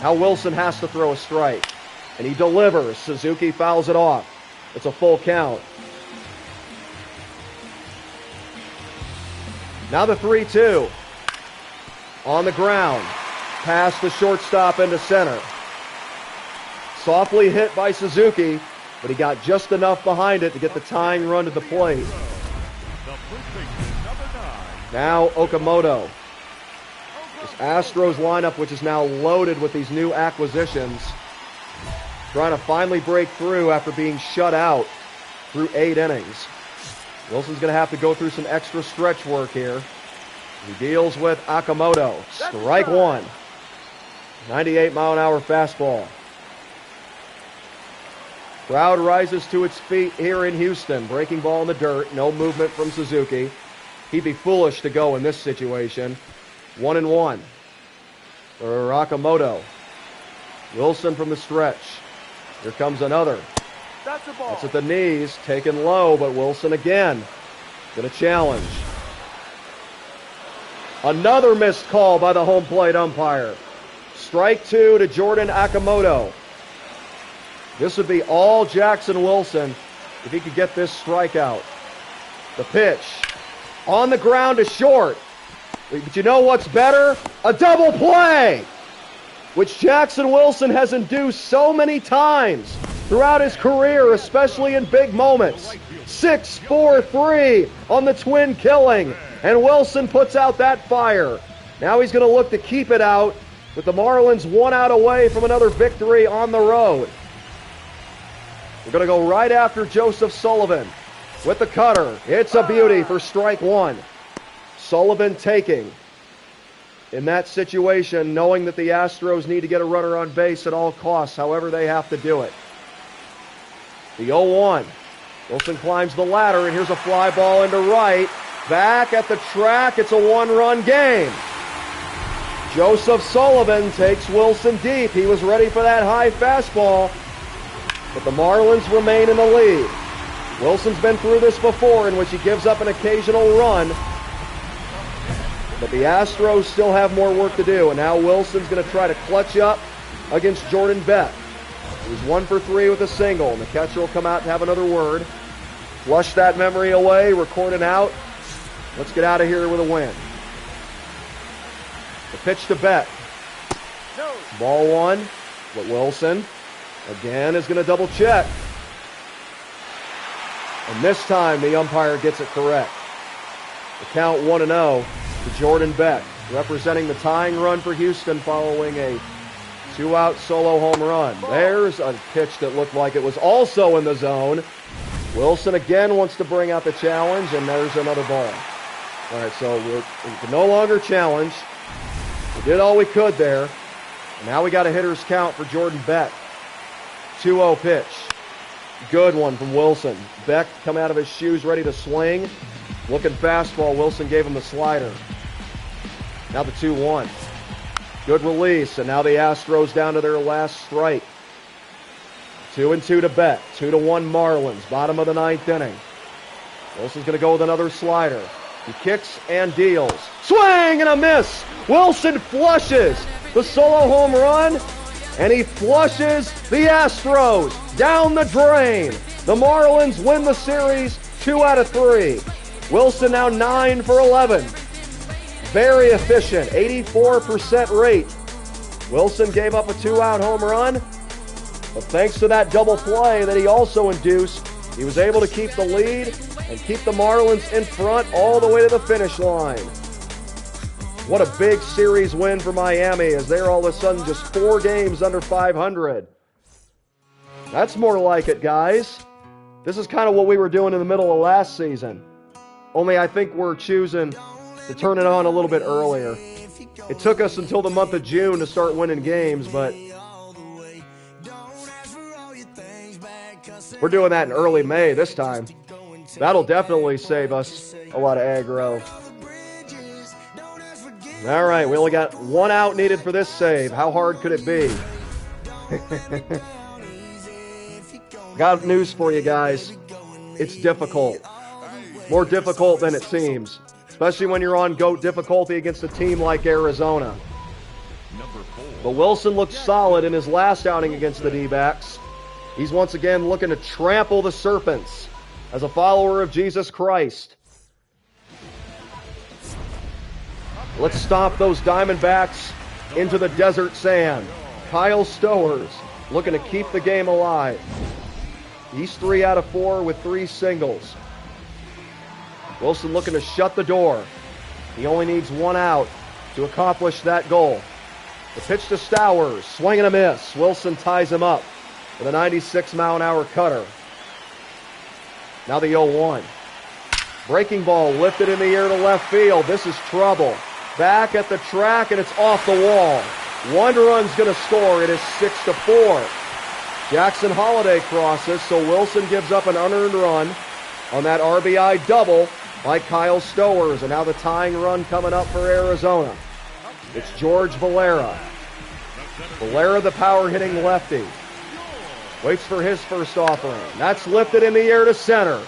Now Wilson has to throw a strike. And he delivers. Suzuki fouls it off. It's a full count. Now the 3-2. On the ground. Past the shortstop into center. Softly hit by Suzuki, but he got just enough behind it to get the tying run to the plate. Now Okamoto. This Astros lineup, which is now loaded with these new acquisitions, trying to finally break through after being shut out through 8 innings. Wilson's going to have to go through some extra stretch work here. He deals with Okamoto. Strike one. 98-mile-an-hour fastball. Crowd rises to its feet here in Houston. Breaking ball in the dirt. No movement from Suzuki. He'd be foolish to go in this situation. 1-1 for Okamoto. Wilson from the stretch. Here comes another. That's a ball. That's at the knees. Taken low, but Wilson again. Going to challenge. Another missed call by the home plate umpire. Strike 2 to Jordan Okamoto. This would be all Jackson Wilson if he could get this strikeout. The pitch. On the ground to short. But you know what's better? A double play! which Jackson Wilson has induced so many times throughout his career, especially in big moments. 6-4-3 on the twin killing, and Wilson puts out that fire. Now he's going to look to keep it out, with the Marlins 1 out away from another victory on the road. We're going to go right after Joseph Sullivan with the cutter. It's a beauty for strike one. Sullivan taking in that situation, knowing that the Astros need to get a runner on base at all costs, however they have to do it. The 0-1. Wilson climbs the ladder, and here's a fly ball into right. Back at the track, it's a one-run game. Joseph Sullivan takes Wilson deep. He was ready for that high fastball, but the Marlins remain in the lead. Wilson's been through this before, in which he gives up an occasional run, but the Astros still have more work to do, and now Wilson's going to try to clutch up against Jordan Beck. He's 1 for 3 with a single, and the catcher will come out and have another word. Flush that memory away, record it out. Let's get out of here with a win. The pitch to Beck. No. Ball one, but Wilson again is going to double check. And this time the umpire gets it correct. The count 1-0 to Jordan Beck, representing the tying run for Houston following a 2-out solo home run. There's a pitch that looked like it was also in the zone. Wilson again wants to bring out the challenge, and there's another ball. All right, so we can no longer challenge. We did all we could there. And now we got a hitter's count for Jordan Beck. 2-0 pitch. Good one from Wilson. Beck come out of his shoes ready to swing. Looking fastball. Wilson gave him the slider. Now the 2-1. Good release, and now the Astros down to their last strike. 2-2 to Beck. 2-1 Marlins. Bottom of the 9th inning. Wilson's going to go with another slider. He kicks and deals. Swing and a miss. Wilson flushes the solo home run, and he flushes the Astros down the drain. The Marlins win the series 2 out of 3. Wilson now 9 for 11. Very efficient, 84% rate. Wilson gave up a 2-out home run, but thanks to that double play that he also induced, he was able to keep the lead and keep the Marlins in front all the way to the finish line. What a big series win for Miami, as they're all of a sudden just 4 games under 500. That's more like it, guys. This is kind of what we were doing in the middle of last season. Only I think we're choosing to turn it on a little bit earlier. It took us until the month of June to start winning games, but we're doing that in early May this time. That'll definitely save us a lot of aggro. All right, we only got 1 out needed for this save. How hard could it be? Got news for you guys. It's difficult. More difficult than it seems. Especially when you're on GOAT difficulty against a team like Arizona. But Wilson looked solid in his last outing against the D-backs. He's once again looking to trample the serpents as a follower of Jesus Christ. Let's stomp those Diamondbacks into the desert sand. Kyle Stowers looking to keep the game alive. He's 3 out of 4 with 3 singles. Wilson looking to shut the door. He only needs 1 out to accomplish that goal. The pitch to Stowers, swing and a miss. Wilson ties him up with a 96-mile-an-hour cutter. Now the 0-1. Breaking ball lifted in the air to left field. This is trouble. Back at the track, and it's off the wall. 1 run's going to score. It is 6-4. Jackson Holliday crosses, so Wilson gives up an unearned run on that RBI double by Kyle Stowers. And now the tying run coming up for Arizona. It's George Valera. Valera, the power-hitting lefty. Waits for his first offering. That's lifted in the air to center.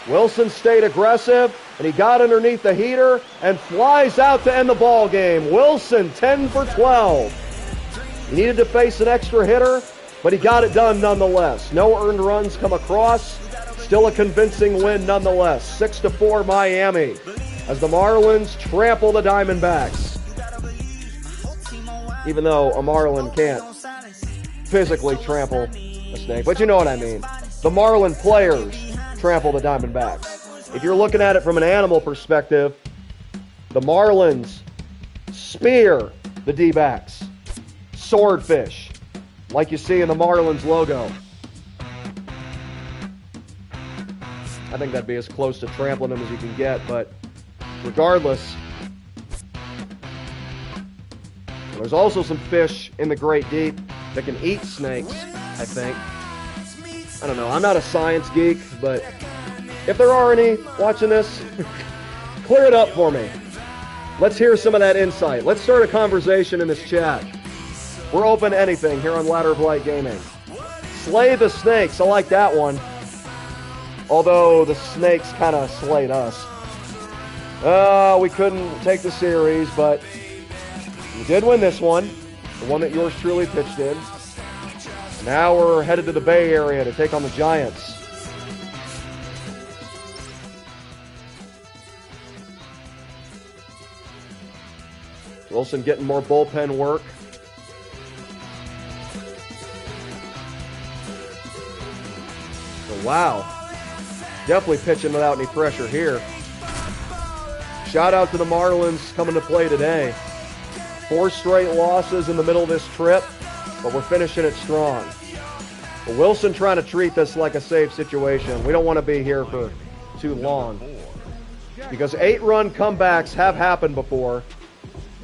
Wilson stayed aggressive, and he got underneath the heater and flies out to end the ball game. Wilson, 10 for 12. He needed to face an extra hitter, but he got it done nonetheless. No earned runs come across. Still a convincing win nonetheless. 6-4 Miami as the Marlins trample the Diamondbacks. Even though a marlin can't physically trample a snake. But you know what I mean. The marlin players trample the Diamondbacks. If you're looking at it from an animal perspective, the Marlins spear the D-backs. Swordfish, like you see in the Marlins logo. I think that'd be as close to trampling them as you can get, but regardless, there's also some fish in the Great Deep that can eat snakes, I think. I don't know, I'm not a science geek, but if there are any watching this, clear it up for me. Let's hear some of that insight. Let's start a conversation in this chat. We're open to anything here on Ladder of Light Gaming. Slay the snakes, I like that one. Although the snakes kind of slayed us. We couldn't take the series, but we did win this one. The one that yours truly pitched in. Now we're headed to the Bay Area to take on the Giants. Wilson getting more bullpen work. Oh, wow. Definitely pitching without any pressure here. Shout out to the Marlins coming to play today. 4 straight losses in the middle of this trip, but we're finishing it strong. But Wilson trying to treat this like a safe situation. We don't want to be here for too long, because 8-run comebacks have happened before.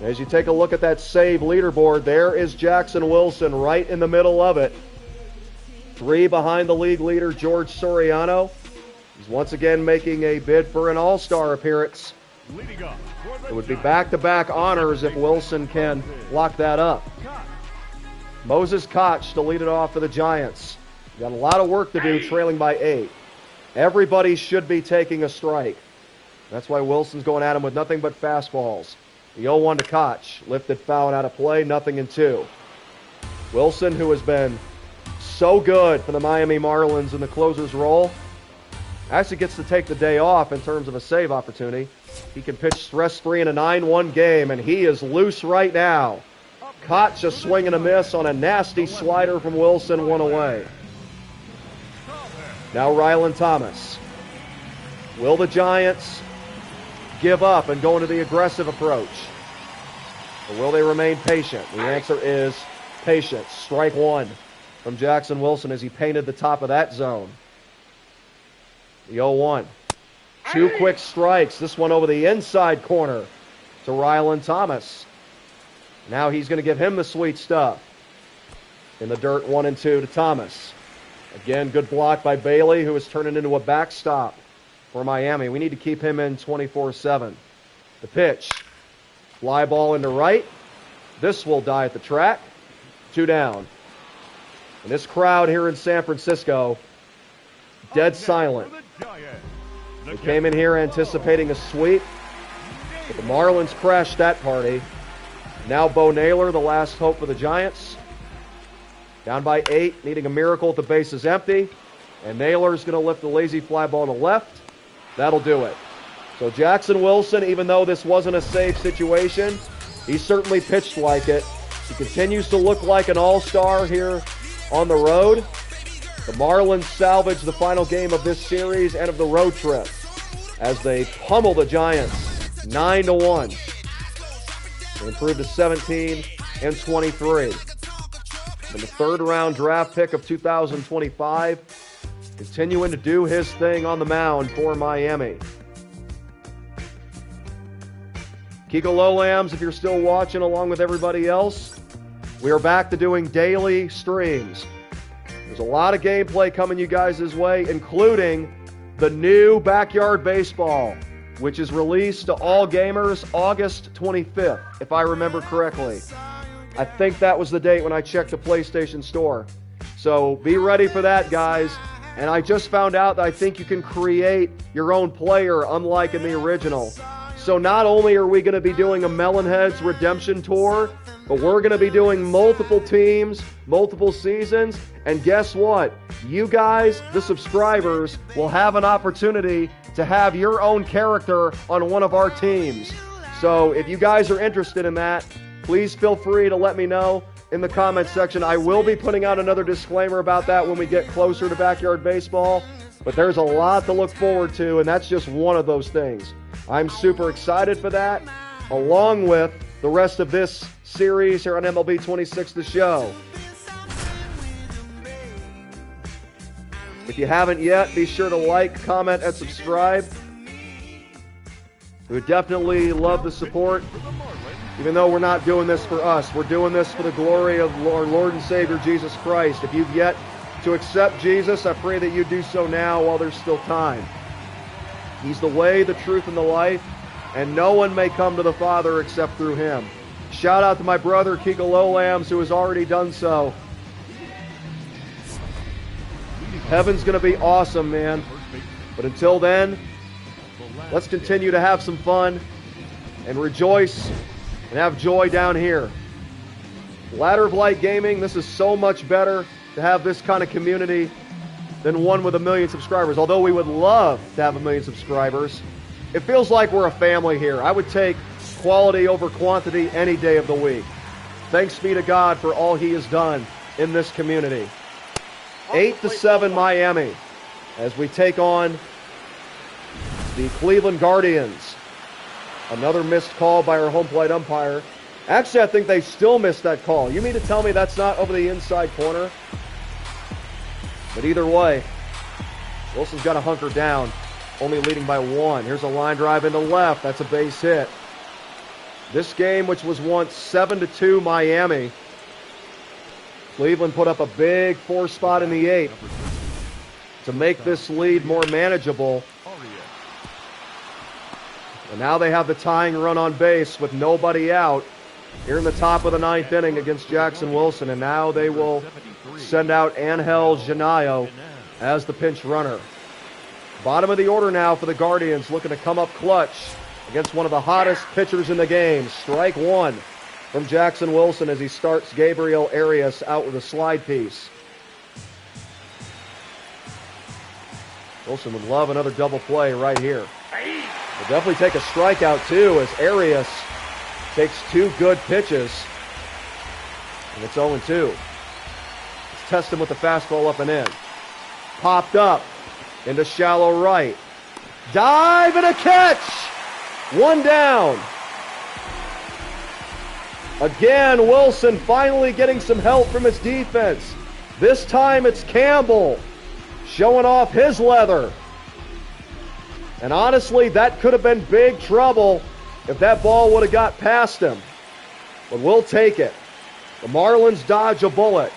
As you take a look at that save leaderboard, there is Jackson Wilson right in the middle of it. 3 behind the league leader, George Soriano. He's once again making a bid for an all-star appearance. It would be back-to-back honors if Wilson can lock that up. Moses Koch to lead it off for the Giants. Got a lot of work to do, trailing by 8. Everybody should be taking a strike. That's why Wilson's going at him with nothing but fastballs. The 0-1 to Koch. Lifted foul and out of play, nothing in 2. Wilson, who has been so good for the Miami Marlins in the closer's role, actually gets to take the day off in terms of a save opportunity. He can pitch stress-free in a 9-1 game, and he is loose right now. Koch a swing and a miss on a nasty slider from Wilson, 1 away. Now Rylan Thomas. Will the Giants give up and go into the aggressive approach? Or will they remain patient? The answer is patience. Strike 1 from Jackson Wilson as he painted the top of that zone. The 0-1. 2 quick strikes. This one over the inside corner to Rylan Thomas. Now he's going to give him the sweet stuff. In the dirt, 1 and 2 to Thomas. Again, good block by Bailey, who is turning into a backstop for Miami. We need to keep him in 24/7. The pitch. Fly ball into right. This will die at the track. 2 down. And this crowd here in San Francisco, dead silent. They came in here anticipating a sweep, but the Marlins crashed that party. Now Bo Naylor, the last hope for the Giants. Down by 8, needing a miracle if the base is empty. And Naylor's going to lift the lazy fly ball to left. That'll do it. So Jackson Wilson, even though this wasn't a safe situation, he certainly pitched like it. He continues to look like an all-star here on the road. The Marlins salvage the final game of this series and of the road trip as they pummel the Giants 9-1. They improved to 17-23. And the 3rd-round draft pick of 2025, continuing to do his thing on the mound for Miami. Kiko Lowlams, if you're still watching along with everybody else, we are back to doing daily streams. There's a lot of gameplay coming you guys' way, including the new Backyard Baseball, which is released to all gamers August 25th, if I remember correctly. I think that was the date when I checked the PlayStation Store. So be ready for that, guys. And I just found out that I think you can create your own player, unlike in the original. So not only are we going to be doing a Melonheads Redemption Tour, but we're going to be doing multiple teams, multiple seasons, and guess what? You guys, the subscribers, will have an opportunity to have your own character on one of our teams. So if you guys are interested in that, please feel free to let me know in the comments section. I will be putting out another disclaimer about that when we get closer to Backyard Baseball, but there's a lot to look forward to, and that's just one of those things. I'm super excited for that, along with the rest of this series here on MLB 26 The Show. If you haven't yet, be sure to like, comment, and subscribe. We would definitely love the support, even though we're not doing this for us. We're doing this for the glory of our Lord and Savior, Jesus Christ. If you've yet to accept Jesus, I pray that you do so now while there's still time. He's the way, the truth, and the life, and no one may come to the Father except through him. Shout out to my brother, Kiko Lowlams, who has already done so. Heaven's going to be awesome, man. But until then, let's continue to have some fun and rejoice and have joy down here. Ladder of Light Gaming, this is so much better to have this kind of community than one with 1 million subscribers. Although we would love to have 1 million subscribers, it feels like we're a family here. I would take quality over quantity any day of the week. Thanks be to God for all he has done in this community. 8-7 Miami as we take on the Cleveland Guardians. Another missed call by our home plate umpire. Actually, I think they still missed that call. You mean to tell me that's not over the inside corner? But either way, Wilson's got to hunker down, only leading by 1. Here's a line drive into left. That's a base hit. This game, which was once 7-2 Miami, Cleveland put up a big 4 spot in the 8th to make this lead more manageable. And now they have the tying run on base with nobody out here in the top of the 9th inning against Jackson Wilson. And now they will send out Angel Janayo as the pinch runner. Bottom of the order now for the Guardians, looking to come up clutch against one of the hottest pitchers in the game. Strike 1 from Jackson Wilson as he starts Gabriel Arias out with a slide piece. Wilson would love another double play right here. He'll definitely take a strikeout too as Arias takes 2 good pitches. And it's 0-2. Let's test him with the fastball up and in. Popped up into shallow right. Dive and a catch! 1 down. Again, Wilson finally getting some help from his defense. This time it's Campbell showing off his leather. And honestly, that could have been big trouble if that ball would have got past him. But we'll take it. The Marlins dodge a bullet.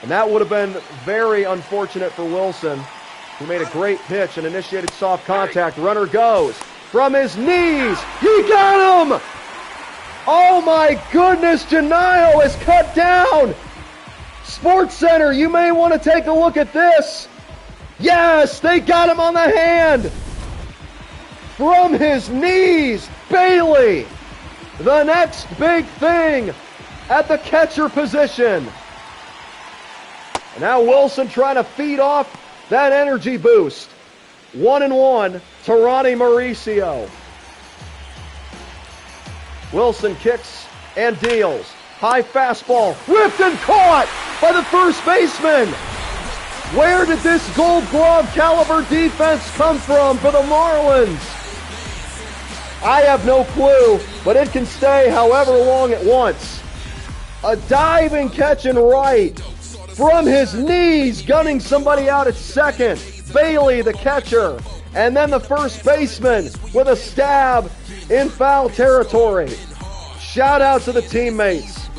And that would have been very unfortunate for Wilson, who made a great pitch and initiated soft contact. Runner goes from his knees. He got him! Oh my goodness, Janayo is cut down. Sports Center, you may want to take a look at this. Yes, they got him on the hand. From his knees, Bailey, the next big thing at the catcher position. And now Wilson trying to feed off that energy boost. 1-1 to Ronnie Mauricio. Wilson kicks and deals. High fastball, whipped and caught by the first baseman. Where did this Gold Glove caliber defense come from for the Marlins? I have no clue, but it can stay however long it wants. A diving catch in right. From his knees, gunning somebody out at second. Bailey, the catcher. And then the first baseman with a stab in foul territory. Shout out to the teammates.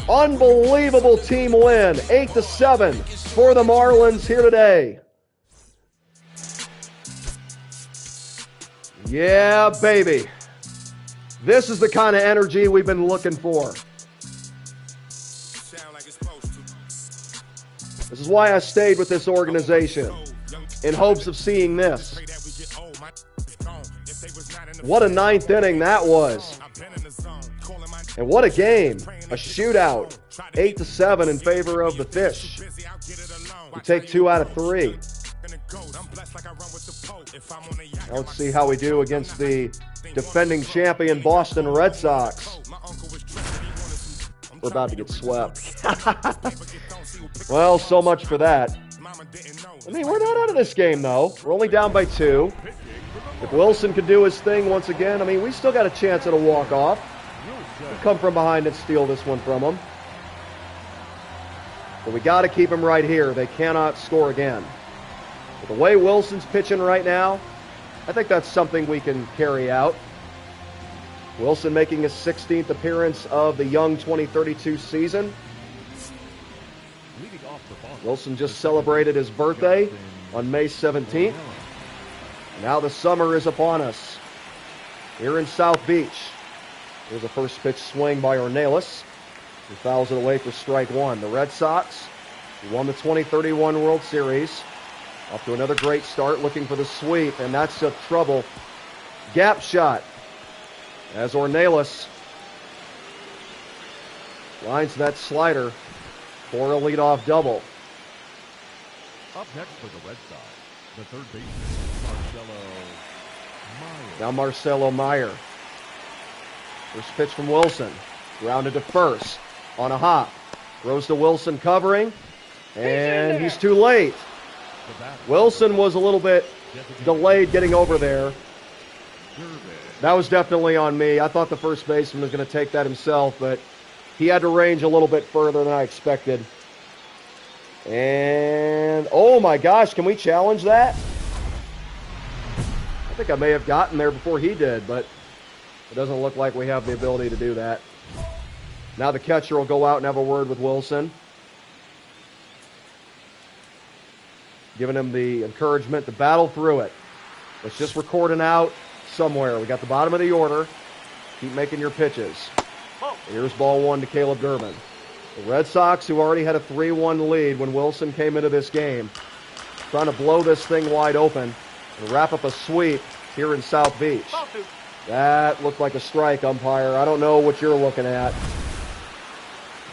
Unbelievable team win. 8-7 for the Marlins here today. Yeah, baby. This is the kind of energy we've been looking for. This is why I stayed with this organization, in hopes of seeing this. What a 9th inning that was. And what a game. A shootout. 8-7 in favor of the Fish. We take 2 out of 3. Now let's see how we do against the defending champion Boston Red Sox. We're about to get swept. Well, so much for that. I mean, we're not out of this game, though. We're only down by 2. If Wilson could do his thing once again, I mean, we still got a chance at a walk-off. We'll come from behind and steal this one from them. But we got to keep him right here. They cannot score again. With the way Wilson's pitching right now, I think that's something we can carry out. Wilson making his 16th appearance of the young 2032 season. Wilson just celebrated his birthday on May 17th. Now the summer is upon us. Here in South Beach. Here's a first pitch swing by Ornelas. He fouls it away for strike 1. The Red Sox won the 2031 World Series. Off to another great start, looking for the sweep, and that's a trouble. Gap shot as Ornelas lines that slider for a leadoff double. Up next for the Red Sox, the third baseman, Marcelo Meyer. Now Marcelo Meyer. First pitch from Wilson. Grounded to first on a hop. Throws to Wilson covering, and he's too late. Wilson was a little bit delayed getting over there. That was definitely on me. I thought the first baseman was going to take that himself, but he had to range a little bit further than I expected. And, oh my gosh, can we challenge that? I think I may have gotten there before he did, but it doesn't look like we have the ability to do that. Now the catcher will go out and have a word with Wilson, giving him the encouragement to battle through it. Let's just record an out somewhere. We got the bottom of the order. Keep making your pitches. Here's ball 1 to Caleb Durbin. The Red Sox, who already had a 3-1 lead when Wilson came into this game, trying to blow this thing wide open and wrap up a sweep here in South Beach. That looked like a strike, umpire. I don't know what you're looking at.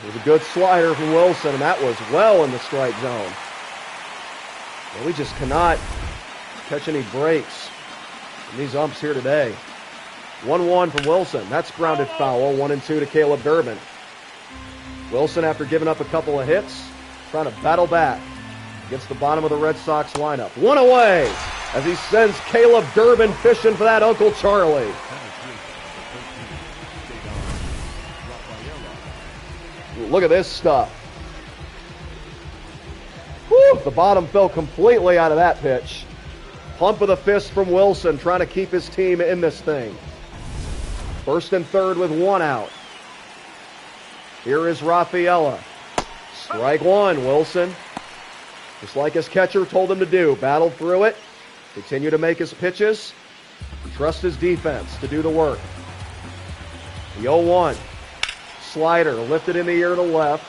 It was a good slider from Wilson, and that was well in the strike zone. Well, we just cannot catch any breaks from these umps here today. 1-1 from Wilson. That's grounded foul. 1-2 to Caleb Durbin. Wilson, after giving up a couple of hits, trying to battle back against the bottom of the Red Sox lineup. One away as he sends Caleb Durbin fishing for that Uncle Charlie. Look at this stuff. Whew, the bottom fell completely out of that pitch. Pump of the fist from Wilson, trying to keep his team in this thing. First and third with 1 out. Here is Rafaela. Strike 1, Wilson. Just like his catcher told him to do. Battled through it. Continue to make his pitches. Trust his defense to do the work. The 0-1. Slider lifted in the air to left.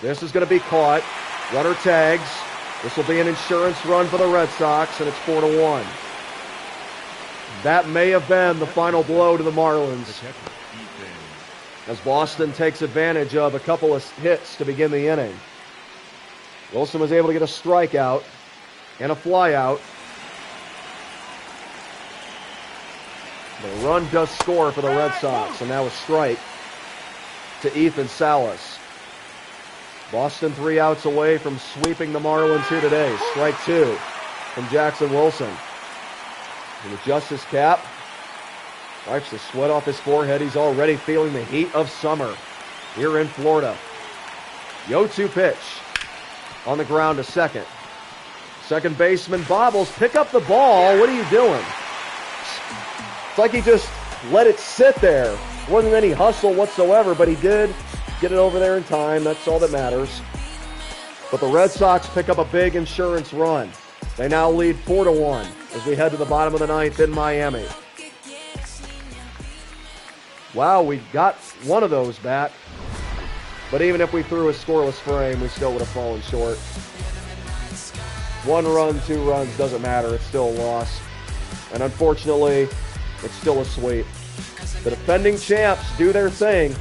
This is going to be caught. Runner tags. This will be an insurance run for the Red Sox, and it's 4-1. That may have been the final blow to the Marlins, as Boston takes advantage of a couple of hits to begin the inning. Wilson was able to get a strikeout and a flyout. The run does score for the Red Sox, and now a strike to Ethan Salas. Boston 3 outs away from sweeping the Marlins here today. Strike 2 from Jackson Wilson. He adjusts his cap, wipes the sweat off his forehead. He's already feeling the heat of summer here in Florida. The 0-2 pitch on the ground to second. Second baseman bobbles. Pick up the ball. What are you doing? It's like he just let it sit there. Wasn't any hustle whatsoever, but he did get it over there in time. That's all that matters. But the Red Sox pick up a big insurance run. They now lead 4-1 as we head to the bottom of the ninth in Miami. Wow, we got one of those back. But even if we threw a scoreless frame, we still would have fallen short. 1 run, 2 runs, doesn't matter. It's still a loss. And unfortunately, it's still a sweep. The defending champs do their thing.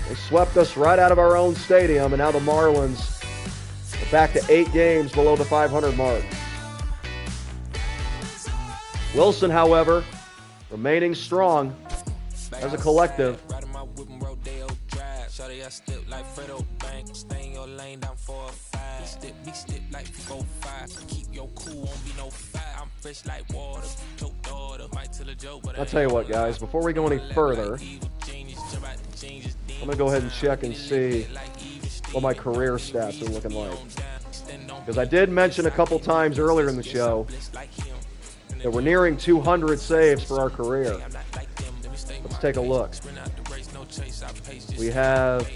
They swept us right out of our own stadium, and now the Marlins are back to 8 games below the 500 mark. Wilson, however, remaining strong as a collective. I step like Fredo Bank. Stay in your lane down 4 or 5. Big step like 4 5. Keep your cool, won't be no fight. I'm fresh like water. Your daughter might tell a joke, but I'll tell you what, guys, before we go any further, I'm going to go ahead and check and see what my career stats are looking like. Because I did mention a couple times earlier in the show that we're nearing 200 saves for our career. Let's take a look. We have...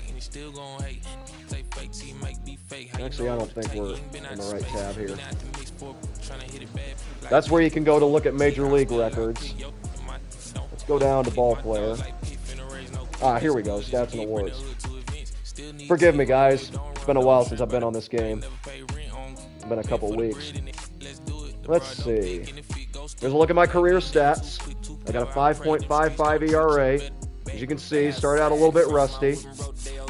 Actually, I don't think we're on the right tab here. That's where you can go to look at Major League records. Let's go down to ball player. Here we go, stats and awards. Forgive me, guys. It's been a while since I've been on this game. It's been a couple weeks. Let's see. Here's a look at my career stats. I got a 5.55 ERA. As you can see, started out a little bit rusty.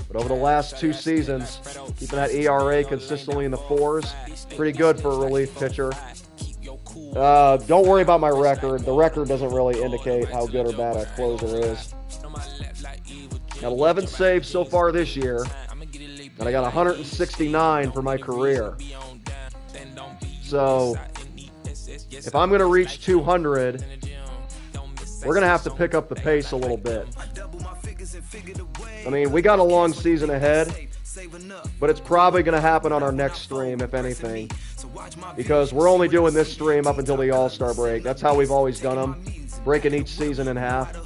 But over the last 2 seasons, keeping that ERA consistently in the 4s. Pretty good for a relief pitcher. Don't worry about my record. The record doesn't really indicate how good or bad a closer is. Got 11 saves so far this year, and I got 169 for my career. So, if I'm going to reach 200, we're going to have to pick up the pace a little bit. I mean, we got a long season ahead, but it's probably going to happen on our next stream, if anything, because we're only doing this stream up until the All-Star break. That's how we've always done them, breaking each season in half.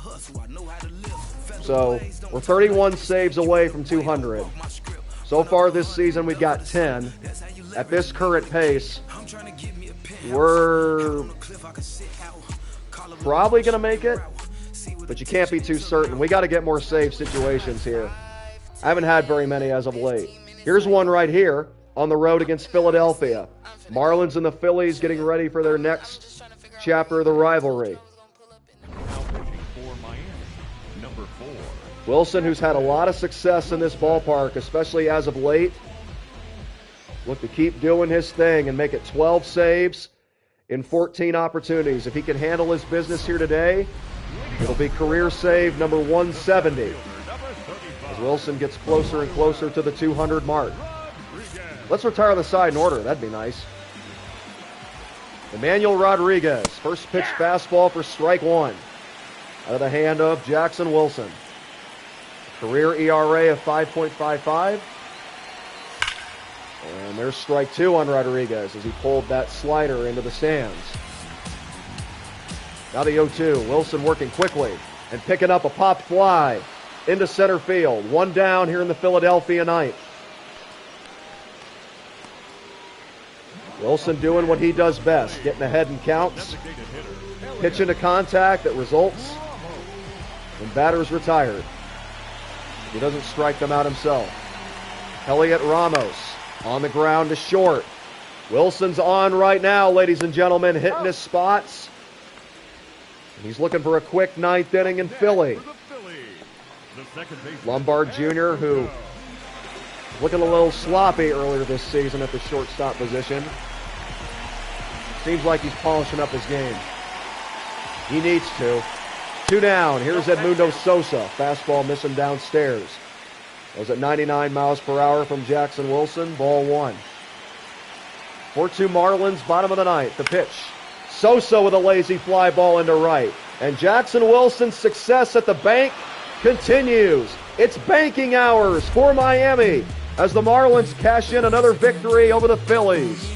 So, we're 31 saves away from 200. So far this season, we've got 10. At this current pace, we're probably going to make it, but you can't be too certain. We got to get more save situations here. I haven't had very many as of late. Here's one right here on the road against Philadelphia. Marlins and the Phillies getting ready for their next chapter of the rivalry. Wilson, who's had a lot of success in this ballpark, especially as of late, look to keep doing his thing and make it 12 saves in 14 opportunities. If he can handle his business here today, it'll be career save number 170 as Wilson gets closer and closer to the 200 mark. Let's retire the side in order. That'd be nice. Emmanuel Rodriguez, first pitch fastball for strike 1 out of the hand of Jackson Wilson. Career ERA of 5.55. And there's strike 2 on Rodriguez as he pulled that slider into the stands. Now the 0-2. Wilson working quickly and picking up a pop fly into center field. 1 down here in the Philadelphia ninth. Wilson doing what he does best, getting ahead in counts, pitching to contact that results when batters retired. He doesn't strike them out himself. Elliot Ramos on the ground to short. Wilson's on right now, ladies and gentlemen, hitting his spots. And he's looking for a quick 9th inning in Philly. Lombard Jr., who was looking a little sloppy earlier this season at the shortstop position. Seems like he's polishing up his game. He needs to. 2 down. Here's Edmundo Sosa. Fastball missing downstairs. Was at 99 miles per hour from Jackson Wilson. Ball 1. 4-2 Marlins, bottom of the 9th. The pitch. Sosa with a lazy fly ball into right. And Jackson Wilson's success at the bank continues. It's banking hours for Miami as the Marlins cash in another victory over the Phillies.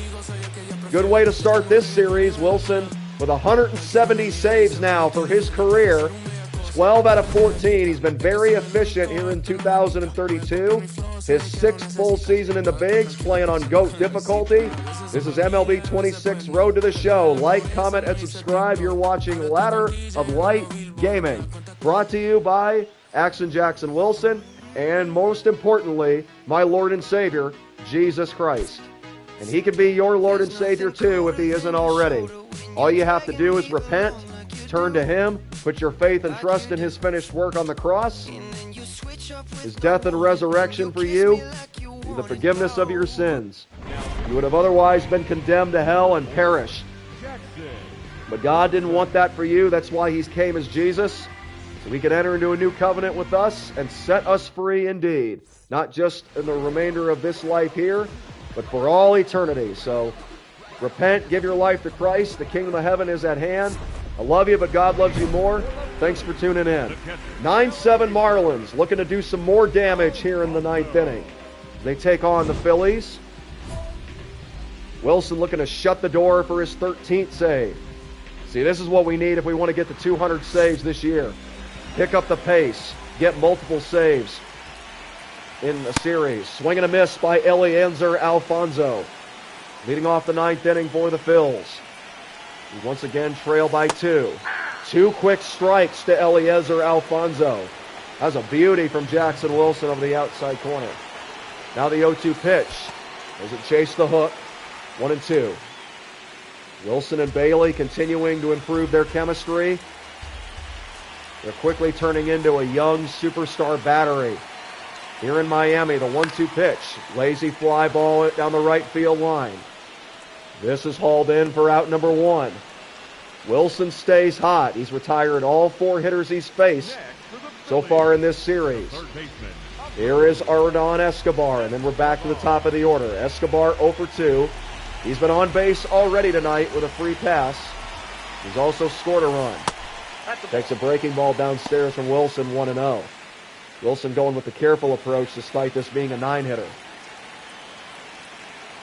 Good way to start this series. Wilson with 170 saves now for his career. 12 out of 14. He's been very efficient here in 2032. His 6th full season in the bigs, playing on GOAT difficulty. This is MLB 26 Road to the Show. Like, comment, and subscribe. You're watching Ladder of Light Gaming. Brought to you by Axon Jackson Wilson, and most importantly, my Lord and Savior, Jesus Christ. And he can be your Lord and Savior too if he isn't already. All you have to do is repent, turn to him, put your faith and trust in his finished work on the cross, his death and resurrection for you, the forgiveness of your sins. You would have otherwise been condemned to hell and perished. But God didn't want that for you. That's why he came as Jesus, so we can enter into a new covenant with us and set us free indeed. Not just in the remainder of this life here, but for all eternity. So repent, give your life to Christ. The kingdom of heaven is at hand. I love you, but God loves you more. Thanks for tuning in. 9-7 Marlins looking to do some more damage here in the ninth inning. They take on the Phillies. Wilson looking to shut the door for his 13th save. See, this is what we need if we want to get to 200 saves this year. Pick up the pace. Get multiple saves in a series. Swing and a miss by Eliezer Alfonso. Leading off the ninth inning for the Phils. We once again trail by 2. 2 quick strikes to Eliezer Alfonso. That was a beauty from Jackson Wilson over the outside corner. Now the 0-2 pitch. Does it chase the hook? 1-2. Wilson and Bailey continuing to improve their chemistry. They're quickly turning into a young superstar battery. Here in Miami, the 1-2 pitch. Lazy fly ball down the right field line. This is hauled in for out number 1. Wilson stays hot. He's retired all 4 hitters he's faced so far in this series. Here is Ardon Escobar, and then we're back to the top of the order. Escobar 0 for 2. He's been on base already tonight with a free pass. He's also scored a run. Takes a breaking ball downstairs from Wilson, 1-0. Wilson going with the careful approach despite this being a 9-hitter.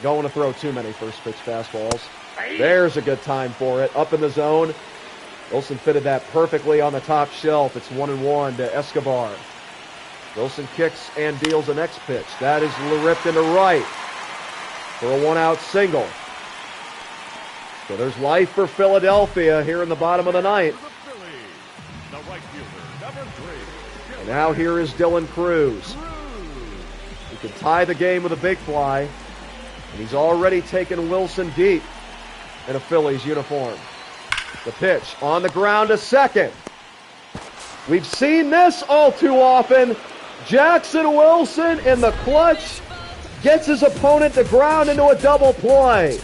Don't want to throw too many first pitch fastballs. There's a good time for it. Up in the zone. Wilson fitted that perfectly on the top shelf. It's 1-1 to Escobar. Wilson kicks and deals the next pitch. That is ripped into right for a 1-out single. So there's life for Philadelphia here in the bottom of the ninth. And now here is Dylan Cruz. He could tie the game with a big fly. And he's already taken Wilson deep in a Phillies uniform. The pitch on the ground to second. We've seen this all too often. Jackson Wilson in the clutch gets his opponent to ground into a double play.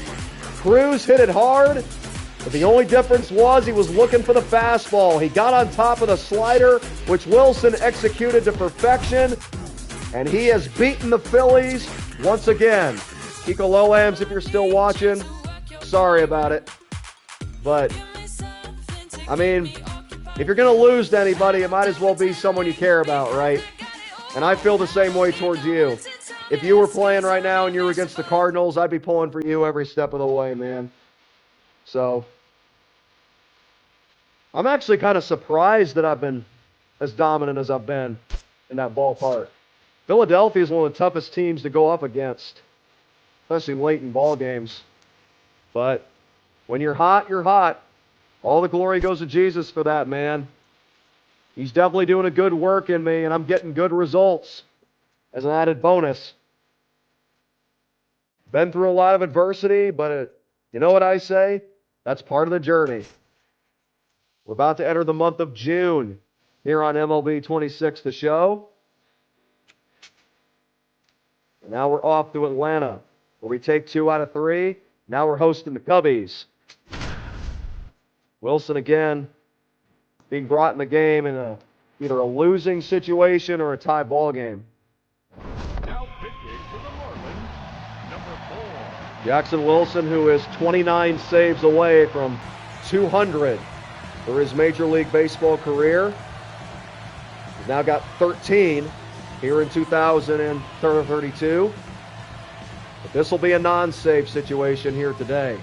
Cruz hit it hard, but the only difference was he was looking for the fastball. He got on top of the slider, which Wilson executed to perfection, and he has beaten the Phillies once again. Kiko Lowams, if you're still watching, sorry about it. But, I mean, if you're going to lose to anybody, it might as well be someone you care about, right? And I feel the same way towards you. If you were playing right now and you were against the Cardinals, I'd be pulling for you every step of the way, man. So, I'm actually kind of surprised that I've been as dominant as I've been in that ballpark. Philadelphia is one of the toughest teams to go up against, especially late in ball games. But when you're hot, you're hot. All the glory goes to Jesus for that, man. He's definitely doing a good work in me, and I'm getting good results as an added bonus. Been through a lot of adversity, but you know what I say? That's part of the journey. We're about to enter the month of June here on MLB 26, the show. And now we're off to Atlanta, where we take 2 out of 3. Now we're hosting the Cubbies. Wilson again being brought in the game in either a losing situation or a tie ball game. Now pitching for the Marlins, number 4. Jackson Wilson, who is 29 saves away from 200 for his Major League Baseball career. He's now got 13 here in 2032. But this will be a non-save situation here today.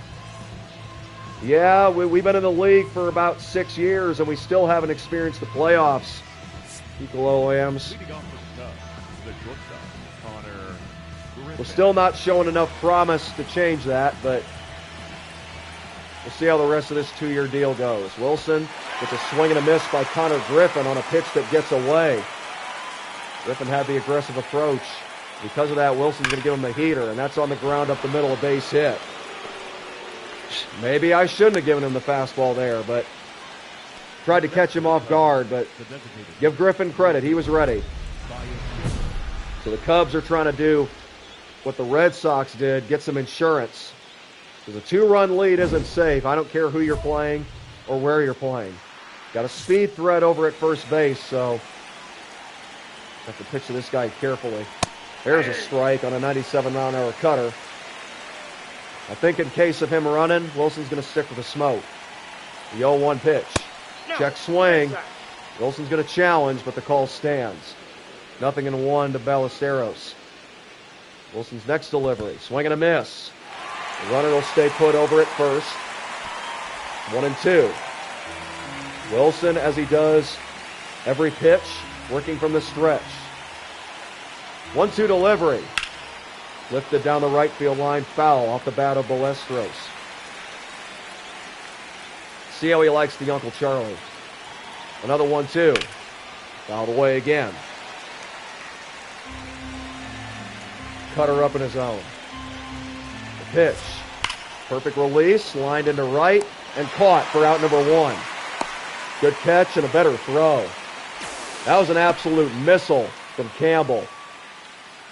Yeah, we've been in the league for about 6 years, and we still haven't experienced the playoffs. Kiko Lambs. We're still not showing enough promise to change that, but we'll see how the rest of this 2-year deal goes. Wilson gets a swing and a miss by Connor Griffin on a pitch that gets away. Griffin had the aggressive approach. Because of that, Wilson's going to give him the heater, and that's on the ground up the middle, a base hit. Maybe I shouldn't have given him the fastball there, but tried to catch him off guard, but give Griffin credit. He was ready. So the Cubs are trying to do what the Red Sox did, get some insurance. Because a 2-run lead isn't safe. I don't care who you're playing or where you're playing. Got a speed threat over at first base, so have to pitch to this guy carefully. There's a strike on a 97-mile-an-hour cutter. I think in case of him running, Wilson's going to stick with the smoke. The 0-1 pitch. Check swing. Wilson's going to challenge, but the call stands. 0-1 to Ballesteros. Wilson's next delivery. Swing and a miss. The runner will stay put over at first. 1-2. Wilson, as he does every pitch, working from the stretch. 1-2 delivery. Lifted down the right field line, foul off the bat of Ballesteros. See how he likes the Uncle Charlie. Another 1-2. Fouled away again. Cutter up in his own. The pitch. Perfect release, lined into right, and caught for out number 1. Good catch and a better throw. That was an absolute missile from Campbell.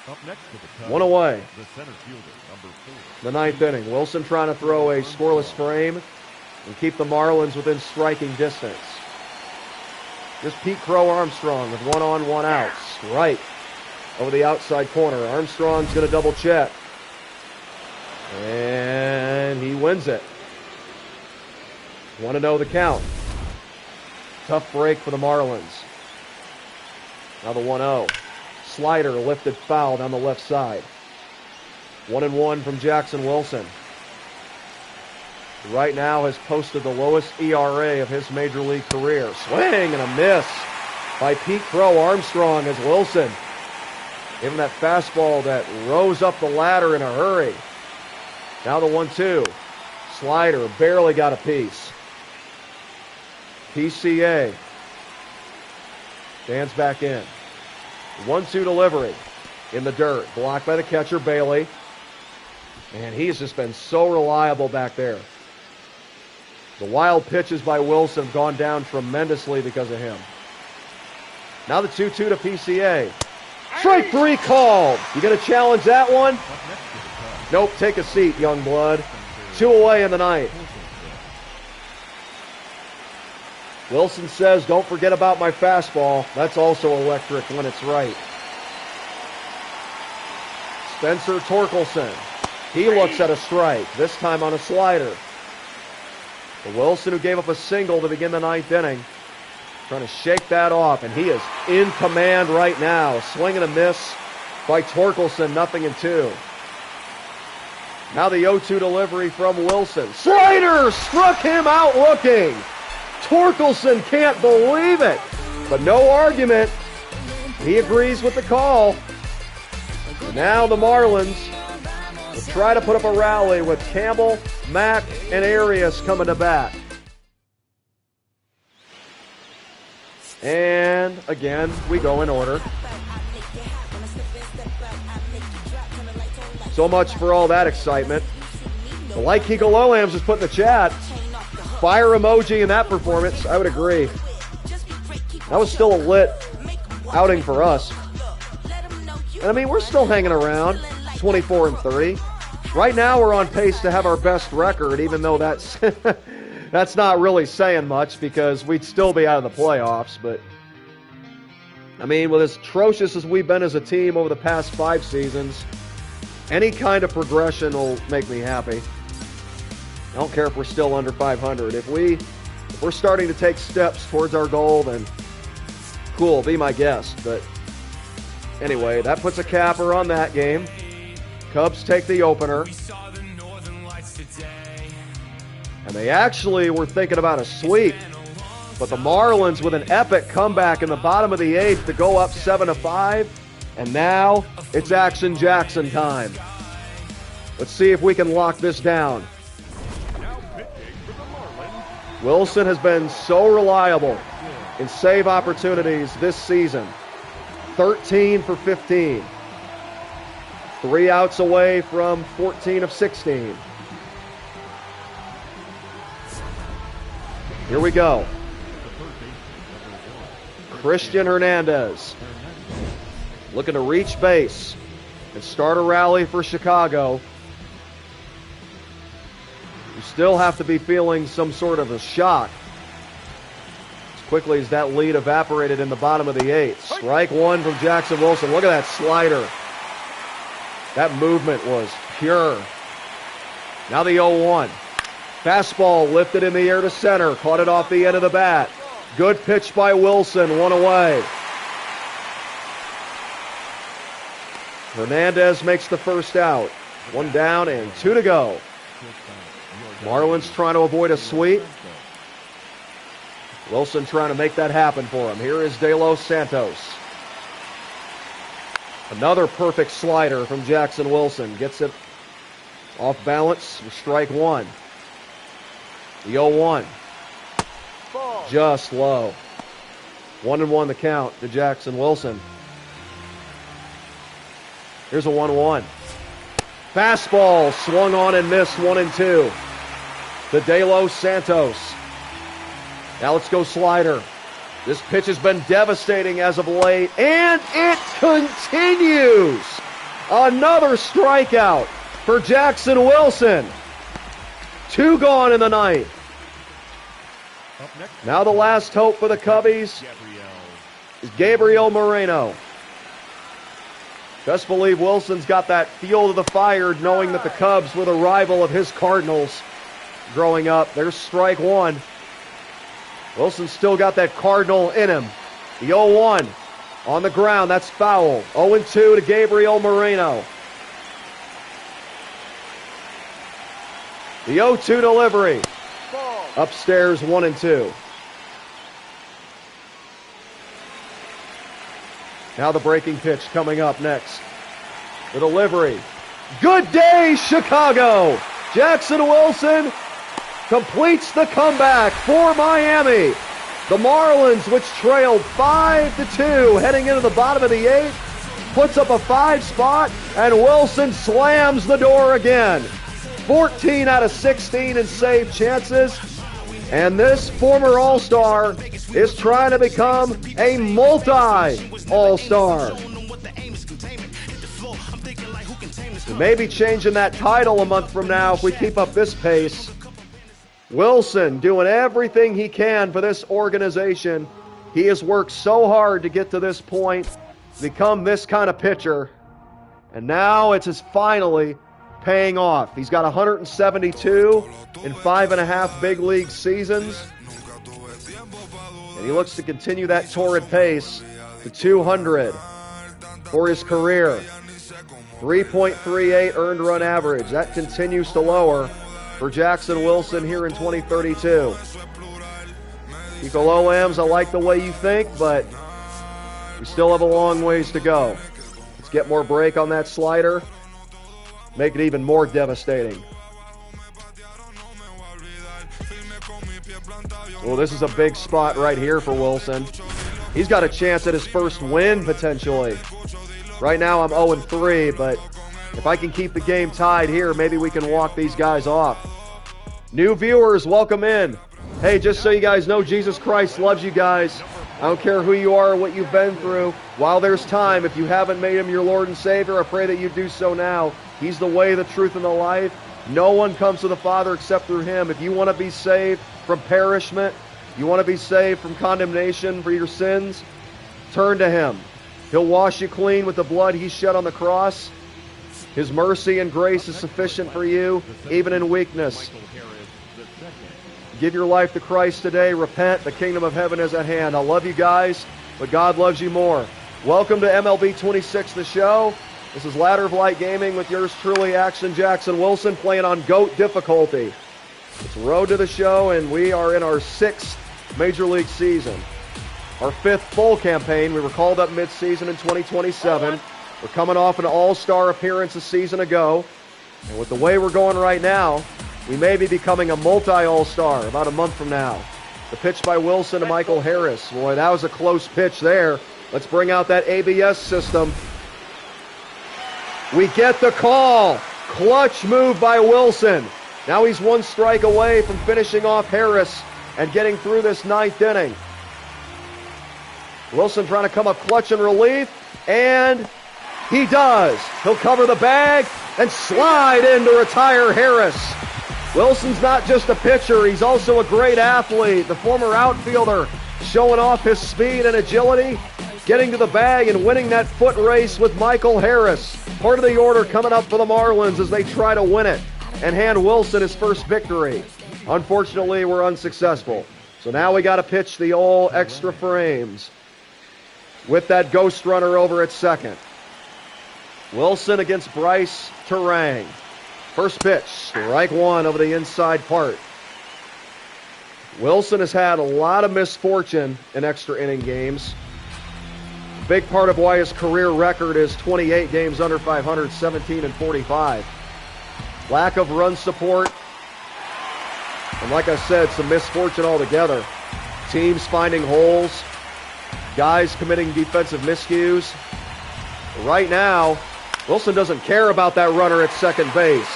Up next to the Cubs, 1 away. the center fielder, number 4. The 9th inning. Wilson trying to throw a scoreless frame and keep the Marlins within striking distance. Just Pete Crow Armstrong with 1 on, 1 out. Strike over the outside corner. Armstrong's going to double check. And he wins it. 1-0 the count. Tough break for the Marlins. Now the 1-0. Slider lifted foul down the left side. 1-1 from Jackson Wilson. Right now has posted the lowest ERA of his major league career. Swing and a miss by Pete Crow Armstrong as Wilson gave him that fastball that rose up the ladder in a hurry. Now the 1-2. Slider barely got a piece. PCA stands back in. 1-2 delivery in the dirt. Blocked by the catcher, Bailey. And he's just been so reliable back there. The wild pitches by Wilson have gone down tremendously because of him. Now the 2-2 to PCA. Strike 3 called. You going to challenge that one? Nope, take a seat, young blood. 2 away in the ninth. Wilson says, don't forget about my fastball. That's also electric when it's right. Spencer Torkelson. He looks at a strike, this time on a slider. The Wilson, who gave up a single to begin the 9th inning, trying to shake that off, and he is in command right now. Swing and a miss by Torkelson, 0-2. Now the 0-2 delivery from Wilson. Slider struck him out looking. Torkelson can't believe it, but no argument. He agrees with the call. And now the Marlins will try to put up a rally with Campbell, Mack, and Arias coming to bat. And again, we go in order. So much for all that excitement. The like Kiko just put in the chat. Fire emoji in that performance. I would agree. That was still a lit outing for us. And I mean, we're still hanging around 24-30. Right now, we're on pace to have our best record, even though that's that's not really saying much because we'd still be out of the playoffs. But I mean, with as atrocious as we've been as a team over the past 5 seasons, any kind of progression will make me happy. I don't care if we're still under 500. If we're starting to take steps towards our goal, then cool, be my guest. But anyway, that puts a capper on that game. Cubs take the opener. And they actually were thinking about a sweep. But the Marlins with an epic comeback in the bottom of the 8th to go up 7-5. And now it's Action Jackson time. Let's see if we can lock this down. Wilson has been so reliable in save opportunities this season. 13 for 15. 3 outs away from 14 of 16. Here we go. Christian Hernandez looking to reach base and start a rally for Chicago. You still have to be feeling some sort of a shock quickly as that lead evaporated in the bottom of the 8th. Strike one from Jackson Wilson. Look at that slider. That movement was pure. Now the 0-1. Fastball lifted in the air to center. Caught it off the end of the bat. Good pitch by Wilson. One away. Hernandez makes the first out. One down and 2 to go. Marlins trying to avoid a sweep. Wilson trying to make that happen for him. Here is De Los Santos. Another perfect slider from Jackson Wilson. Gets it off balance for strike one. The 0-1. Just low. 1-1 the count to Jackson Wilson. Here's a 1-1. Fastball swung on and missed 1-2 to De Los Santos. Now let's go slider. This pitch has been devastating as of late, and it continues. Another strikeout for Jackson Wilson. 2 gone in the ninth. Now the last hope for the Cubbies is Gabriel Moreno. Best believe Wilson's got that fuel to the fire, knowing that the Cubs were the rival of his Cardinals growing up. There's strike one. Wilson's still got that Cardinal in him. The 0-1 on the ground. That's foul. 0-2 to Gabriel Moreno. The 0-2 delivery. Upstairs, 1-2. Now the breaking pitch coming up next. The delivery. Good day, Chicago! Jackson Wilson completes the comeback for Miami. The Marlins, which trailed 5-2 heading into the bottom of the 8th, puts up a 5 spot, and Wilson slams the door again. 14 out of 16 in save chances. And this former All-Star is trying to become a multi-All-Star. We may be changing that title a month from now if we keep up this pace. Wilson doing everything he can for this organization. He has worked so hard to get to this point, become this kind of pitcher. And now it's just finally paying off. He's got 172 in 5.5 big league seasons. And he looks to continue that torrid pace to 200 for his career. 3.38 earned run average. That continues to lower for Jackson Wilson here in 2032. Kiko Lowams, I like the way you think, but we still have a long ways to go. Let's get more break on that slider. Make it even more devastating. Well, this is a big spot right here for Wilson. He's got a chance at his first win, potentially. Right now, I'm 0-3, but if I can keep the game tied here, maybe we can walk these guys off. New viewers, welcome in. Hey, just so you guys know, Jesus Christ loves you guys. I don't care who you are or what you've been through. While there's time, if you haven't made him your Lord and Savior, I pray that you do so now. He's the way, the truth, and the life. No one comes to the Father except through him. If you want to be saved from perishment, you want to be saved from condemnation for your sins, turn to him. He'll wash you clean with the blood he shed on the cross. His mercy and grace is sufficient for you, even in weakness. Give your life to Christ today. Repent. The kingdom of heaven is at hand. I love you guys, but God loves you more. Welcome to MLB 26, the show. This is Ladder of Light Gaming with yours truly, Action Jackson Wilson, playing on GOAT difficulty. It's Road to the Show, and we are in our 6th Major League season. Our 5th full campaign. We were called up mid-season in 2027. We're coming off an all-star appearance a season ago. And with the way we're going right now, we may be becoming a multi-all-star about a month from now. The pitch by Wilson to Michael Harris. Boy, that was a close pitch there. Let's bring out that ABS system. We get the call. Clutch move by Wilson. Now he's 1 strike away from finishing off Harris and getting through this 9th inning. Wilson trying to come up clutch in relief, and he does. He'll cover the bag and slide in to retire Harris. Wilson's not just a pitcher, he's also a great athlete. The former outfielder showing off his speed and agility, getting to the bag and winning that foot race with Michael Harris. Part of the order coming up for the Marlins as they try to win it and hand Wilson his first victory. Unfortunately, we're unsuccessful. So now we got to pitch the all extra frames with that ghost runner over at second. Wilson against Bryce Terang. First pitch, strike one over the inside part. Wilson has had a lot of misfortune in extra inning games. Big part of why his career record is 28 games under 500, 17 and 45. Lack of run support. And like I said, some misfortune altogether. Teams finding holes. Guys committing defensive miscues. Right now, Wilson doesn't care about that runner at second base.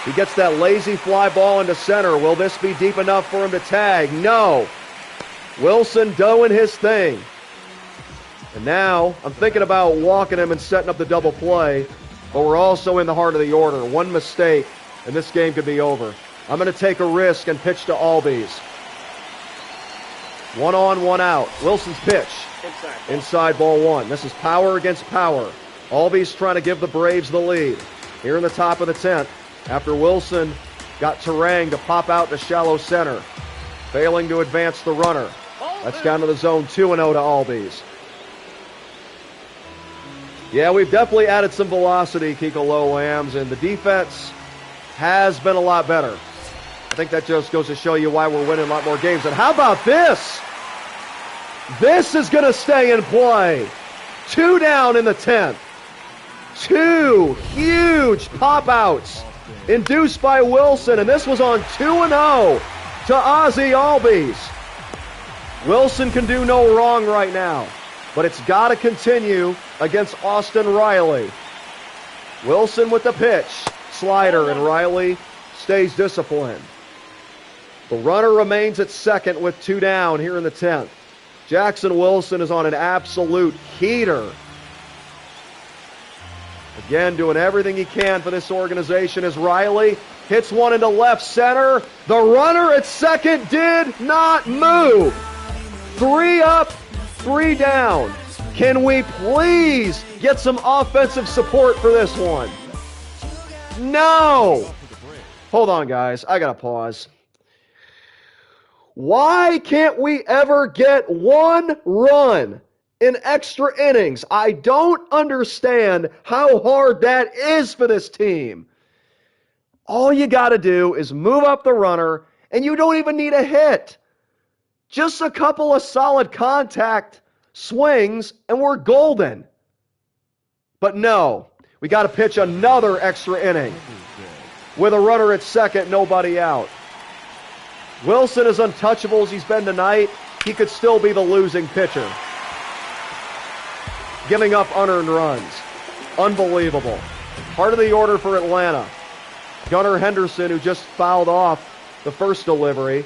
He gets that lazy fly ball into center. Will this be deep enough for him to tag? No. Wilson doing his thing. And now I'm thinking about walking him and setting up the double play, but we're also in the heart of the order. One mistake, and this game could be over. I'm going to take a risk and pitch to Albies. 1 on, 1 out. Wilson's pitch. Inside ball one. This is power against power. Albies trying to give the Braves the lead. Here in the top of the 10th, after Wilson got Terang to pop out to shallow center, failing to advance the runner. That's down to the zone 2-0 to Albies. Yeah, we've definitely added some velocity, Kiko Low-Lambs, and the defense has been a lot better. I think that just goes to show you why we're winning a lot more games. And how about this? This is going to stay in play. 2 down in the 10th. 2 huge pop-outs induced by Wilson, and this was on 2-0 to Ozzie Albies. Wilson can do no wrong right now, but it's got to continue against Austin Riley. Wilson with the pitch, slider, and Riley stays disciplined. The runner remains at second with 2 down here in the 10th. Jackson Wilson is on an absolute heater. Again, doing everything he can for this organization as Riley hits one into left center. The runner at second did not move. 3 up, 3 down. Can we please get some offensive support for this one? No! Hold on, guys. I gotta pause. Why can't we ever get 1 run in extra innings? I don't understand how hard that is for this team. All you got to do is move up the runner, and you don't even need a hit. Just a couple of solid contact swings, and we're golden. But no, we got to pitch another extra inning with a runner at second, nobody out. Wilson is untouchable as he's been tonight. He could still be the losing pitcher. Giving up unearned runs. Unbelievable. Part of the order for Atlanta. Gunnar Henderson, who just fouled off the first delivery,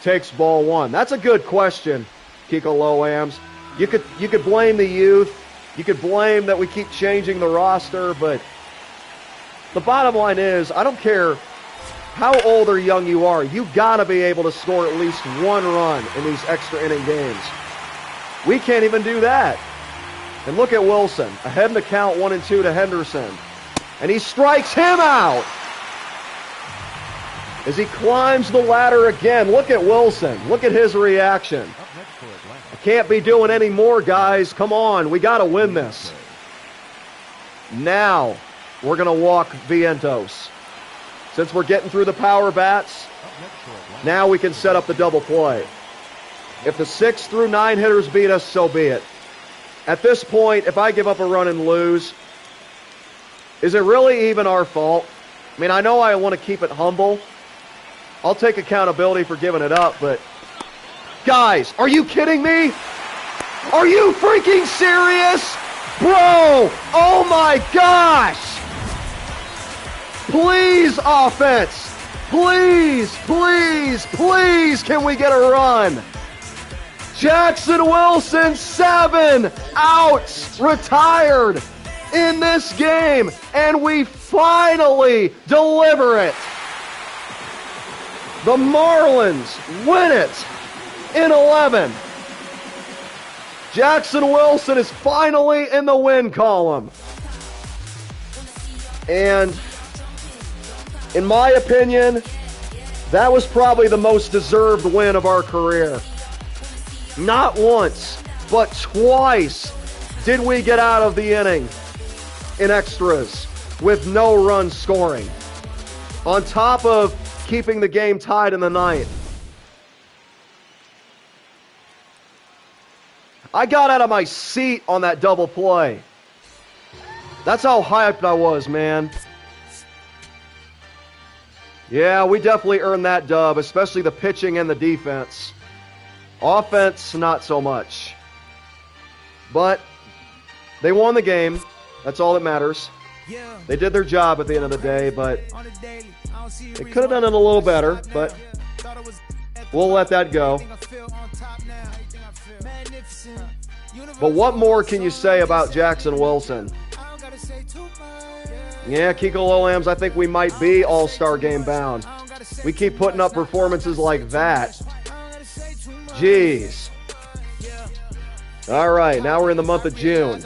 takes ball 1. That's a good question, Kiko Low-Lambs. You could blame the youth. You could blame that we keep changing the roster, but the bottom line is, I don't care how old or young you are, you got to be able to score at least 1 run in these extra inning games. We can't even do that. And look at Wilson, ahead in the count 1-2 to Henderson. And he strikes him out as he climbs the ladder again. Look at Wilson. Look at his reaction. I can't be doing any more, guys. Come on, we got to win this. Now we're going to walk Vientos. Since we're getting through the power bats, now we can set up the double play. If the 6 through 9 hitters beat us, so be it. At this point, if I give up a run and lose, is it really even our fault? I mean, I know I want to keep it humble. I'll take accountability for giving it up, but guys, are you kidding me? Are you freaking serious? Bro, oh my gosh! Please, offense! Please, please, please, can we get a run? Jackson Wilson, 7 outs, retired in this game, and we finally deliver it. The Marlins win it in 11. Jackson Wilson is finally in the win column. And in my opinion, that was probably the most deserved win of our career. Not once, but twice did we get out of the inning in extras with no run scoring. On top of keeping the game tied in the ninth. I got out of my seat on that double play. That's how hyped I was, man. Yeah, we definitely earned that dub, especially the pitching and the defense. Offense, not so much. But they won the game. That's all that matters. They did their job at the end of the day, but they could have done it a little better, but we'll let that go. But what more can you say about Jackson Wilson? Yeah, Kiko Lolams, I think we might be All-Star Game bound. We keep putting up performances like that. Jeez. All right, now we're in the month of June.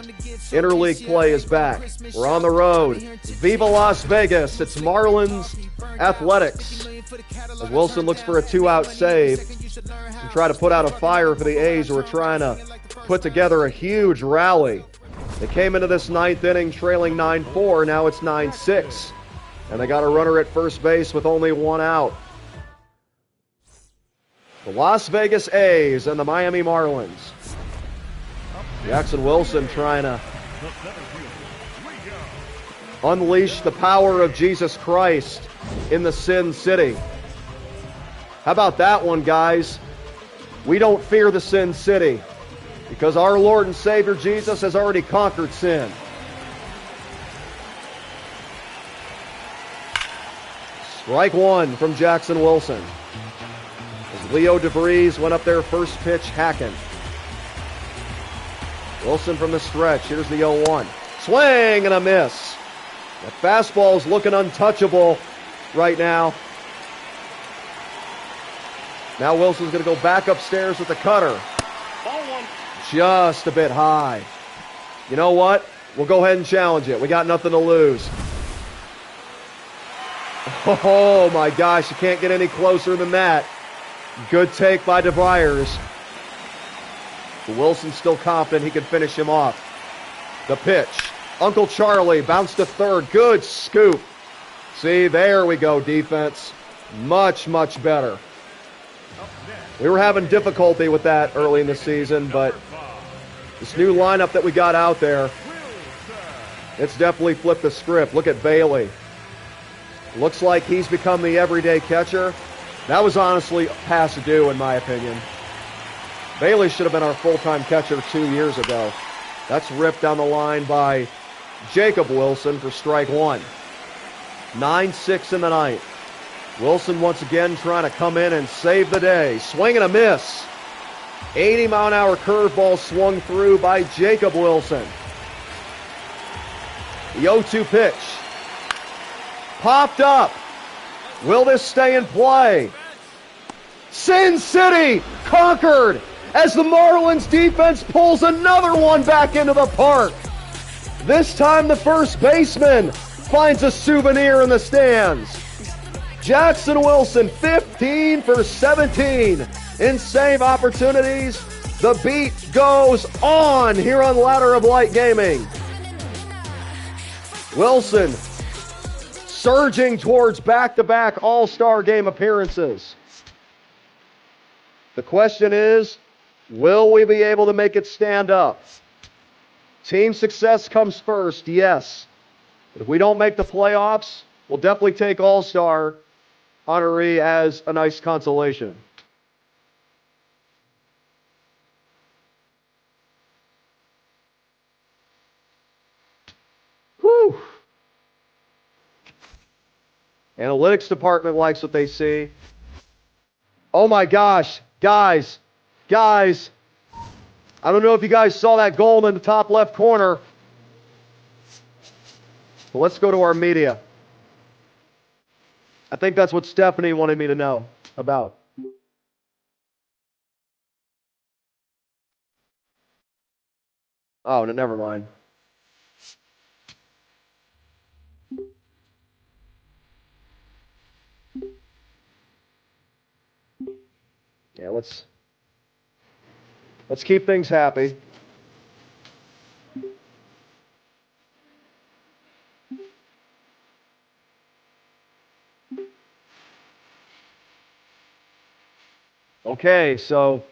Interleague play is back. We're on the road. Viva Las Vegas. It's Marlins Athletics. As Wilson looks for a 2-out save and try to put out a fire for the A's, who are trying to put together a huge rally. They came into this ninth inning trailing 9-4. Now it's 9-6. And they got a runner at first base with only 1 out. The Las Vegas A's and the Miami Marlins. Jackson Wilson trying to unleash the power of Jesus Christ in the Sin City. How about that one, guys? We don't fear the Sin City because our Lord and Savior Jesus has already conquered sin. Strike one from Jackson Wilson. As Leo DeVries went up there, first pitch, hacking. Wilson from the stretch. Here's the 0-1. Swing and a miss. The fastball's looking untouchable right now. Now Wilson's going to go back upstairs with the cutter. Ball one. Just a bit high. You know what? We'll go ahead and challenge it. We got nothing to lose. Oh my gosh, you can't get any closer than that. Good take by DeVries. Wilson's still confident he can finish him off. The pitch. Uncle Charlie bounced to third. Good scoop. See, there we go, defense. Much, much better. We were having difficulty with that early in the season, but this new lineup that we got out there, it's definitely flipped the script. Look at Bailey. Looks like he's become the everyday catcher. That was honestly past due, in my opinion. Bailey should have been our full-time catcher 2 years ago. That's ripped down the line by Jacob Wilson for strike one. 9-6 in the ninth. Wilson once again trying to come in and save the day. Swing and a miss. 80-mile-an-hour curveball swung through by Jacob Wilson. The 0-2 pitch. Popped up. Will this stay in play? Sin City conquered as the Marlins defense pulls another one back into the park. This time the first baseman finds a souvenir in the stands. Jackson Wilson, 15 for 17 in save opportunities. The beat goes on here on Ladder of Light Gaming. Wilson surging towards back-to-back All-Star Game appearances. The question is, will we be able to make it stand up? Team success comes first, yes. But if we don't make the playoffs, we'll definitely take All-Star honoree as a nice consolation. Whew. Analytics department likes what they see. Oh my gosh, guys. I don't know if you guys saw that goal in the top left corner. But let's go to our media. I think that's what Stephanie wanted me to know about. Oh, no, never mind. Yeah, let's keep things happy. Okay, so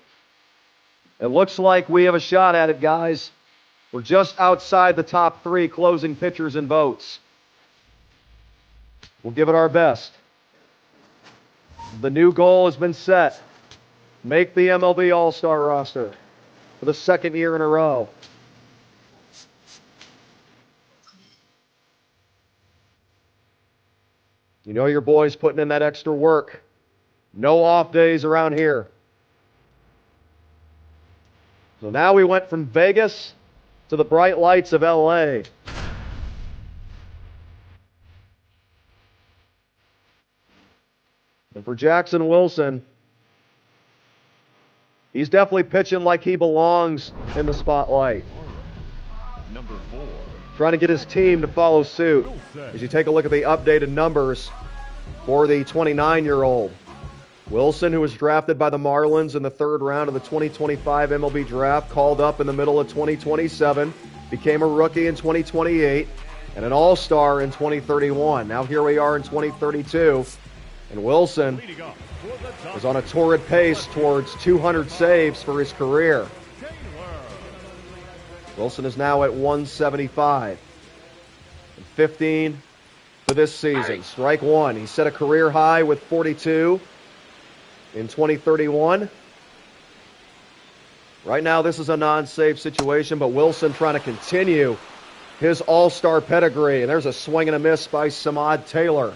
it looks like we have a shot at it, guys. We're just outside the top 3 closing pitchers and votes. We'll give it our best. The new goal has been set. Make the MLB All-Star roster for the second year in a row. You know your boy's putting in that extra work. No off days around here. So now we went from Vegas to the bright lights of LA. And for Jackson Wilson, he's definitely pitching like he belongs in the spotlight. Number 4. Trying to get his team to follow suit. As you take a look at the updated numbers for the 29-year-old. Wilson, who was drafted by the Marlins in the 3rd round of the 2025 MLB draft, called up in the middle of 2027, became a rookie in 2028, and an all-star in 2031. Now here we are in 2032, and Wilson is on a torrid pace towards 200 saves for his career. Wilson is now at 175. And 15 for this season. Strike 1. He set a career high with 42 in 2031. Right now, this is a non-save situation, but Wilson trying to continue his all-star pedigree. And there's a swing and a miss by Samad Taylor.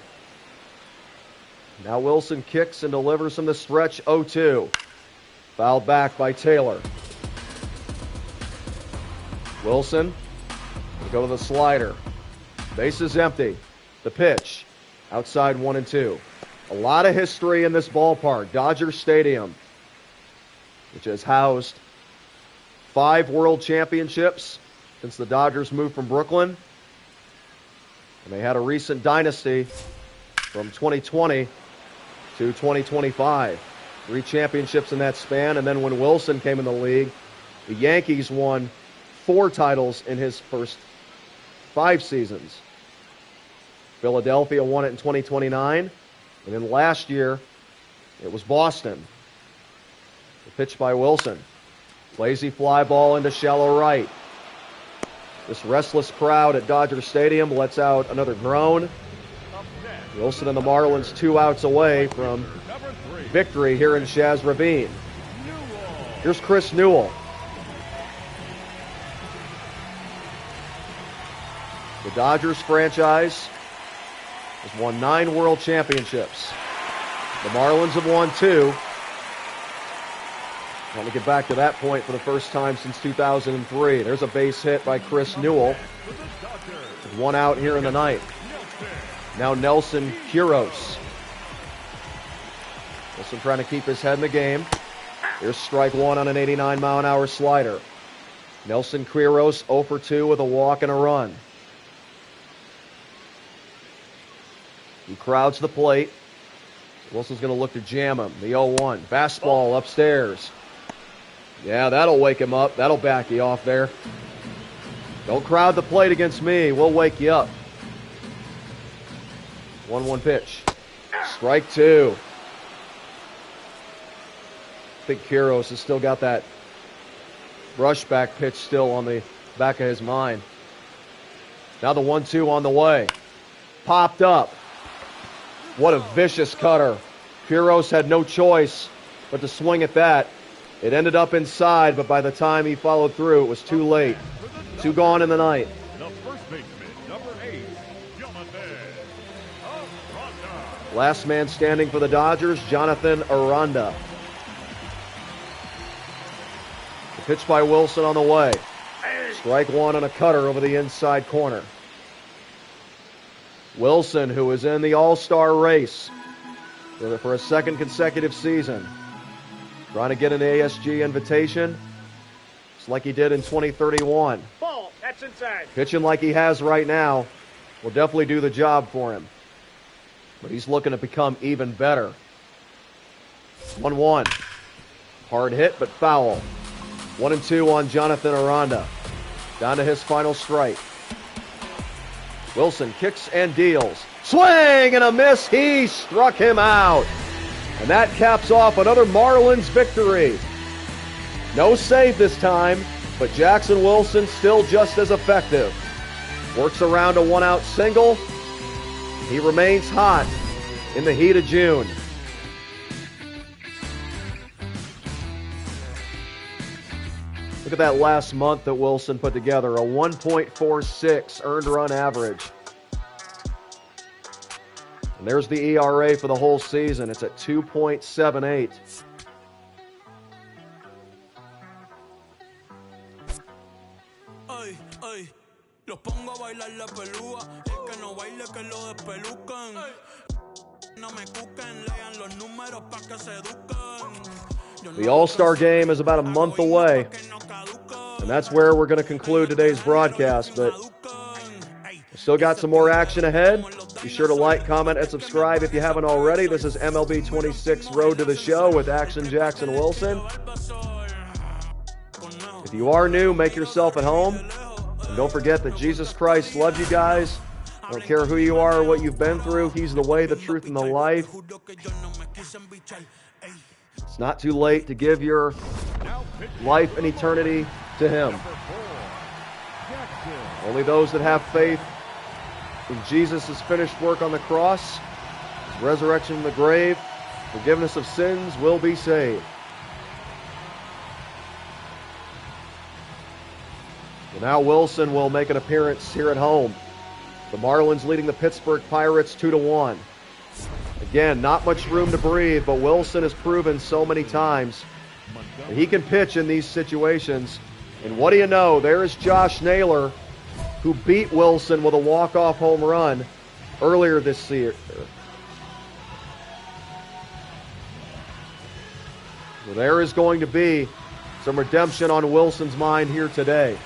Now Wilson kicks and delivers from the stretch 0-2. Fouled back by Taylor. Wilson will go to the slider. Base is empty. The pitch. Outside 1-2. A lot of history in this ballpark. Dodger Stadium, which has housed 5 world championships since the Dodgers moved from Brooklyn. And they had a recent dynasty from 2020 to 2025. 3 championships in that span. And then when Wilson came in the league, the Yankees won 4 titles in his first 5 seasons. Philadelphia won it in 2029. And then last year, it was Boston. The pitch by Wilson. Lazy fly ball into shallow right. This restless crowd at Dodger Stadium lets out another groan. Wilson and the Marlins 2 outs away from victory here in Shaz Ravine. Here's Chris Newell. The Dodgers franchise has won 9 world championships. The Marlins have won 2. Want to get back to that point for the first time since 2003. There's a base hit by Chris Newell. 1 out here in the ninth. Now Nelson Quiros. Wilson trying to keep his head in the game. Here's strike 1 on an 89-mile-an-hour slider. Nelson Quiros 0 for 2 with a walk and a run. He crowds the plate. Wilson's going to look to jam him. The 0-1. Fastball upstairs. Yeah, that'll wake him up. That'll back you off there. Don't crowd the plate against me. We'll wake you up. 1-1 pitch. Strike 2. I think Quiros has still got that brushback pitch still on the back of his mind. Now the 1-2 on the way. Popped up. What a vicious cutter. Quiros had no choice but to swing at that. It ended up inside, but by the time he followed through, it was too late. 2 gone in the ninth. The first baseman, number 8, Jonathan Aranda. Last man standing for the Dodgers, Jonathan Aranda. The pitch by Wilson on the way. Strike 1 on a cutter over the inside corner. Wilson, who is in the All-Star race for a second consecutive season, trying to get an ASG invitation. just like he did in 2031. Ball. That's inside. Pitching like he has right now will definitely do the job for him. But he's looking to become even better. 1-1. Hard hit, but foul. 1-2 on Jonathan Aranda. Down to his final strike. Wilson kicks and deals. Swing and a miss. He struck him out. And that caps off another Marlins victory. No save this time, but Jackson Wilson still just as effective. Works around a one-out single. He remains hot in the heat of June. Look at that last month that Wilson put together, a 1.46 earned run average. And there's the ERA for the whole season. It's at 2.78. The All-Star game is about a month away, and that's where we're going to conclude today's broadcast, but we still got some more action ahead. Be sure to like, comment, and subscribe if you haven't already. This is MLB 26 Road to the Show with Action Jackson Wilson. If you are new, make yourself at home. And don't forget that Jesus Christ loves you guys. I don't care who you are or what you've been through. He's the way, the truth, and the life. It's not too late to give your life and eternity to Him. Only those that have faith in Jesus' finished work on the cross, His resurrection from the grave, forgiveness of sins will be saved. Well, now Wilson will make an appearance here at home. The Marlins leading the Pittsburgh Pirates 2-1. Again, not much room to breathe, but Wilson has proven so many times that he can pitch in these situations. And what do you know? There's Josh Naylor, who beat Wilson with a walk-off home run earlier this year. Well, there is going to be some redemption on Wilson's mind here today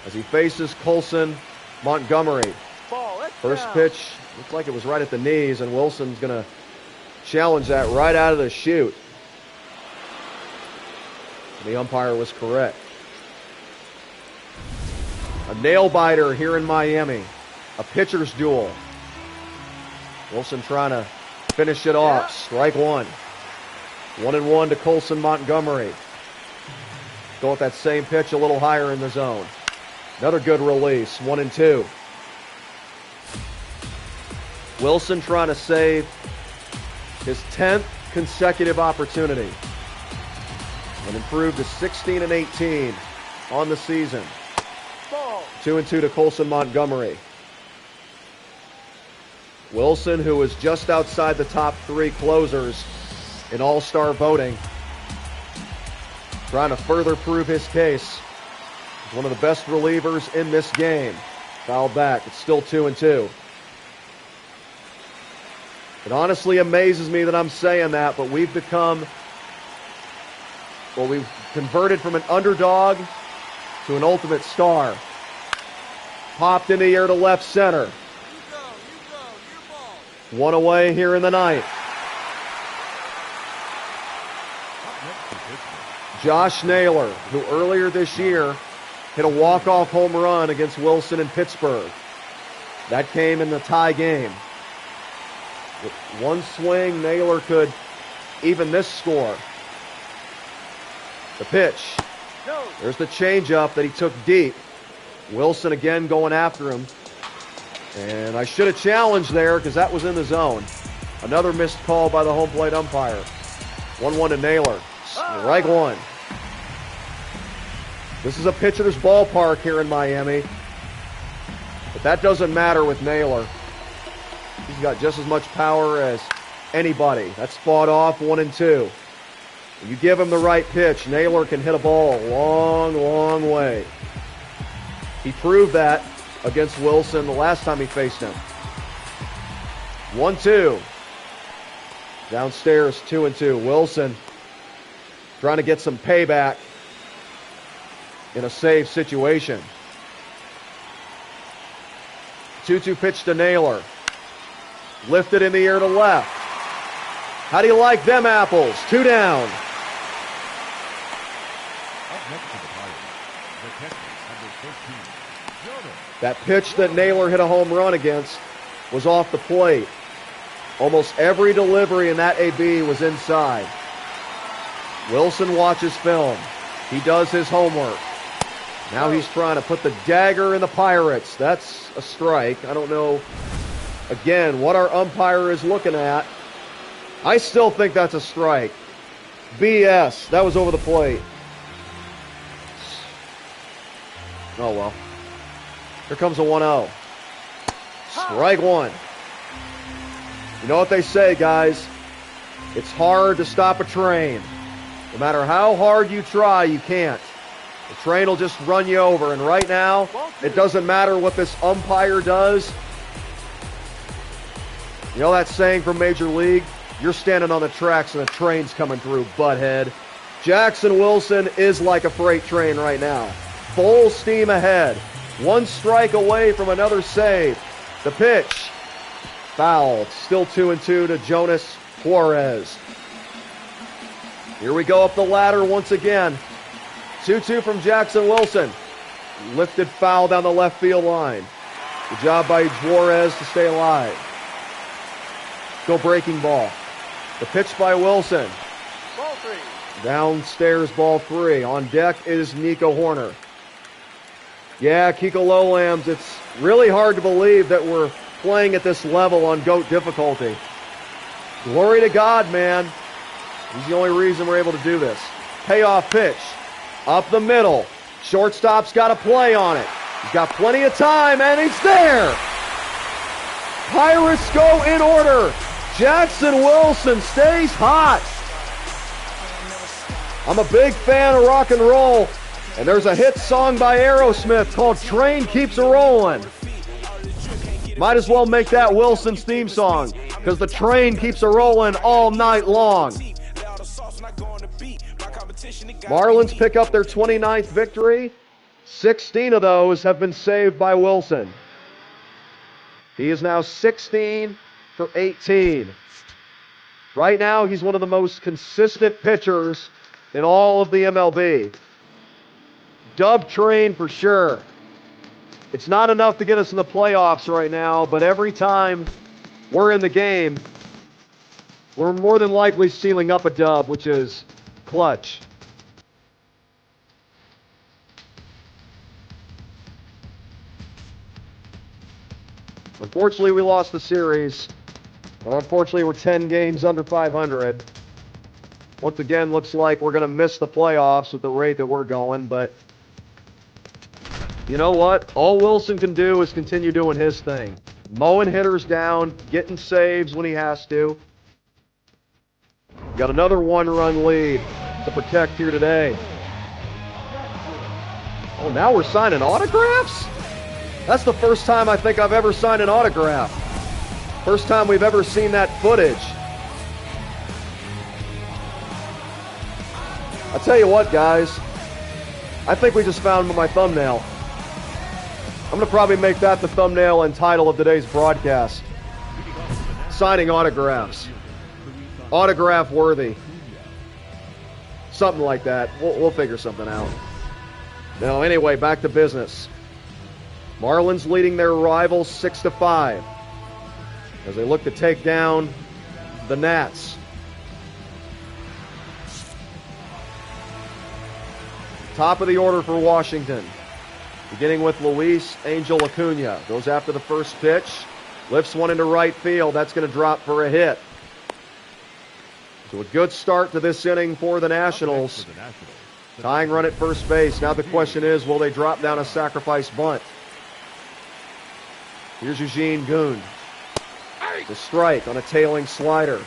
as he faces Colson Montgomery. First pitch looked like it was right at the knees, and Wilson's going to challenge that right out of the chute. The umpire was correct. A nail-biter here in Miami. A pitcher's duel. Wilson trying to finish it off. Strike one. 1-1 to Colson Montgomery. Go with that same pitch a little higher in the zone. Another good release. 1-2. Wilson trying to save his 10th consecutive opportunity and improve to 16-18 on the season. 2-2 to Colson Montgomery. Wilson, who is just outside the top 3 closers in All-Star voting, trying to further prove his case. He's one of the best relievers in this game. Foul back. It's still 2-2. It honestly amazes me that I'm saying that, but we've converted from an underdog to an ultimate star. Popped in the air to left center. You go. One away here in the ninth. Josh Naylor, who earlier this year hit a walk-off home run against Wilson in Pittsburgh. That came in the tie game. With one swing, Naylor could even this score. The pitch. There's the changeup that he took deep. Wilson again going after him. And I should have challenged there because that was in the zone. Another missed call by the home plate umpire. 1-1 to Naylor. Strike one. This is a pitcher's ballpark here in Miami. But that doesn't matter with Naylor. He's got just as much power as anybody. That's fought off 1-2. You give him the right pitch, Naylor can hit a ball a long, long way. He proved that against Wilson the last time he faced him. 1-2. Downstairs, 2-2. Wilson trying to get some payback in a save situation. 2-2 pitch to Naylor. Lifted in the air to left. How do you like them apples? 2 down. Up next to the Pirates, the catcher, number 13, Jonas. That pitch that Naylor hit a home run against was off the plate. Almost every delivery in that AB was inside. Wilson watches film. He does his homework. Now he's trying to put the dagger in the Pirates. That's a strike. I don't know, again, what our umpire is looking at. I still think that's a strike. BS. That was over the plate. Oh, well. Here comes a 1-0. Strike one. You know what they say, guys? It's hard to stop a train. No matter how hard you try, you can't. The train will just run you over. And right now, it doesn't matter what this umpire does. You know that saying from Major League? You're standing on the tracks and the train's coming through, butthead. Jackson Wilson is like a freight train right now. Full steam ahead. 1 strike away from another save. The pitch. Foul. Still 2-2 to Jonas Juarez. Here we go up the ladder once again. 2-2 from Jackson Wilson. Lifted foul down the left field line. Good job by Juarez to stay alive. Go breaking ball. The pitch by Wilson. Ball 3. Downstairs, ball 3. On deck is Nico Horner. Yeah, Kiko Lowlams, it's really hard to believe that we're playing at this level on GOAT difficulty. Glory to God, man. He's the only reason we're able to do this. Payoff pitch. Up the middle. Shortstop's got a play on it. He's got plenty of time, and he's there. Pirates go in order. Jackson Wilson stays hot. I'm a big fan of rock and roll, and there's a hit song by Aerosmith called Train Keeps A-Rollin'. Might as well make that Wilson's theme song, because the train keeps a-rolling all night long. Marlins pick up their 29th victory. 16 of those have been saved by Wilson. He is now 16 for 18. Right now, he's one of the most consistent pitchers in all of the MLB. Dub train for sure. It's not enough to get us in the playoffs right now, but every time we're in the game, we're more than likely sealing up a dub, which is clutch. Unfortunately, we lost the series. Unfortunately, we're 10 games under 500. Once again, looks like we're going to miss the playoffs with the rate that we're going, but you know what? All Wilson can do is continue doing his thing. Mowing hitters down, getting saves when he has to. Got another 1-run lead to protect here today. Oh, now we're signing autographs? That's the first time I think I've ever signed an autograph. First time we've ever seen that footage. I'll tell you what, guys. I think we just found my thumbnail. I'm going to probably make that the thumbnail and title of today's broadcast. Signing autographs. Autograph worthy. Something like that. We'll figure something out. Now, anyway, back to business. Marlins leading their rivals 6-5 as they look to take down the Nats. Top of the order for Washington. Beginning with Luis Angel Acuna. Goes after the first pitch. Lifts one into right field. That's going to drop for a hit. So a good start to this inning for the Nationals. Tying run at first base. Now the question is, will they drop down a sacrifice bunt? Here's Eugene Goon. The strike on a tailing slider.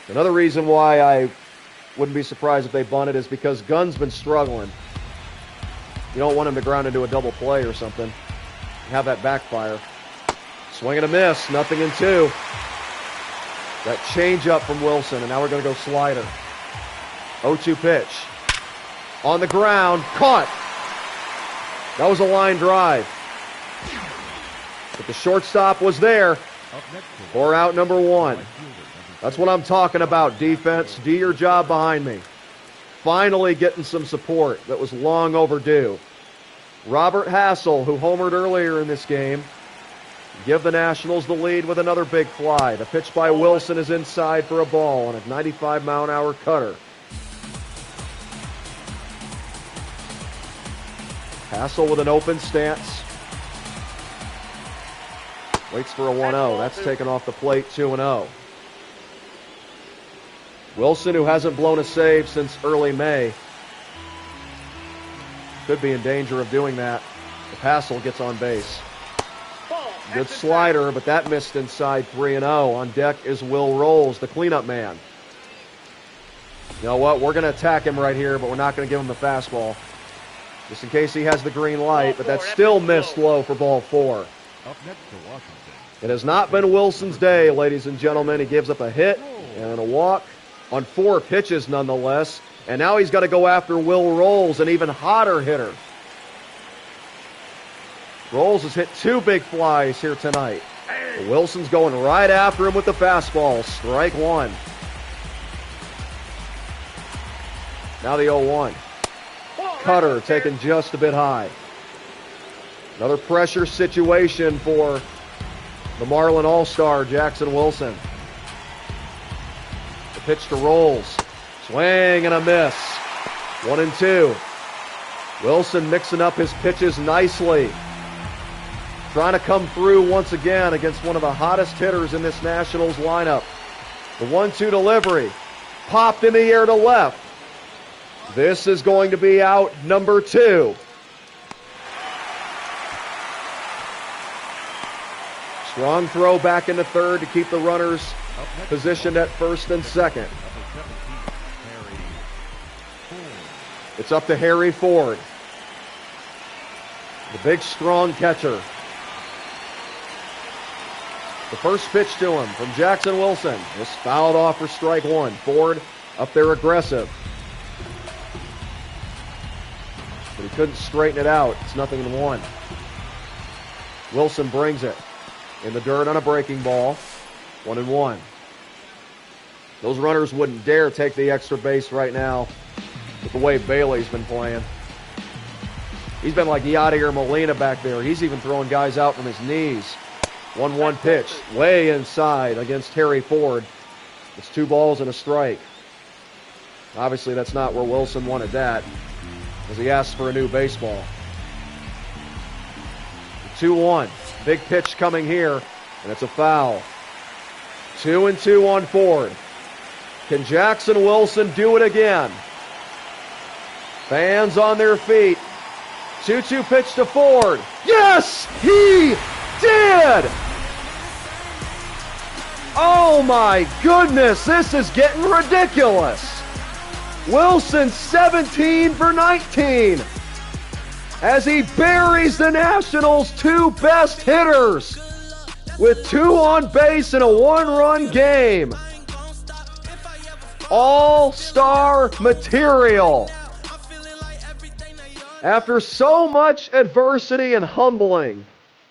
Another reason why I wouldn't be surprised if they bunted is because Gunn's been struggling. You don't want him to ground into a double play or something. Have that backfire. Swing and a miss. Nothing in 2. That change up from Wilson, and now we're going to go slider. 0-2 pitch. On the ground, caught. That was a line drive. But the shortstop was there for out number 1. That's what I'm talking about, defense. Do your job behind me. Finally getting some support that was long overdue. Robert Hassel, who homered earlier in this game, give the Nationals the lead with another big fly. The pitch by Wilson is inside for a ball on a 95-mile-an-hour cutter. Hassel with an open stance. Waits for a 1-0. That's taken off the plate, 2-0. Wilson, who hasn't blown a save since early May, could be in danger of doing that if Hassel gets on base. Good slider, but that missed inside 3-0. On deck is Will Rolls, the cleanup man. You know what? We're going to attack him right here, but we're not going to give him the fastball. Just in case he has the green light, but that's still missed low for ball 4. Up next to Washington. It has not been Wilson's day, ladies and gentlemen. He gives up a hit and a walk on 4 pitches nonetheless. And now he's got to go after Will Rolls, an even hotter hitter. Rolls has hit 2 big flies here tonight. But Wilson's going right after him with the fastball. Strike 1. Now the 0-1. Cutter taken just a bit high. Another pressure situation for the Marlin All-Star, Jackson Wilson. The pitch to Rolls. Swing and a miss. 1-2. Wilson mixing up his pitches nicely. Trying to come through once again against one of the hottest hitters in this Nationals lineup. The 1-2 delivery. Popped in the air to left. This is going to be out number 2. Strong throw back into third to keep the runners positioned at first and second. It's up to Harry Ford. The big, strong catcher. The first pitch to him from Jackson Wilson was fouled off for strike 1. Ford up there aggressive. But he couldn't straighten it out. It's 0-1. Wilson brings it in the dirt on a breaking ball. 1-1. Those runners wouldn't dare take the extra base right now with the way Bailey's been playing. He's been like Yadier Molina back there. He's even throwing guys out from his knees. 1-1 pitch, way inside against Harry Ford. It's 2 balls and a strike. Obviously, that's not where Wilson wanted that, as he asked for a new baseball. 2-1. Big pitch coming here, and it's a foul. 2-2 on Ford. Can Jackson Wilson do it again? Fans on their feet. 2-2 pitch to Ford. Yes, he did! Oh my goodness, this is getting ridiculous. Wilson 17 for 19 as he buries the Nationals' 2 best hitters with 2 on base in a 1-run game. All-star material. After so much adversity and humbling,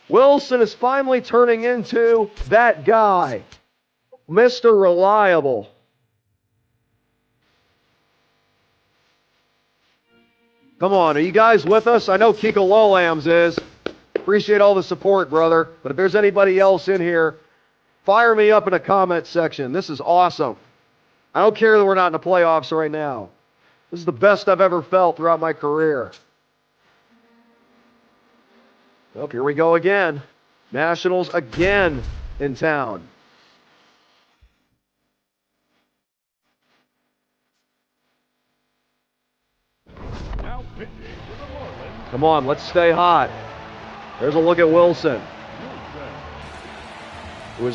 Wilson is finally turning into that guy, Mr. Reliable. Come on, are you guys with us? I know Kiko Lolams is. Appreciate all the support, brother. But if there's anybody else in here, fire me up in the comment section. This is awesome. I don't care that we're not in the playoffs right now. This is the best I've ever felt throughout my career. Well, here we go again. Nationals again in town. Now pitching for the Marlins. Come on, let's stay hot. There's a look at Wilson, who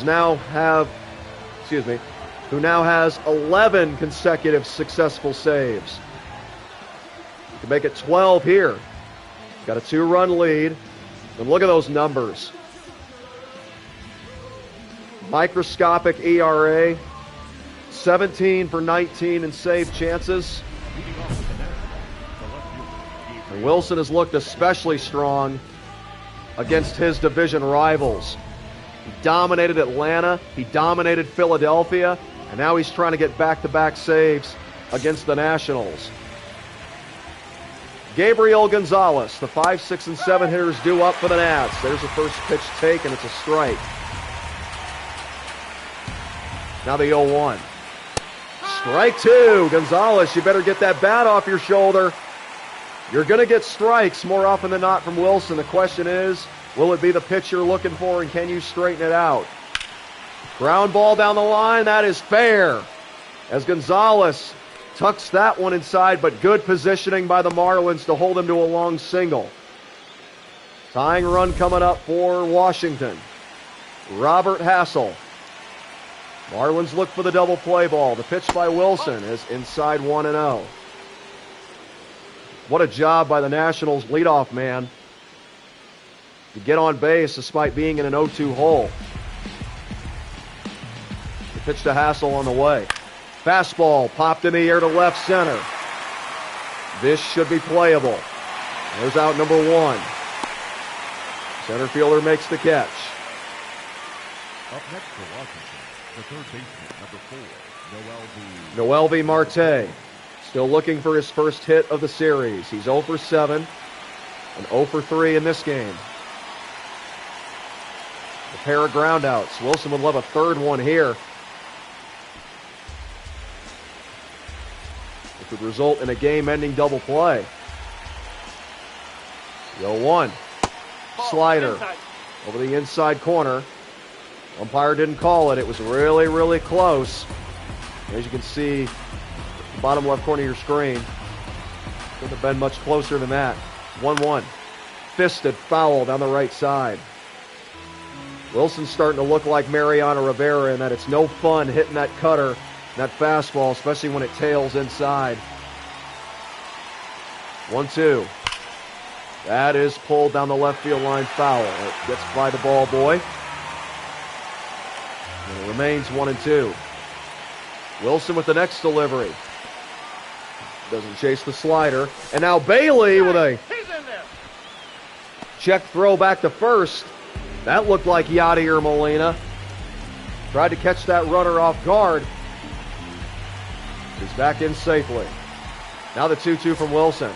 now has 11 consecutive successful saves. You can make it 12 here. Got a 2-run lead. And look at those numbers. Microscopic ERA, 17 for 19 in save chances. Leading off with the Nationals, the And Wilson has looked especially strong against his division rivals. He dominated Atlanta, he dominated Philadelphia, and now he's trying to get back-to-back saves against the Nationals. Gabriel Gonzalez, the 5, 6, and 7 hitters due up for the Nats. There's the first pitch taken, it's a strike. Now the 0-1. Strike two. Gonzalez, you better get that bat off your shoulder. You're going to get strikes more often than not from Wilson. The question is, will it be the pitch you're looking for, and can you straighten it out? Ground ball down the line, that is fair. As Gonzalez tucks that one inside, but good positioning by the Marlins to hold him to a long single. Tying run coming up for Washington. Robert Hassel. Marlins look for the double play ball. The pitch by Wilson is inside 1-0. What a job by the Nationals leadoff man to get on base despite being in an 0-2 hole. The pitch to Hassel on the way. Fastball popped in the air to left center. This should be playable. There's out number 1. Center fielder makes the catch. Up next for Washington, the third baseman, number 4, Noel V. Marte. Still looking for his first hit of the series. He's 0 for 7 and 0 for 3 in this game. A pair of groundouts. Wilson would love a third one here. It could result in a game-ending double play. The 0-1. Slider over the inside corner. Umpire didn't call it. It was really, really close. As you can see, the bottom left corner of your screen. Couldn't have been much closer than that. 1-1. Fisted foul down the right side. Wilson's starting to look like Mariano Rivera in that it's no fun hitting that cutter, that fastball, especially when it tails inside. 1-2. That is pulled down the left field line foul. It gets by the ball boy. And it remains 1-2. Wilson with the next delivery. Doesn't chase the slider. And now Bailey with a check throw back to first. That looked like Yadier Molina. Tried to catch that runner off guard. He's back in safely. Now the 2-2 from Wilson.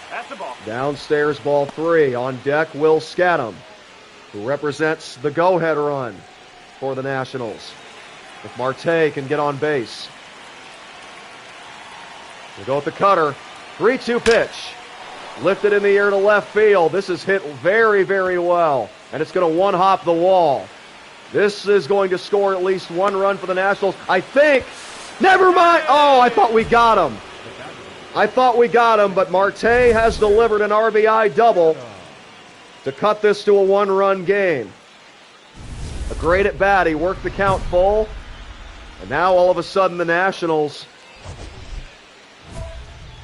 That's the ball. Downstairs, ball 3. On deck, Will Scadam, who represents the go-ahead run for the Nationals. If Marte can get on base. We go with the cutter. 3-2 pitch. Lifted in the air to left field. This is hit very, very well. And it's going to one-hop the wall. This is going to score at least 1 run for the Nationals. I think. Never mind. Oh, I thought we got him. But Marte has delivered an RBI double to cut this to a 1-run game. A great at bat. He worked the count full. And now all of a sudden the Nationals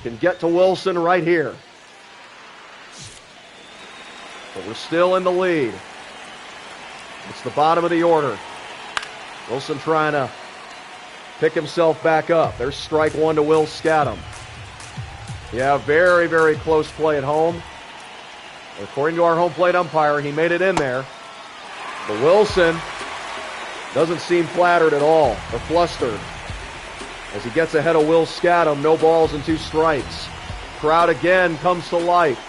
can get to Wilson right here. But we're still in the lead. It's the bottom of the order. Wilson trying to pick himself back up. There's strike 1 to Will Scadam. Yeah, very, very close play at home. According to our home plate umpire, he made it in there. But Wilson doesn't seem flattered at all or flustered. As he gets ahead of Will Scadam, no balls and 2 strikes. Crowd again comes to life.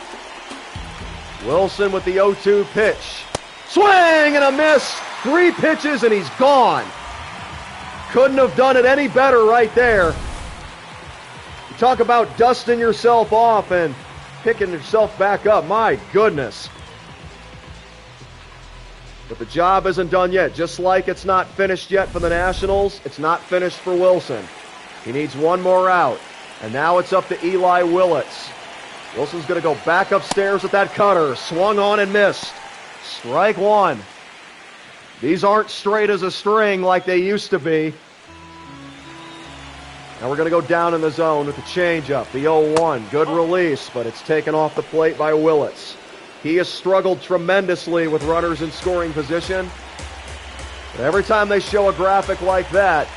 Wilson with the 0-2 pitch. Swing and a miss. 3 pitches and he's gone. Couldn't have done it any better right there. You talk about dusting yourself off and picking yourself back up. My goodness. But the job isn't done yet. Just like it's not finished yet for the Nationals, it's not finished for Wilson. He needs 1 more out. And now it's up to Eli Willits. Wilson's going to go back upstairs with that cutter. Swung on and missed. Strike 1. These aren't straight as a string like they used to be. Now we're going to go down in the zone with the changeup. The 0-1. Good release, but it's taken off the plate by Willits. He has struggled tremendously with runners in scoring position. But every time they show a graphic like that,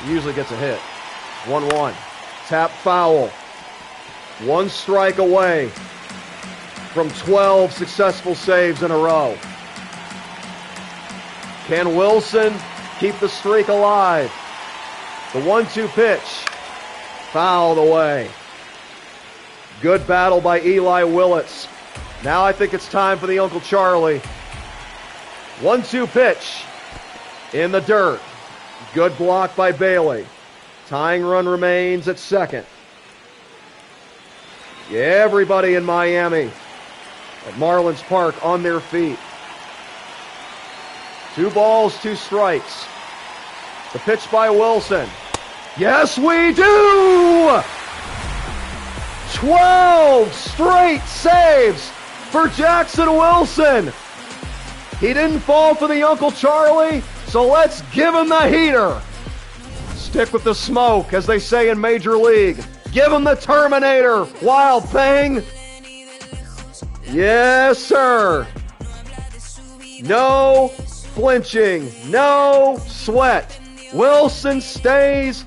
he usually gets a hit. 1-1. Tap foul. One strike away from 12 successful saves in a row. Can Wilson keep the streak alive? The 1-2 pitch. Fouled away. Good battle by Eli Willits. Now I think it's time for the Uncle Charlie. 1-2 pitch. In the dirt. Good block by Bailey. Tying run remains at second. Everybody in Miami at Marlins Park on their feet. 2 balls, 2 strikes. The pitch by Wilson. Yes, we do! 12 straight saves for Jackson Wilson. He didn't fall for the Uncle Charlie, so let's give him the heater. Stick with the smoke, as they say in Major League. Give him the Terminator, Wild Thing. Yes, sir. No flinching, no sweat. Wilson stays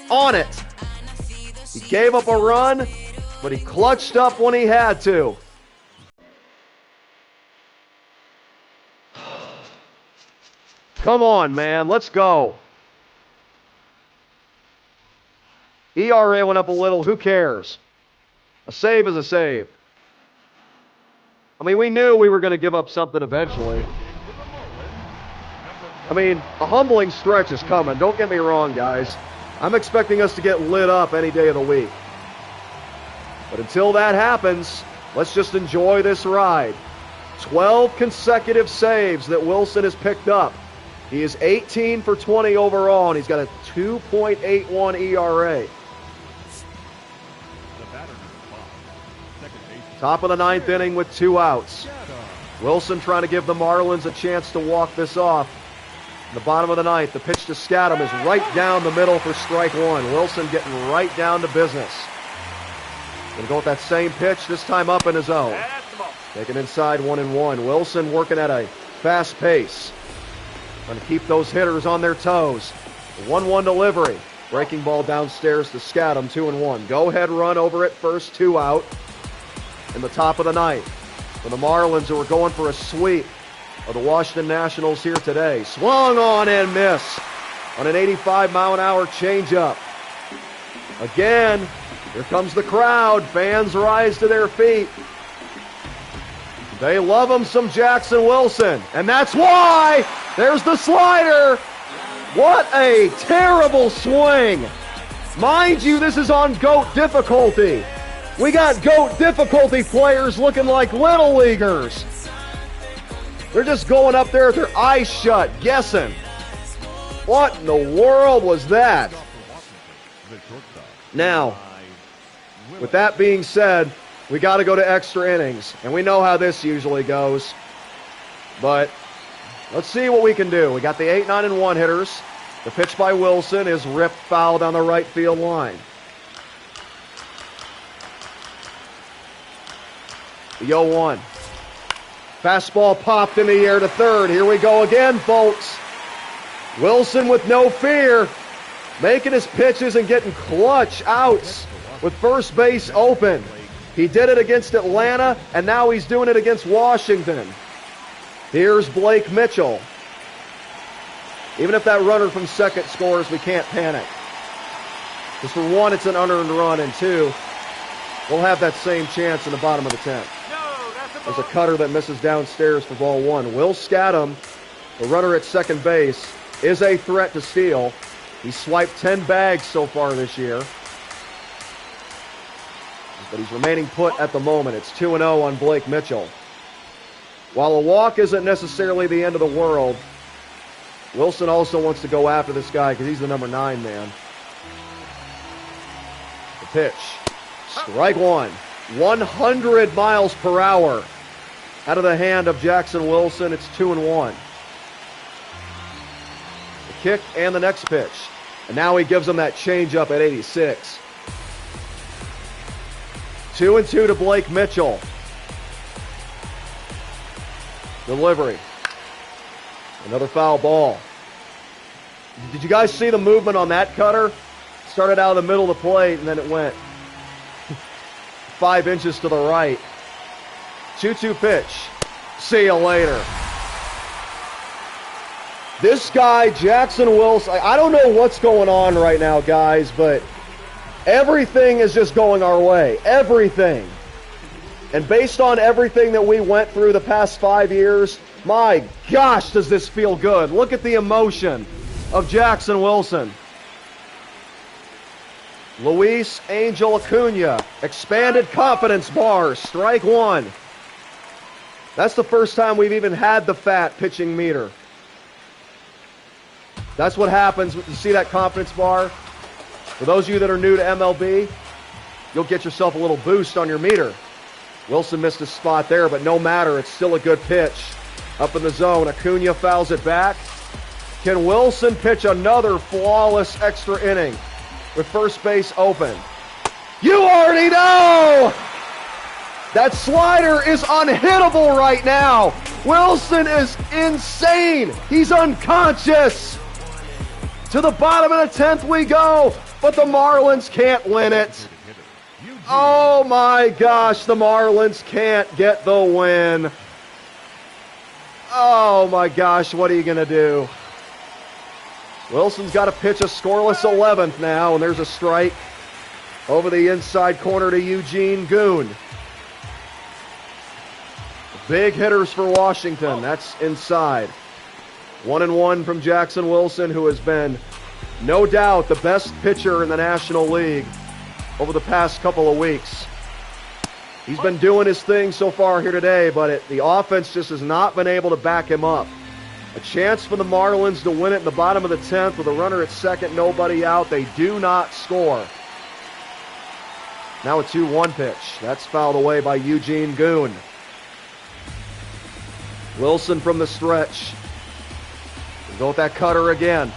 on it. He gave up a run, but he clutched up when he had to. Come on, man. Let's go. ERA went up a little. Who cares? A save is a save. I mean, we knew we were going to give up something eventually. I mean, a humbling stretch is coming. Don't get me wrong, guys. I'm expecting us to get lit up any day of the week. But until that happens, let's just enjoy this ride. 12 consecutive saves that Wilson has picked up. He is 18 for 20 overall, and he's got a 2.81 ERA. Top of the 9th inning with 2 outs. Wilson trying to give the Marlins a chance to walk this off. In the bottom of the 9th, the pitch to Scadam is right down the middle for strike 1. Wilson getting right down to business. Going to go with that same pitch, this time up in his own. Taking inside 1-1. Wilson working at a fast pace. Trying to keep those hitters on their toes. The 1-1 delivery. Breaking ball downstairs to Scadam, 2-1. Go-ahead run over at first, 2 out. In the top of the 9th. For the Marlins, who are going for a sweep of the Washington Nationals here today. Swung on and miss on an 85-mile-an-hour changeup. Again, here comes the crowd. Fans rise to their feet. They love him some Jackson Wilson. And that's why there's the slider. What a terrible swing. Mind you, this is on GOAT difficulty. We got GOAT difficulty players looking like little leaguers. They're just going up there with their eyes shut, guessing. What in the world was that? Now, with that being said, we got to go to extra innings. And we know how this usually goes. But let's see what we can do. We got the 8, 9, and 1 hitters. The pitch by Wilson is ripped foul down the right field line. The 0-1. Fastball popped in the air to third. Here we go again, folks. Wilson with no fear, making his pitches and getting clutch outs with first base open. He did it against Atlanta, and now he's doing it against Washington. Here's Blake Mitchell. Even if that runner from second scores, we can't panic. Because for one, it's an unearned run, and two, we'll have that same chance in the bottom of the 10th. There's a cutter that misses downstairs for ball 1. Will Scadam, the runner at second base, is a threat to steal. He's swiped 10 bags so far this year. But he's remaining put at the moment. It's 2-0 on Blake Mitchell. While a walk isn't necessarily the end of the world, Wilson also wants to go after this guy because he's the number 9 man. The pitch. Strike 1. 100 miles per hour out of the hand of Jackson Wilson. It's 2-1. The kick and the next pitch. And now he gives him that changeup at 86. 2-2 to Blake Mitchell. Delivery. Another foul ball. Did you guys see the movement on that cutter? Started out of the middle of the plate and then it went. 5 inches to the right. 2-2 pitch. See you later. This guy, Jackson Wilson, I don't know what's going on right now, guys, but everything is just going our way. Everything. And based on everything that we went through the past 5 years, my gosh, does this feel good. Look at the emotion of Jackson Wilson. Luis Angel Acuna, expanded confidence bars, strike one. That's the first time we've even had the fat pitching meter. That's what happens when you see that confidence bar. For those of you that are new to MLB, you'll get yourself a little boost on your meter. Wilson missed his spot there, but no matter, it's still a good pitch. Up in the zone, Acuna fouls it back. Can Wilson pitch another flawless extra inning with first base open? You already know! That slider is unhittable right now. Wilson is insane. He's unconscious. To the bottom of the 10th we go, but the Marlins can't win it. Oh my gosh, the Marlins can't get the win. Oh my gosh, what are you going to do? Wilson's got to pitch a scoreless 11th now, and there's a strike over the inside corner to Eugene Goon. Big hitters for Washington. That's inside. 1-1 from Jackson Wilson, who has been, no doubt, the best pitcher in the National League over the past couple of weeks. He's been doing his thing so far here today, but the offense just has not been able to back him up. A chance for the Marlins to win it in the bottom of the 10th with a runner at second, nobody out. They do not score. Now a 2-1 pitch. That's fouled away by Eugene Goon. Wilson from the stretch. We'll go with that cutter again.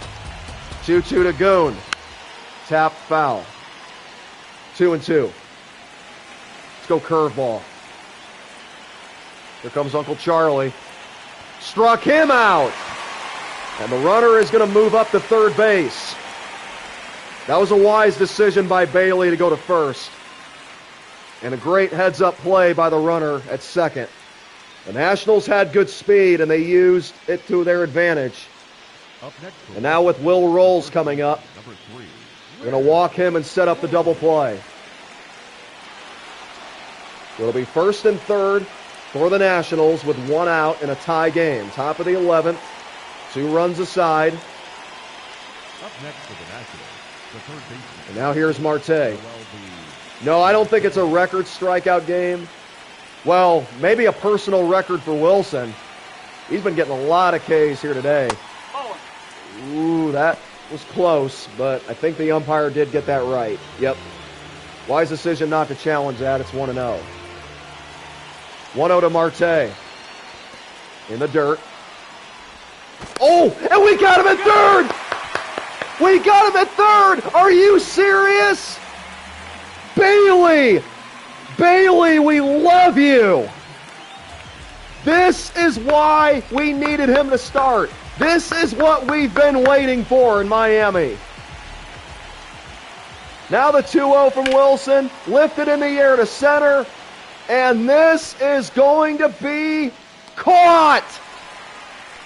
2-2 to Goon. Tap foul. 2-2. Let's go curveball. Here comes Uncle Charlie. Struck him out. And the runner is going to move up to third base. That was a wise decision by Bailey to go to first. And a great heads-up play by the runner at second. The Nationals had good speed, and they used it to their advantage. And now with Will Rolls coming up, we're going to walk him and set up the double play. It'll be first and third for the Nationals with one out in a tie game. Top of the 11th, 2 runs aside. Up next for the Nationals, the third baseman. And now here's Marte. No, I don't think it's a record strikeout game. Well, maybe a personal record for Wilson. He's been getting a lot of Ks here today. Ooh, that was close, but I think the umpire did get that right. Yep. Wise decision not to challenge that. It's 1-0. 1-0 to Marte. In the dirt. Oh, and we got him at third! We got him at third! Are you serious? Bailey! Bailey, we love you! This is why we needed him to start. This is what we've been waiting for in Miami. Now the 2-0 from Wilson, lifted in the air to center, and this is going to be caught.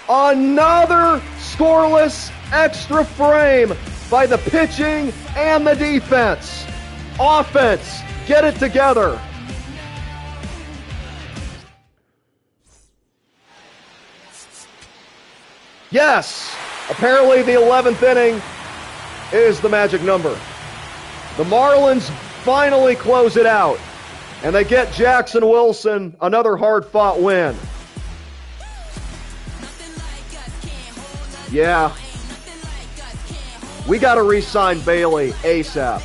Another scoreless extra frame by the pitching and the defense. Offense, get it together. Yes, apparently the 11th inning is the magic number. The Marlins finally close it out, and they get Jackson Wilson another hard-fought win. Yeah, we got to re-sign Bailey ASAP.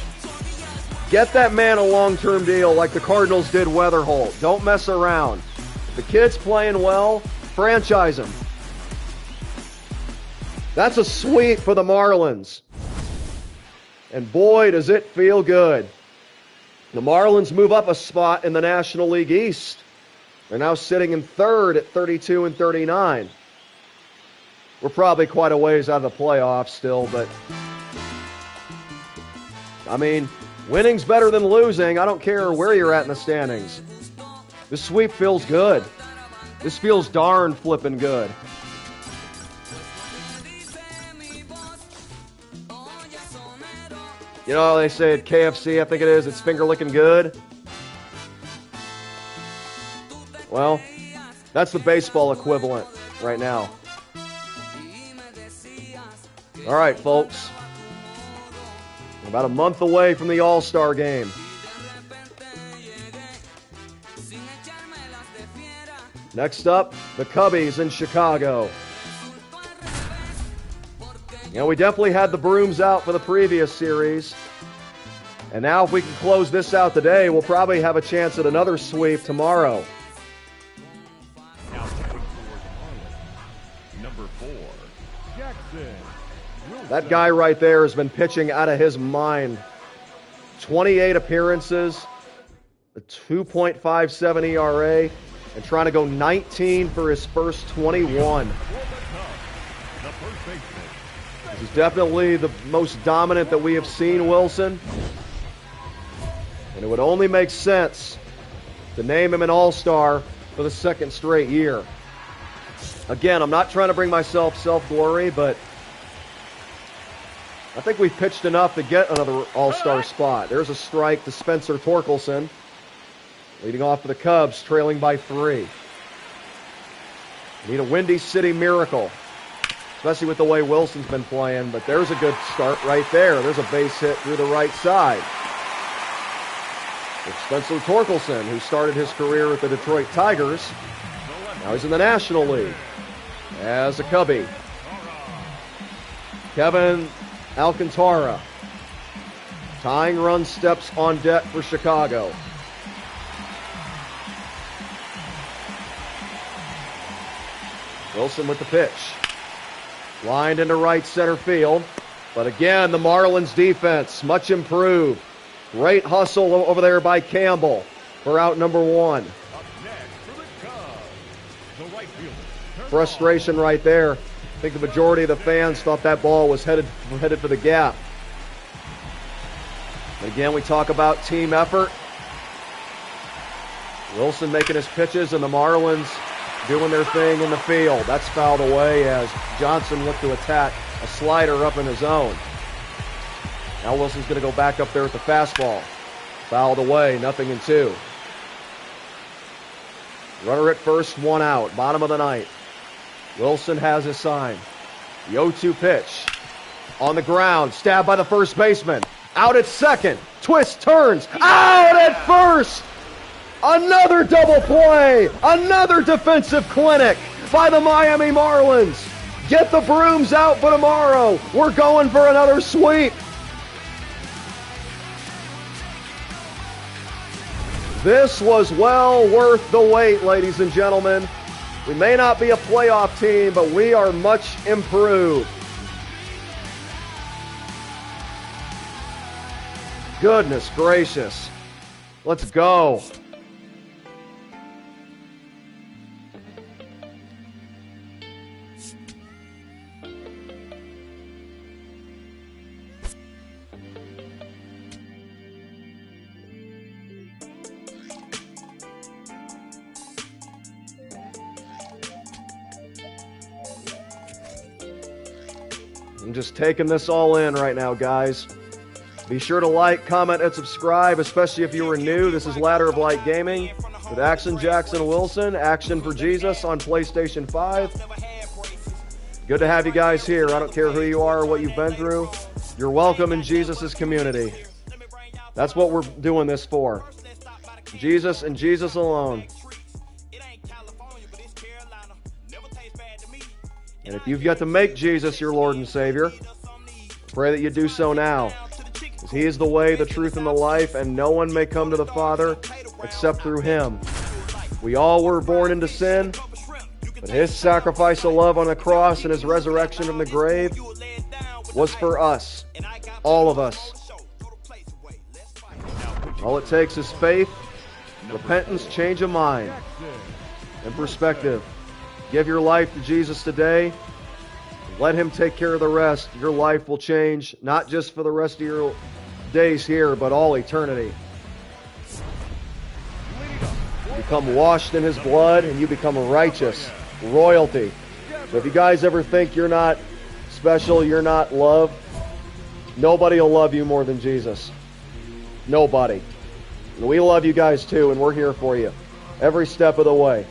Get that man a long-term deal like the Cardinals did Weatherholt. Don't mess around. If the kid's playing well, franchise him. That's a sweep for the Marlins. And boy, does it feel good. The Marlins move up a spot in the National League East. They're now sitting in third at 32 and 39. We're probably quite a ways out of the playoffs still, but I mean, Winning's better than losing. I don't care where you're at in the standings. This sweep feels good. This feels darn flippin' good. You know, they say at KFC, I think it is, it's finger licking good. Well, that's the baseball equivalent right now. All right, folks. We're about a month away from the All-Star game. Next up, the Cubbies in Chicago. You know, we definitely had the brooms out for the previous series. And now if we can close this out today, we'll probably have a chance at another sweep tomorrow. Now taking for number 4, Jackson Wilson. That guy right there has been pitching out of his mind. 28 appearances, a 2.57 ERA, and trying to go 19 for his first 21. This is definitely the most dominant that we have seen Wilson. And it would only make sense to name him an All-Star for the second straight year. Again, I'm not trying to bring myself self-glory, but I think we've pitched enough to get another All-Star spot. There's a strike to Spencer Torkelson, leading off for the Cubs, trailing by 3. We need a Windy City miracle, especially with the way Wilson's been playing, but there's a good start right there. There's a base hit through the right side. It's Spencer Torkelson, who started his career with the Detroit Tigers. Now he's in the National League as a Cubby. Kevin Alcantara. Tying run steps on deck for Chicago. Wilson with the pitch. Lined into right center field. But again, the Marlins defense, much improved. Great hustle over there by Campbell for out number 1. Frustration right there. I think the majority of the fans thought that ball was headed for the gap. But again, we talk about team effort. Wilson making his pitches and the Marlins doing their thing in the field. That's fouled away as Johnson looked to attack a slider up in the zone. Now Wilson's going to go back up there with the fastball. Fouled away, 0-2. Runner at first, 1 out, bottom of the ninth. Wilson has his sign. The 0-2 pitch. On the ground, stabbed by the first baseman. Out at second, twist, turns, out at first! Another double play! Another defensive clinic by the Miami Marlins! Get the brooms out for tomorrow! We're going for another sweep! This was well worth the wait, ladies and gentlemen. We may not be a playoff team, but we are much improved. Goodness gracious. Let's go. I'm just taking this all in right now, guys. Be sure to like, comment, and subscribe, especially if you are new. This is Ladder of Light Gaming with Action Jackson Wilson, Action for Jesus on PlayStation 5. Good to have you guys here. I don't care who you are or what you've been through. You're welcome in Jesus' community. That's what we're doing this for. Jesus and Jesus alone. And if you've yet to make Jesus your Lord and Savior, pray that you do so now. Because He is the way, the truth, and the life, and no one may come to the Father except through Him. We all were born into sin, but His sacrifice of love on the cross and His resurrection from the grave was for us, all of us. All it takes is faith, repentance, change of mind, and perspective. Give your life to Jesus today. Let Him take care of the rest. Your life will change, not just for the rest of your days here, but all eternity. You become washed in his blood, and you become righteous, royalty. So if you guys ever think you're not special, you're not loved, nobody will love you more than Jesus. Nobody. And we love you guys too, and we're here for you every step of the way.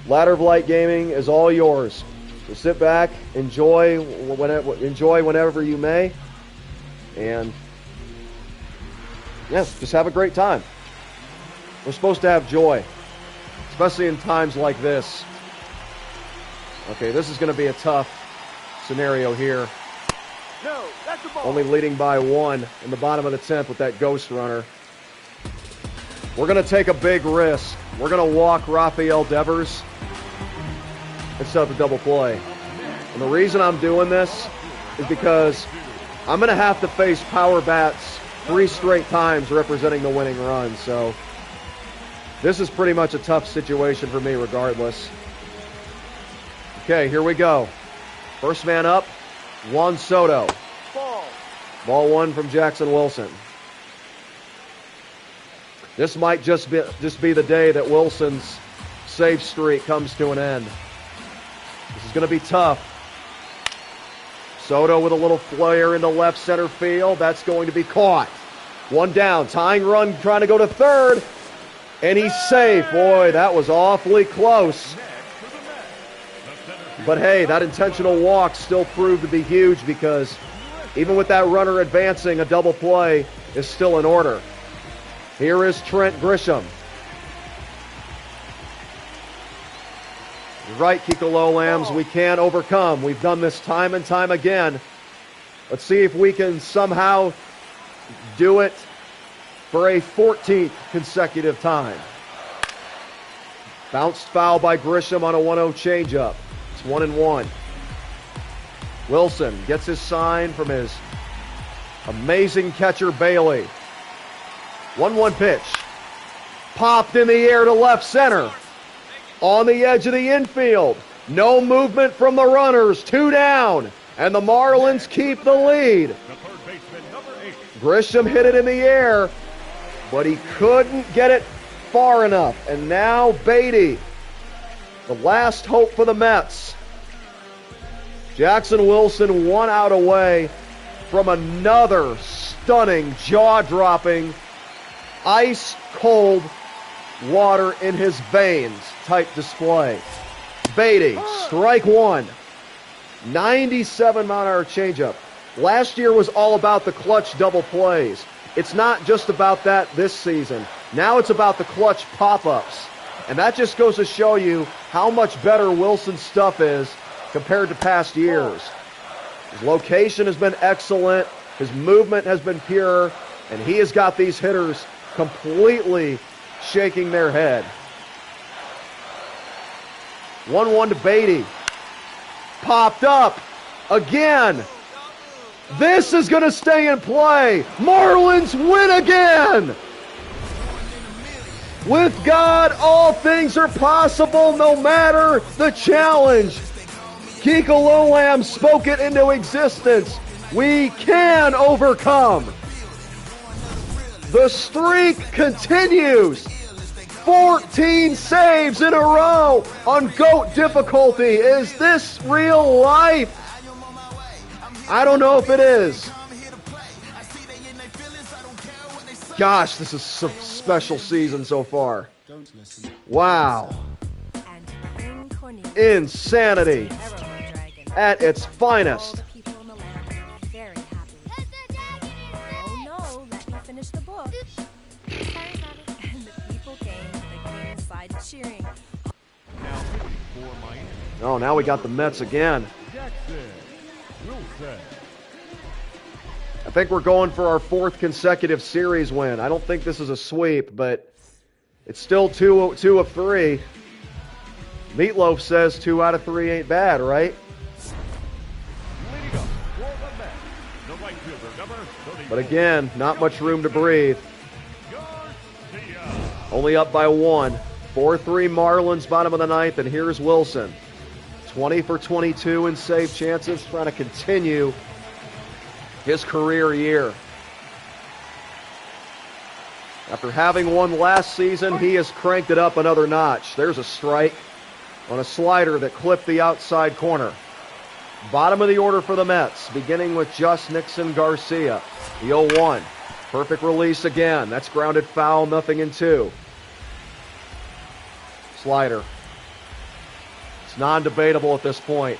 Ladder of Light Gaming is all yours. So sit back, enjoy whenever you may, and yes, just have a great time. We're supposed to have joy, especially in times like this. Okay, this is going to be a tough scenario here. No, that's the ball. Only leading by 1 in the bottom of the 10th with that ghost runner. We're going to take a big risk. We're going to walk Rafael Devers and set up a double play. And the reason I'm doing this is because I'm going to have to face power bats 3 straight times representing the winning run. So this is pretty much a tough situation for me regardless. Okay, here we go. First man up, Juan Soto. Ball 1 from Jackson Wilson. This might just be the day that Wilson's save streak comes to an end. This is going to be tough. Soto with a little flare into left center field. That's going to be caught. 1 down. Tying run trying to go to third. And he's safe. Boy, that was awfully close. But hey, that intentional walk still proved to be huge because even with that runner advancing, a double play is still in order. Here is Trent Grisham. You're right, Kiko Lowlams, we can overcome. We've done this time and time again. Let's see if we can somehow do it for a 14th consecutive time. Bounced foul by Grisham on a 1-0 changeup. It's 1-1. Wilson gets his sign from his amazing catcher Bailey. 1-1 pitch. Popped in the air to left center. On the edge of the infield. No movement from the runners. 2 down. And the Marlins keep the lead. Grisham hit it in the air, but he couldn't get it far enough. And now Beatty, the last hope for the Mets. Jackson Wilson 1 out away from another stunning, jaw-dropping, ice-cold water in his veins type display. Beatty, strike 1. 97-mile-an-hour changeup. Last year was all about the clutch double plays. It's not just about that this season. Now it's about the clutch pop-ups. And that just goes to show you how much better Wilson's stuff is compared to past years. His location has been excellent. His movement has been pure. And he has got these hitters completely shaking their head. 1-1 to Beatty. Popped up again. This is going to stay in play. Marlins win again. With God, all things are possible no matter the challenge. Kiko Lolam spoke it into existence. We can overcome. The streak continues. 14 saves in a row on GOAT difficulty. Is this real life? I don't know if it is. Gosh, this is a special season so far. Wow. Insanity at its finest. Oh, now we got the Mets again. I think we're going for our 4th consecutive series win. I don't think this is a sweep, but it's still 2 of 3. Meatloaf says 2 out of 3 ain't bad, right? But again, not much room to breathe. Only up by 1. 4-3 Marlins, bottom of the 9th, and here's Wilson. 20 for 22 in save chances, trying to continue his career year. After having one last season, he has cranked it up another notch. There's a strike on a slider that clipped the outside corner. Bottom of the order for the Mets, beginning with Just Nixon Garcia. The 0-1. Perfect release again. That's grounded foul, 0-2. Slider. It's non-debatable at this point.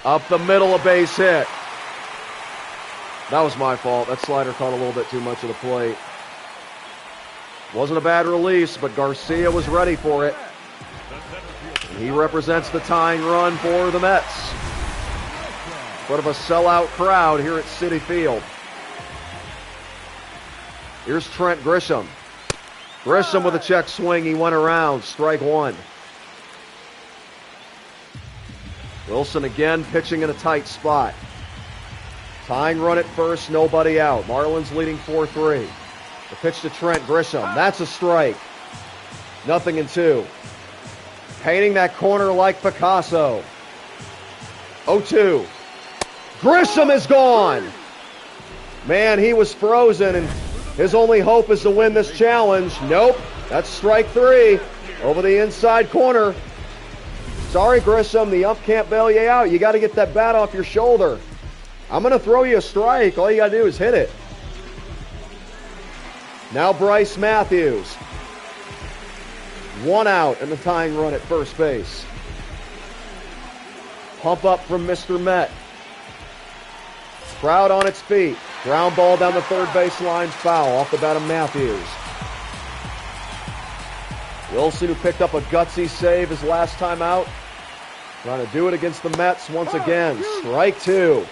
Up the middle, a base hit. That was my fault. That slider caught a little bit too much of the plate. Wasn't a bad release, but Garcia was ready for it. And he represents the tying run for the Mets. In front of a sellout crowd here at Citi Field. Here's Trent Grisham. Grisham with a check swing. He went around. Strike one. Wilson again pitching in a tight spot. Tying run at first, nobody out. Marlins leading 4-3. The pitch to Trent Grisham. That's a strike. 0-2. Painting that corner like Picasso. 0-2. Grisham is gone. Man, he was frozen, and his only hope is to win this challenge. Nope. That's strike three. Over the inside corner. Sorry, Grisham. The ump can't bail you out. You got to get that bat off your shoulder. I'm going to throw you a strike. All you got to do is hit it. Now Bryce Matthews. One out in the tying run at first base. Pump up from Mr. Met. Crowd on its feet. Ground ball down the third baseline. Foul off the bat of Matthews. Wilson, who picked up a gutsy save his last time out. Trying to do it against the Mets once again. Strike two.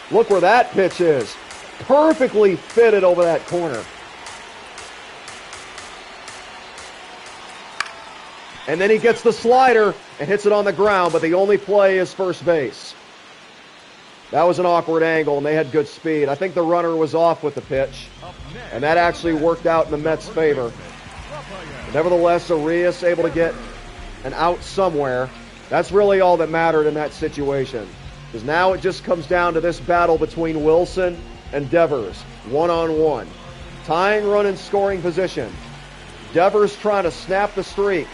Look where that pitch is. Perfectly fitted over that corner. And then he gets the slider and hits it on the ground, but the only play is first base. That was an awkward angle, and they had good speed. I think the runner was off with the pitch, and that actually worked out in the Mets' favor. Nevertheless, Arias able to get an out somewhere. That's really all that mattered in that situation. Because now it just comes down to this battle between Wilson and Devers, one-on-one. Tying run in scoring position. Devers trying to snap the streak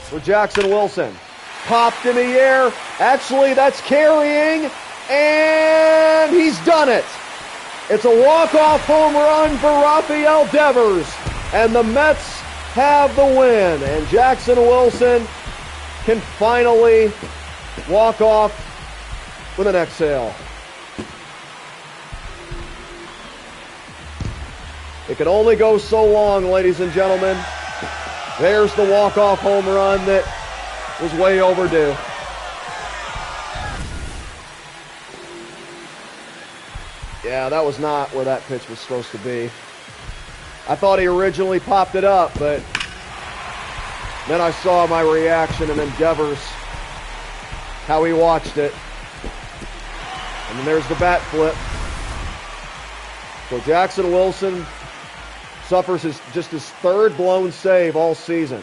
for Jackson Wilson. Popped in the air. Actually, that's carrying, and he's done it. It's a walk-off home run for Rafael Devers, and the Mets have the win, and Jackson Wilson can finally walk off with an exhale. It can only go so long, ladies and gentlemen. There's the walk-off home run that was way overdue. Yeah, that was not where that pitch was supposed to be. I thought he originally popped it up, but then I saw my reaction, and then Devers, how he watched it. And then there's the bat flip. So Jackson Wilson suffers just his third blown save all season.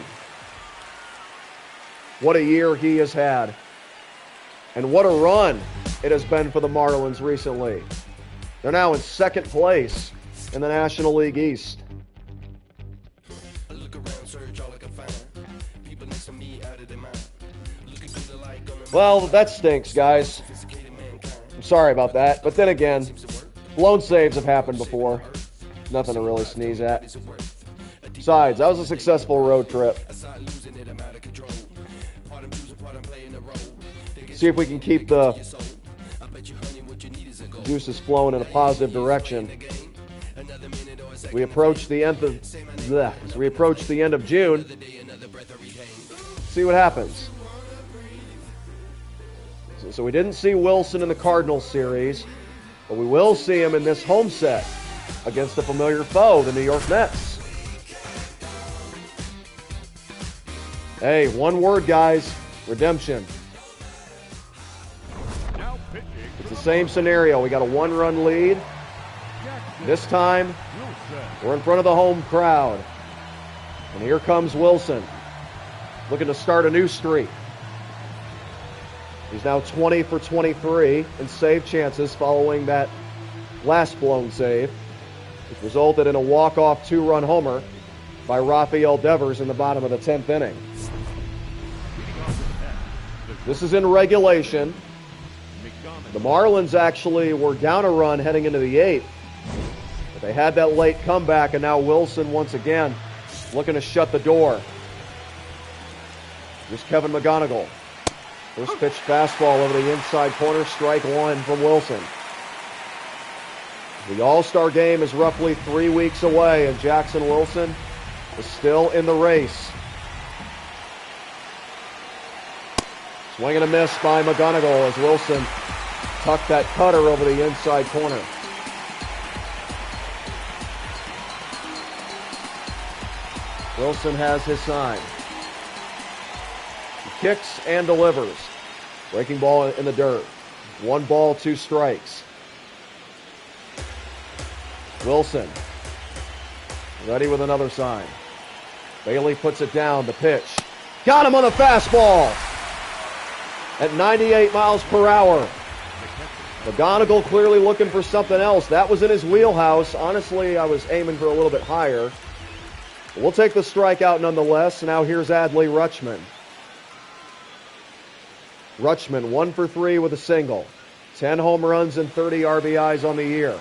What a year he has had. And what a run it has been for the Marlins recently. They're now in second place in the National League East. Well, that stinks, guys. I'm sorry about that. But then again, blown saves have happened before. Nothing to really sneeze at. Besides, that was a successful road trip. See if we can keep the juices flowing in a positive direction. We approach the end of June. See what happens. So we didn't see Wilson in the Cardinals series, but we will see him in this home set against the familiar foe, the New York Mets. Hey, one word, guys. Redemption. It's the same scenario. We got a one-run lead. This time, we're in front of the home crowd. And here comes Wilson, looking to start a new streak. He's now 20 for 23 in save chances following that last blown save. which resulted in a walk-off 2-run homer by Rafael Devers in the bottom of the 10th inning. This is in regulation. The Marlins actually were down a run heading into the 8th. But they had that late comeback, and now Wilson once again looking to shut the door. Here's Kevin McGonigal. First pitch fastball over the inside corner, strike one from Wilson. The All-Star game is roughly 3 weeks away, and Jackson Wilson is still in the race. Swing and a miss by McGonigal as Wilson tucked that cutter over the inside corner. Wilson has his sign. He kicks and delivers. Breaking ball in the dirt. 1 ball, 2 strikes. Wilson ready with another sign. Bailey puts it down. The pitch. Got him on the fastball at 98 miles per hour. McGonigal clearly looking for something else. That was in his wheelhouse. Honestly, I was aiming for a little bit higher. But we'll take the strikeout nonetheless. Now here's Adley Rutschman. Rutschman 1 for 3 with a single. 10 home runs and 30 RBIs on the year.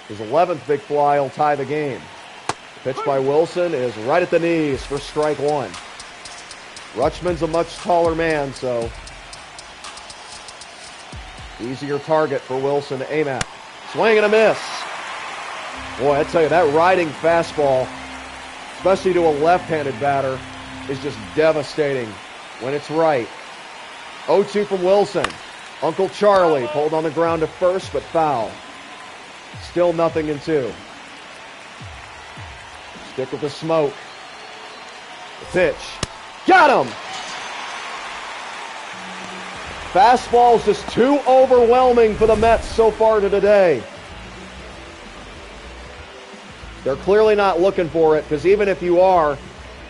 His 11th big fly will tie the game. The pitch by Wilson is right at the knees for strike one. Rutschman's a much taller man, so easier target for Wilson to aim at. Swing and a miss. Boy, I tell you, that riding fastball, especially to a left-handed batter, is just devastating when it's right. 0-2 from Wilson. Uncle Charlie pulled on the ground to first, but foul. Still 0-2. Stick with the smoke. The pitch. Got him! Fastball's just too overwhelming for the Mets so far to today. They're clearly not looking for it, because even if you are,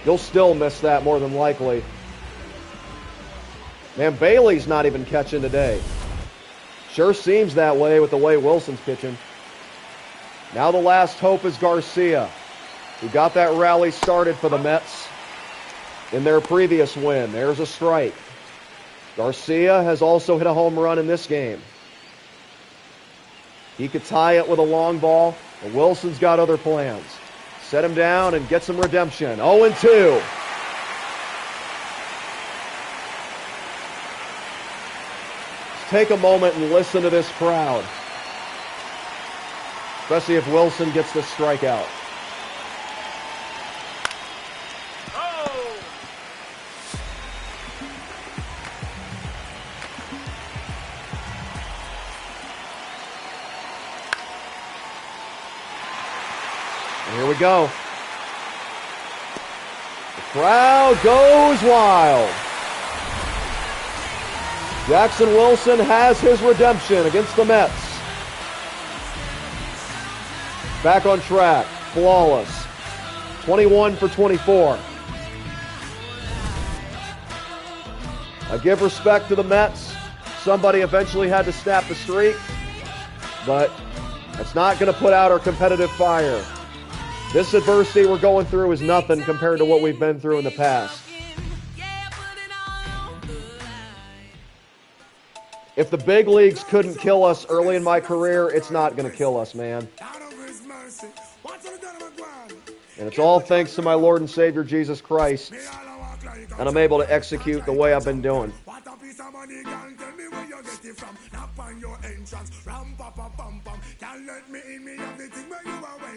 you'll still miss that more than likely. Man, Bailey's not even catching today. Sure seems that way with the way Wilson's pitching. Now the last hope is Garcia, who got that rally started for the Mets in their previous win. There's a strike. Garcia has also hit a home run in this game. He could tie it with a long ball, but Wilson's got other plans. Set him down and get some redemption. 0-2. Let's take a moment and listen to this crowd, especially if Wilson gets the strikeout. Here we go. The crowd goes wild. Jackson Wilson has his redemption against the Mets. Back on track. Flawless. 21 for 24. I give respect to the Mets. Somebody eventually had to snap the streak, but it's not going to put out our competitive fire. This adversity we're going through is nothing compared to what we've been through in the past. If the big leagues couldn't kill us early in my career, it's not going to kill us, man. And it's all thanks to my Lord and Savior, Jesus Christ. And I'm able to execute the way I've been doing.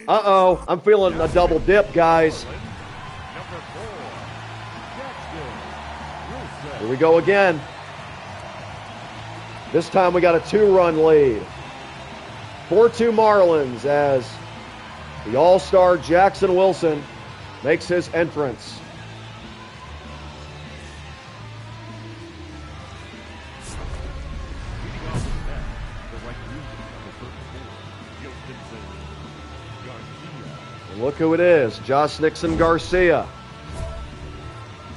Uh-oh, I'm feeling a double dip, guys. Here we go again. This time we got a 2-run lead. 4-2 Marlins as the All-Star Jackson Wilson makes his entrance. And look who it is, Josh Nixon Garcia.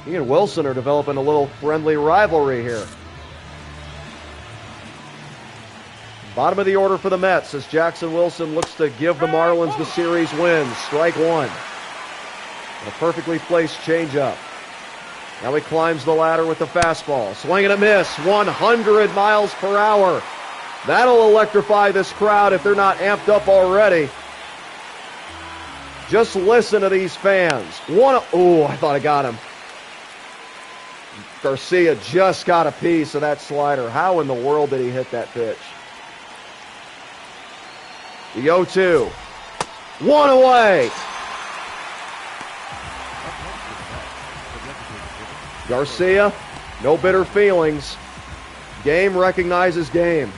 He and Wilson are developing a little friendly rivalry here. Bottom of the order for the Mets as Jackson Wilson looks to give the Marlins the series win. Strike one. And a perfectly placed changeup. Now he climbs the ladder with the fastball. Swing and a miss. 100 miles per hour. That'll electrify this crowd if they're not amped up already. Just listen to these fans. Oh, I thought I got him. Garcia just got a piece of that slider. How in the world did he hit that pitch? The 0-2. One away. Garcia, no bitter feelings. Game recognizes game.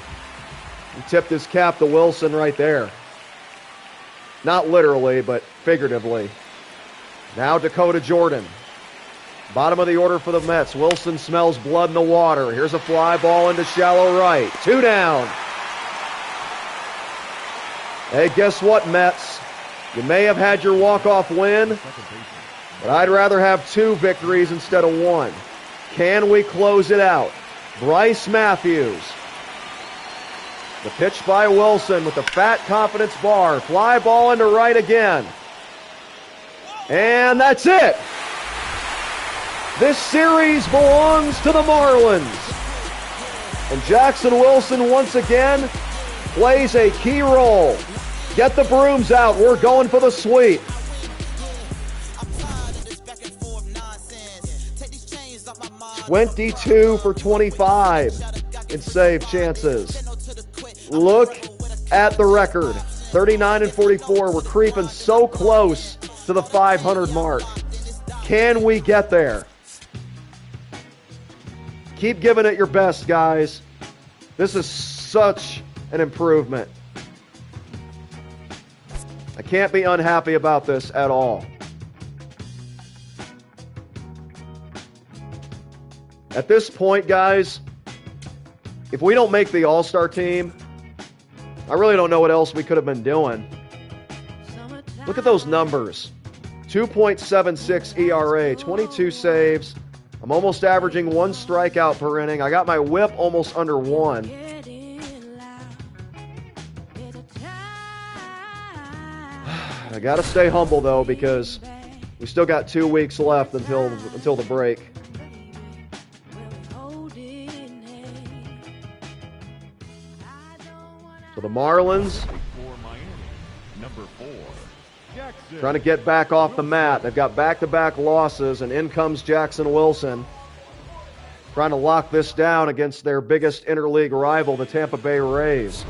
He tipped his cap to Wilson right there. Not literally, but figuratively. Now Dakota Jordan. Bottom of the order for the Mets. Wilson smells blood in the water. Here's a fly ball into shallow right. 2 down. Hey, guess what, Mets? You may have had your walk-off win, but I'd rather have 2 victories instead of 1. Can we close it out? Bryce Matthews. The pitch by Wilson with the fat confidence bar. Fly ball into right again. And that's it. This series belongs to the Marlins. And Jackson Wilson once again plays a key role. Get the brooms out. We're going for the sweep. 22 for 25 in save chances. Look at the record. 39 and 44. We're creeping so close to the 500 mark. Can we get there? Keep giving it your best, guys. This is such an improvement. I can't be unhappy about this at all. At this point, guys, if we don't make the All-Star team, I really don't know what else we could have been doing. Look at those numbers. 2.76 ERA, 22 saves. I'm almost averaging 1 strikeout per inning. I got my whip almost under 1. I got to stay humble, though, because we still got 2 weeks left until the break. So the Marlins trying to get back off the mat. They've got back-to-back losses, and in comes Jackson Wilson trying to lock this down against their biggest interleague rival, the Tampa Bay Rays.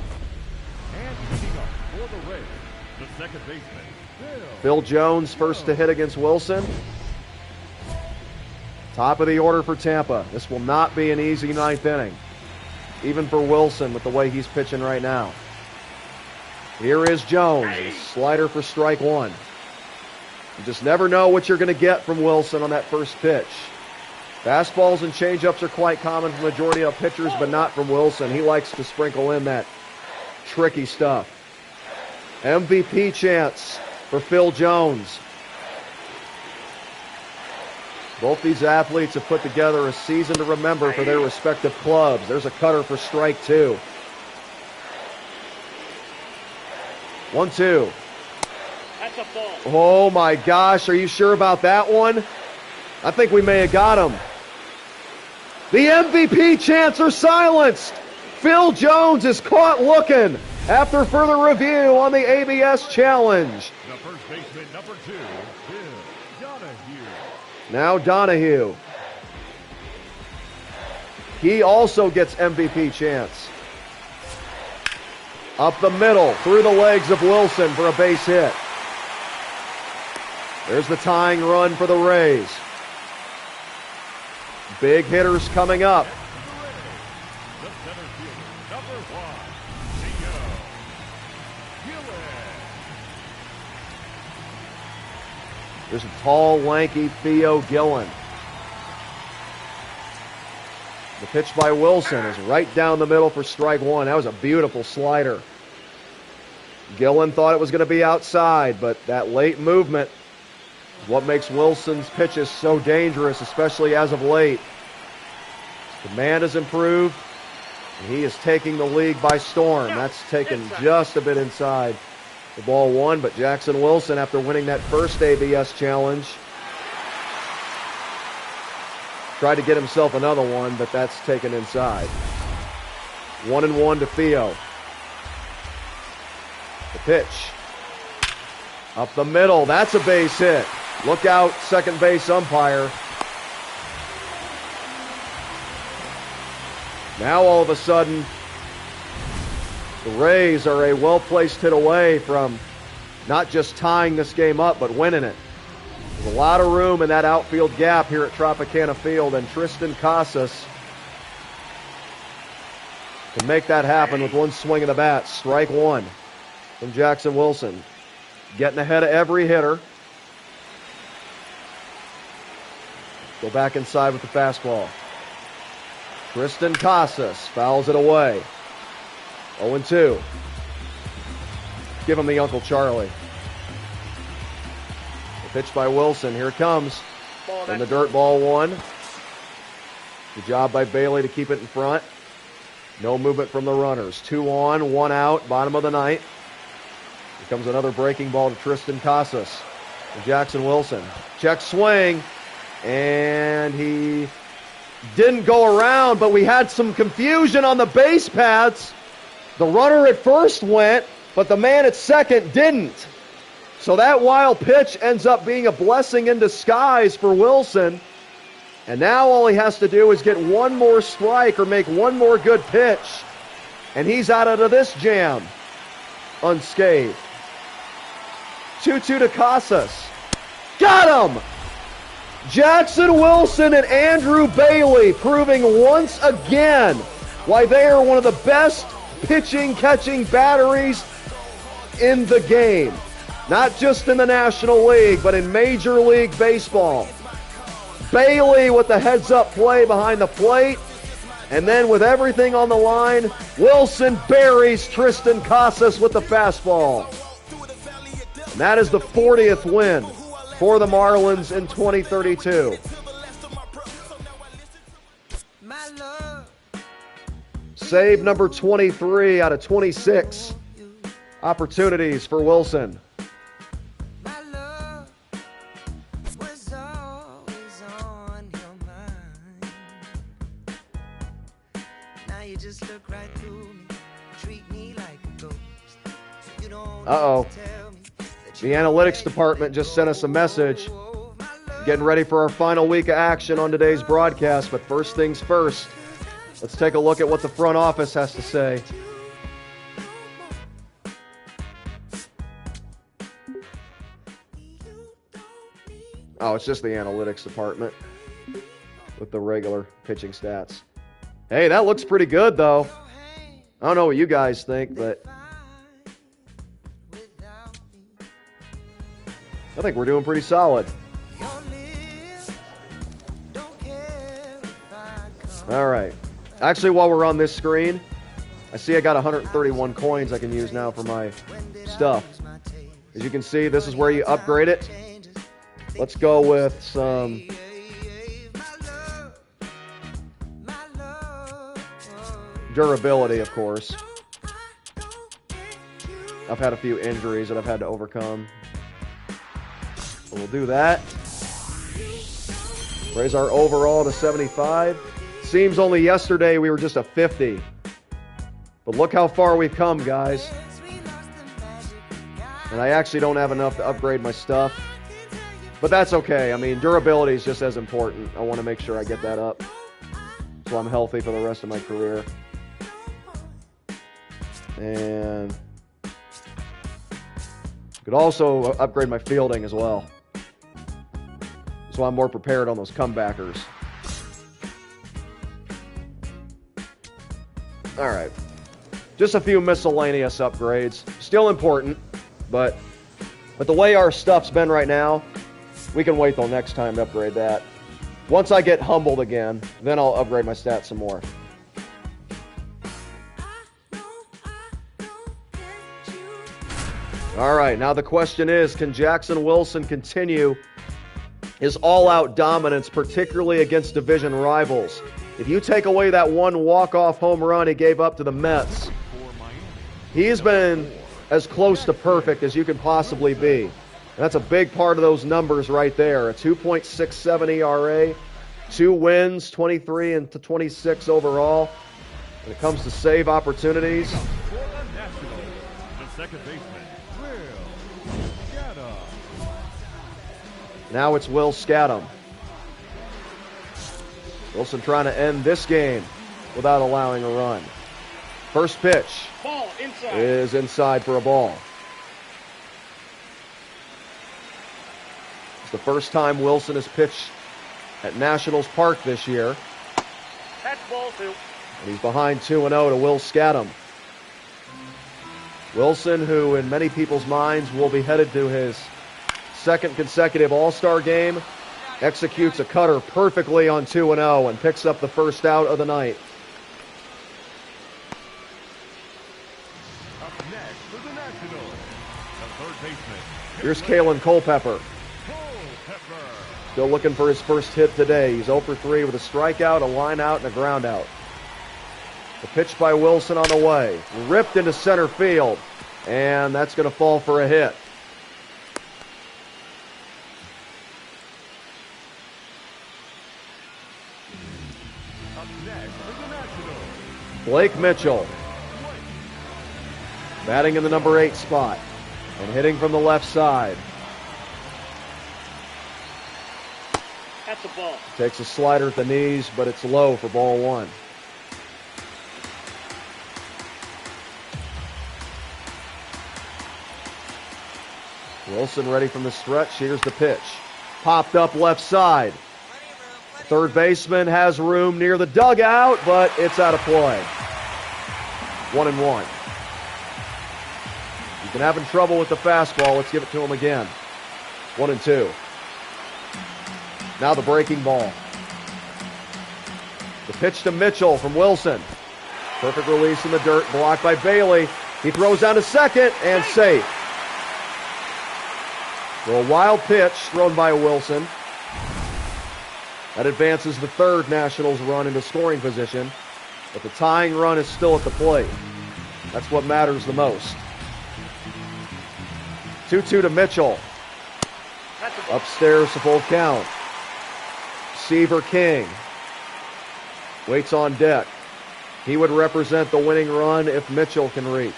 And picking up for the Rays, the second baseman, Phil Jones first to hit against Wilson. Top of the order for Tampa. This will not be an easy 9th inning, even for Wilson with the way he's pitching right now. Here is Jones, a slider for strike 1. You just never know what you're going to get from Wilson on that first pitch. Fastballs and changeups are quite common for the majority of pitchers, but not from Wilson. He likes to sprinkle in that tricky stuff. MVP chance for Phil Jones. Both these athletes have put together a season to remember for their respective clubs. There's a cutter for strike 2. 1-2. That's a ball. Oh my gosh, are you sure about that one? I think we may have got him. The MVP chants are silenced. Phil Jones is caught looking after further review on the ABS challenge. the first baseman, number 2, Bill Donahue. Now Donahue. He also gets MVP chance. Up the middle, through the legs of Wilson for a base hit. There's the tying run for the Rays. Big hitters coming up. The center fielder, number 1, Theo Gillen. There's a tall, lanky Theo Gillen. The pitch by Wilson is right down the middle for strike 1. That was a beautiful slider. Gillen thought it was going to be outside, but that late movement is what makes Wilson's pitches so dangerous, especially as of late. Command has improved. And he is taking the league by storm. That's taken just a bit inside the ball one, but Jackson Wilson, after winning that first ABS challenge, tried to get himself another one, but that's taken inside. 1-1 to Theo. The pitch. Up the middle. That's a base hit. Look out, second base umpire. Now all of a sudden, the Rays are a well-placed hit away from not just tying this game up, but winning it. There's a lot of room in that outfield gap here at Tropicana Field, and Tristan Casas can make that happen with one swing of the bat. Strike one from Jackson Wilson. Getting ahead of every hitter. Go back inside with the fastball. Tristan Casas fouls it away. 0-2. Give him the Uncle Charlie. The pitch by Wilson. Here it comes. In the dirt, ball one. Good job by Bailey to keep it in front. No movement from the runners. 2 on, 1 out, bottom of the ninth. Here comes another breaking ball to Tristan Casas. And Jackson Wilson. Check swing. And he didn't go around, but we had some confusion on the base paths. The runner at first went, but the man at second didn't. So that wild pitch ends up being a blessing in disguise for Wilson. And now all he has to do is get one more strike or make one more good pitch. And he's out of this jam unscathed. 2-2 to Casas. Got him! Jackson Wilson and Andrew Bailey proving once again why they are one of the best pitching, catching batteries in the game. Not just in the National League, but in Major League Baseball. Bailey with the heads-up play behind the plate. And then with everything on the line, Wilson buries Tristan Casas with the fastball. And that is the 40th win for the Marlins in 2032. Save number 23 out of 26 opportunities for Wilson. Uh-oh. The analytics department just sent us a message. Getting ready for our final week of action on today's broadcast, but first things first, let's take a look at what the front office has to say. Oh, it's just the analytics department with the regular pitching stats. Hey, that looks pretty good, though. I don't know what you guys think, but I think we're doing pretty solid. All right. Actually, while we're on this screen, I see I got 131 coins I can use now for my stuff. As you can see, this is where you upgrade it. Let's go with some durability, of course. I've had a few injuries that I've had to overcome. So we'll do that. Raise our overall to 75. Seems only yesterday we were just a 50. But look how far we've come, guys. And I actually don't have enough to upgrade my stuff. But that's okay. I mean, durability is just as important. I want to make sure I get that up so I'm healthy for the rest of my career. And could also upgrade my fielding as well, so I'm more prepared on those comebackers. All right. Just a few miscellaneous upgrades. Still important, but the way our stuff's been right now, we can wait till next time to upgrade that. Once I get humbled again, then I'll upgrade my stats some more. All right, now the question is, can Jackson Wilson continue his all-out dominance, particularly against division rivals? If you take away that one walk-off home run he gave up to the Mets, he's been as close to perfect as you can possibly be. And that's a big part of those numbers right there. A 2.67 ERA, 2 wins, 23 and 26 overall. When it comes to save opportunities. For the Nationals, the second baseman, Will Scadam. Now it's Will Scadam. Wilson trying to end this game without allowing a run. First pitch Ball inside. is inside for a ball. It's the first time Wilson has pitched at Nationals Park this year. That's ball 2. And he's behind 2-0 to Will Scadam. Wilson, who in many people's minds will be headed to his second consecutive All-Star game, executes a cutter perfectly on 2-0 and picks up the first out of the night. Up next for the Nationals, the third baseman, Here's Kalen Culpepper. Culpepper. Still looking for his first hit today. He's 0 for 3 with a strikeout, a line out, and a ground out. The pitch by Wilson on the way. Ripped into center field. And that's going to fall for a hit. Up next for the Nationals, Blake Mitchell. Batting in the number 8 spot. And hitting from the left side. That's a ball. Takes a slider at the knees, but it's low for ball 1. Wilson ready from the stretch. Here's the pitch. Popped up left side. Third baseman has room near the dugout, but it's out of play. 1-1. He's been having trouble with the fastball. Let's give it to him again. 1-2. Now the breaking ball. The pitch to Mitchell from Wilson. Perfect release in the dirt, blocked by Bailey. He throws down to second and safe. So a wild pitch thrown by Wilson. That advances the third Nationals run into scoring position. But the tying run is still at the plate. That's what matters the most. 2-2 to Mitchell. Upstairs to full count. Seaver King waits on deck. He would represent the winning run if Mitchell can reach.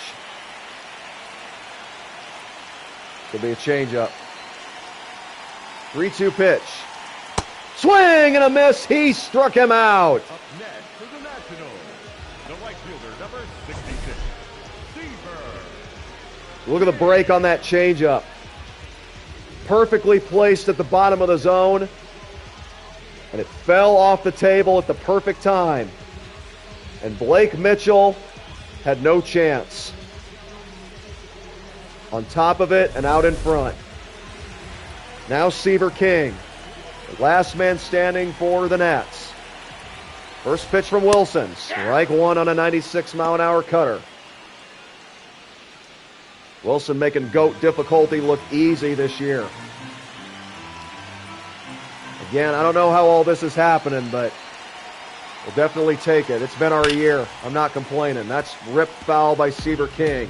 Could be a changeup. 3-2 pitch. Swing and a miss. He struck him out. up next for the Nationals, the right fielder, number 66, Seaver. Look at the break on that changeup. Perfectly placed at the bottom of the zone. And it fell off the table at the perfect time. And Blake Mitchell had no chance. On top of it and out in front. Now Seaver King, the last man standing for the Nats. First pitch from Wilson. Strike 1 on a 96-mile-an-hour cutter. Wilson making GOAT difficulty look easy this year. Again, I don't know how all this is happening, but we'll definitely take it. It's been our year. I'm not complaining. That's ripped foul by Seaver King.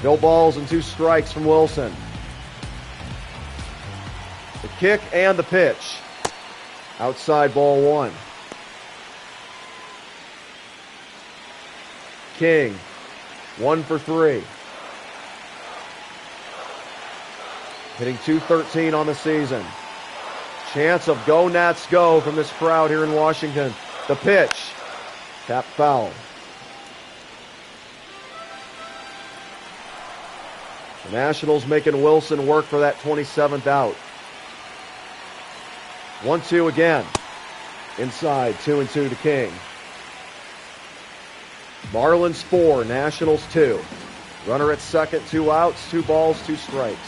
No balls and 2 strikes from Wilson. The kick and the pitch. Outside ball 1. King, 1 for 3. Hitting .213 on the season. Chance of go Nats go from this crowd here in Washington. The pitch. Tap foul. The Nationals making Wilson work for that 27th out. 1-2 again. Inside, 2-2 to King. Marlins 4, Nationals 2. Runner at second, 2 outs, 2 balls, 2 strikes.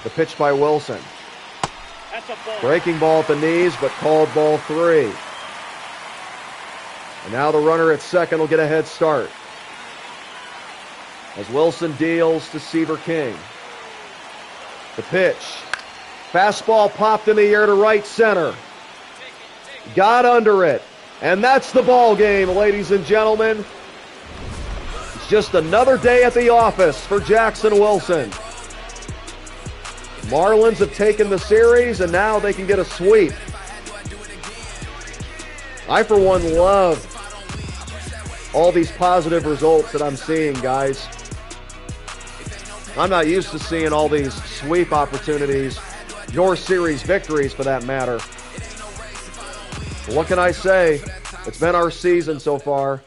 The pitch by Wilson. That's a ball. Breaking ball at the knees, but called ball 3. And now the runner at second will get a head start. As Wilson deals to Seaver King. The pitch. Fastball popped in the air to right center. Got under it. And that's the ball game, ladies and gentlemen. It's just another day at the office for Jackson Wilson. Marlins have taken the series, and now they can get a sweep. I, for one, love all these positive results that I'm seeing, guys. I'm not used to seeing all these sweep opportunities, your series victories for that matter. But what can I say? It's been our season so far,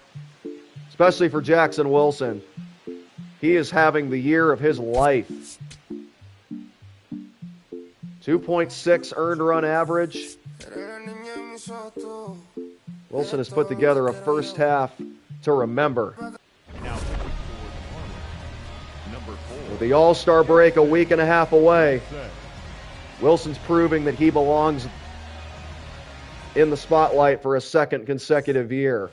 especially for Jackson Wilson. He is having the year of his life. 2.6 earned run average. Wilson has put together a first half to remember. With the All-Star break a week and a half away, Wilson's proving that he belongs in the spotlight for a second consecutive year.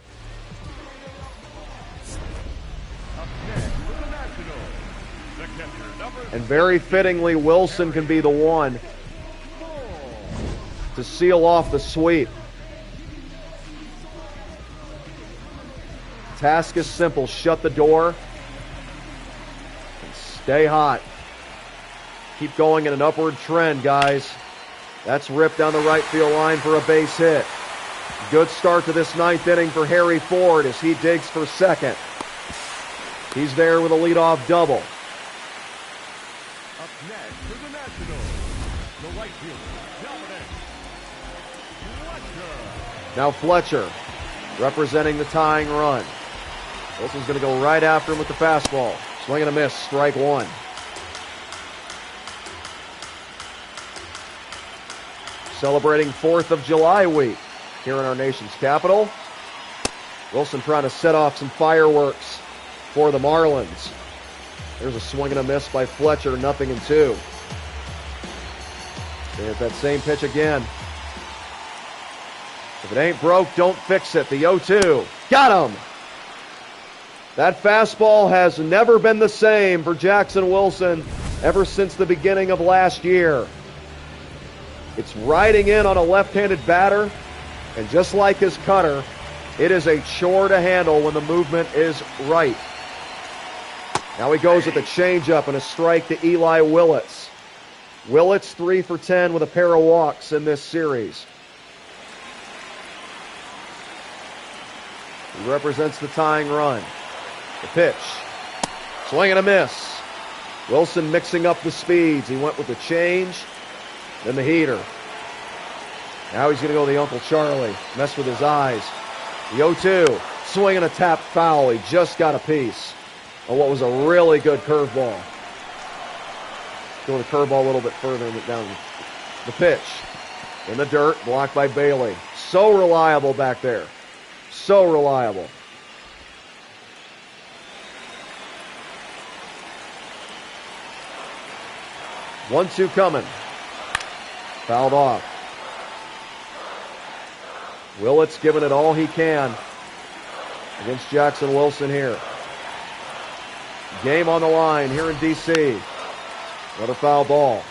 And very fittingly, Wilson can be the one to seal off the sweep. Task is simple. Shut the door and stay hot. Keep going in an upward trend, guys. That's ripped down the right field line for a base hit. Good start to this ninth inning for Harry Ford as he digs for second. He's there with a leadoff double. Up next for the Nationals, the right fielder, Dominic Fletcher. Now Fletcher representing the tying run. Wilson's going to go right after him with the fastball. Swing and a miss, strike one. Celebrating 4th of July week here in our nation's capital. Wilson trying to set off some fireworks for the Marlins. There's a swing and a miss by Fletcher, 0-2. There's that same pitch again. If it ain't broke, don't fix it. The 0-2. Got him! That fastball has never been the same for Jackson Wilson ever since the beginning of last year. It's riding in on a left-handed batter, and just like his cutter, it is a chore to handle when the movement is right. Now he goes with a changeup and a strike to Eli Willits. Willits 3 for 10 with a pair of walks in this series. He represents the tying run. The pitch. Swing and a miss. Wilson mixing up the speeds. He went with the change, then the heater. Now he's going to go the Uncle Charlie. Mess with his eyes. The 0-2. Swing and a tap foul. He just got a piece on what was a really good curveball. Go the curveball a little bit further down. The pitch. In the dirt. Blocked by Bailey. So reliable back there. So reliable. One-two coming. Fouled off. Willits giving it all he can against Jackson Wilson here. Game on the line here in D.C. Another foul ball.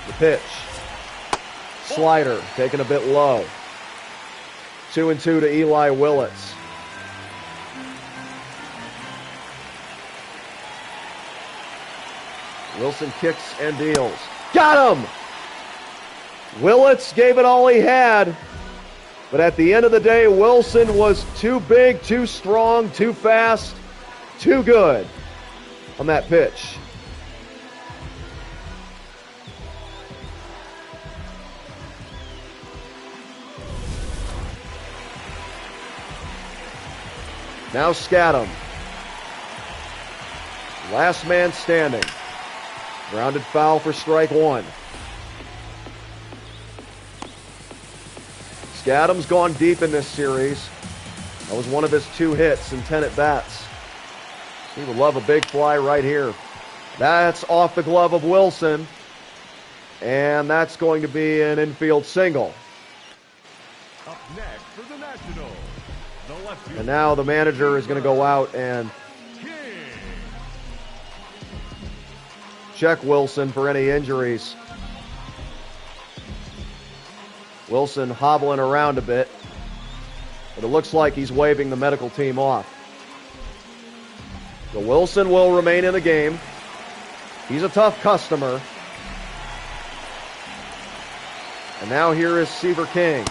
The pitch. Slider taken a bit low. 2-2 to Eli Willits. Wilson kicks and deals. Got him! Willits gave it all he had. But at the end of the day, Wilson was too big, too strong, too fast, too good on that pitch. Now Scadam. Last man standing. Grounded foul for strike one. Scadam's gone deep in this series. That was one of his 2 hits and 10 at-bats. He would love a big fly right here. That's off the glove of Wilson. And that's going to be an infield single. Up next for the Nationals, the left fielder. And now the manager is going to go out and check Wilson for any injuries. Wilson hobbling around a bit, but it looks like he's waving the medical team off. So Wilson will remain in the game. He's a tough customer. And now here is Seaver King.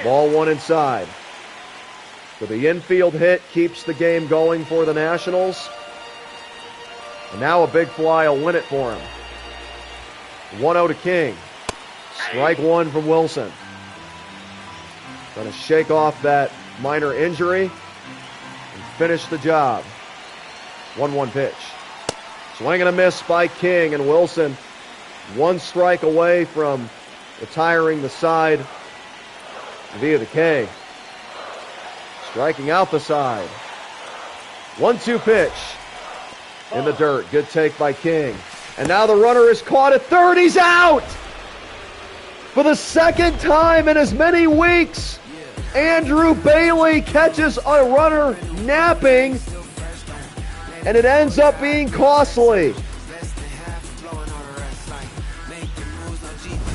Ball one inside. So the infield hit keeps the game going for the Nationals. And now a big fly will win it for him. 1-0 to King. Strike one from Wilson. Trying to shake off that minor injury and finish the job. 1-1 pitch. Swing and a miss by King, and Wilson one strike away from retiring the side via the K. Striking out the side. 1-2 pitch in the dirt. Good take by King. And now the runner is caught at third. He's out! For the second time in as many weeks, Andrew Bailey catches a runner napping, and it ends up being costly.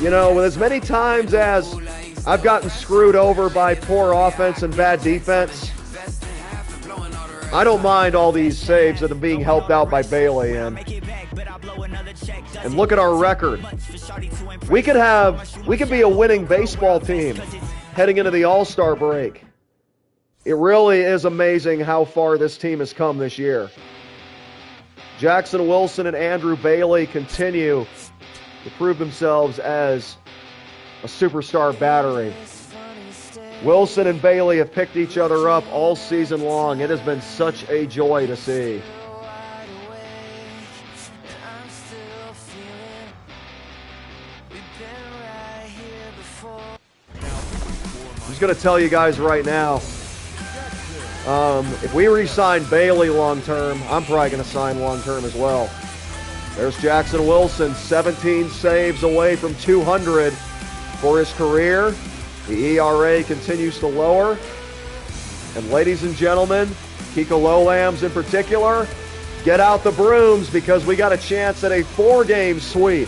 You know, with as many times as I've gotten screwed over by poor offense and bad defense, I don't mind all these saves that are being helped out by Bailey. And look at our record. We could be a winning baseball team heading into the All-Star break. It really is amazing how far this team has come this year. Jackson Wilson and Andrew Bailey continue to prove themselves as a superstar battery. Wilson and Bailey have picked each other up all season long. It has been such a joy to see. I'm just going to tell you guys right now, if we re-sign Bailey long-term, I'm probably going to sign long-term as well. There's Jackson Wilson, 17 saves away from 200 for his career. The ERA continues to lower. And ladies and gentlemen, Kiko Lowlams in particular, get out the brooms because we got a chance at a 4-game sweep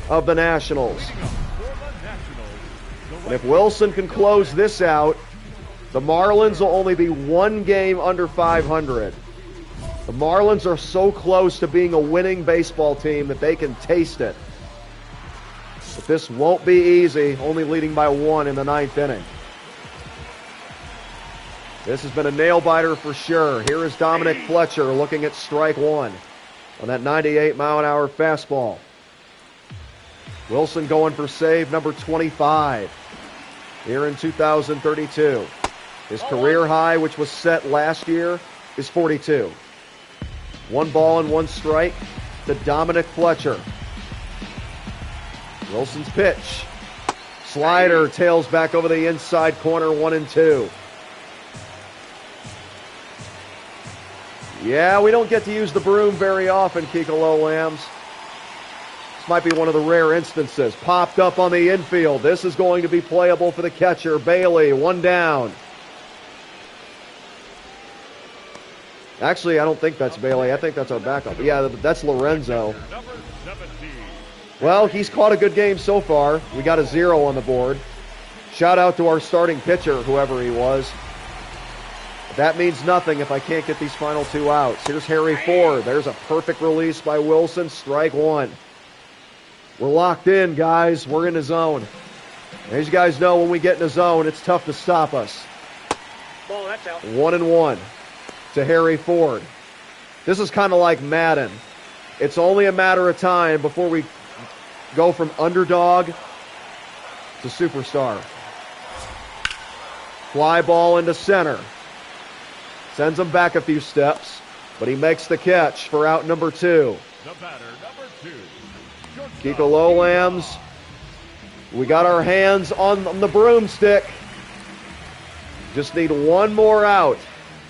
of the Nationals. And if Wilson can close this out, the Marlins will only be 1 game under 500. The Marlins are so close to being a winning baseball team that they can taste it. But this won't be easy, only leading by 1 in the 9th inning. This has been a nail-biter for sure. Here is Dominic Fletcher looking at strike one on that 98-mile-an-hour fastball. Wilson going for save number 25 here in 2032. His career high, which was set last year, is 42. 1 ball and 1 strike to Dominic Fletcher. Wilson's pitch. Slider tails back over the inside corner, 1-2. Yeah, we don't get to use the broom very often, Kiko Lowlams. This might be one of the rare instances. Popped up on the infield. This is going to be playable for the catcher, Bailey. 1 down. Actually, I don't think that's Bailey. I think that's our backup. Yeah, that's Lorenzo. Well, he's caught a good game so far. We got a 0 on the board. Shout out to our starting pitcher, whoever he was. That means nothing if I can't get these final 2 outs. Here's Harry Ford. There's a perfect release by Wilson. Strike 1. We're locked in, guys. We're in the zone. As you guys know, when we get in the zone, it's tough to stop us. Ball, that's out. 1-1 to Harry Ford. This is kind of like Madden. It's only a matter of time before we go from underdog to superstar. Fly ball into center. Sends him back a few steps, but he makes the catch for out number 2. The batter, number 2. Kiko Lowlams. We got our hands on the broomstick. Just need 1 more out.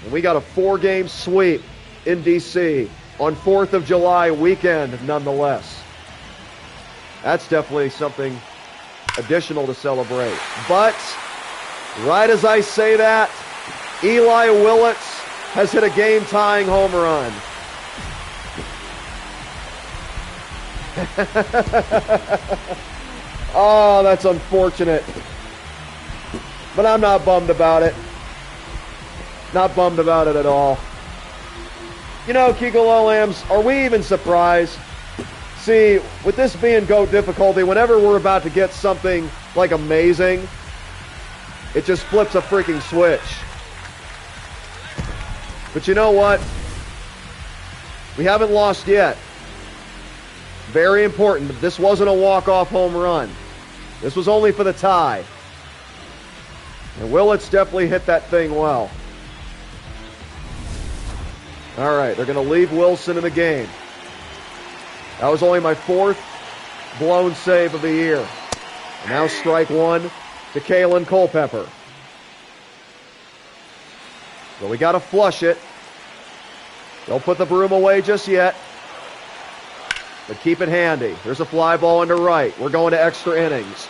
And we got a 4-game sweep in D.C. on 4th of July weekend, nonetheless. That's definitely something additional to celebrate. But right as I say that, Eli Willits has hit a game-tying home run. Oh, that's unfortunate. But I'm not bummed about it. Not bummed about it at all. You know, Kegel Lambs, are we even surprised? See, with this being GOAT difficulty, whenever we're about to get something like amazing, it just flips a freaking switch. But you know what? We haven't lost yet. Very important. This wasn't a walk-off home run. This was only for the tie. And Willits definitely hit that thing well. All right, they're going to leave Wilson in the game. That was only my 4th blown save of the year. And now strike one to Kalen Culpepper. But we got to flush it. Don't put the broom away just yet. But keep it handy. There's a fly ball into right. We're going to extra innings.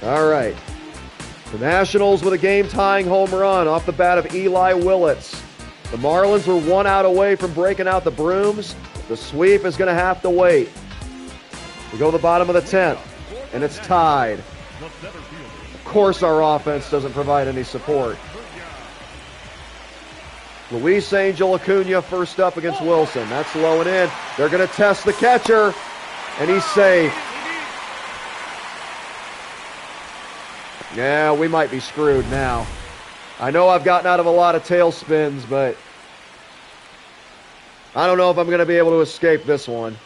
All right. The Nationals with a game-tying home run off the bat of Eli Willits. The Marlins were 1 out away from breaking out the brooms. The sweep is going to have to wait. We go to the bottom of the 10th, and it's tied. Of course our offense doesn't provide any support. Luis Angel Acuna first up against Wilson. That's low and in. They're going to test the catcher, and he's safe. Yeah, we might be screwed now. I know I've gotten out of a lot of tailspins, but I don't know if I'm going to be able to escape this one.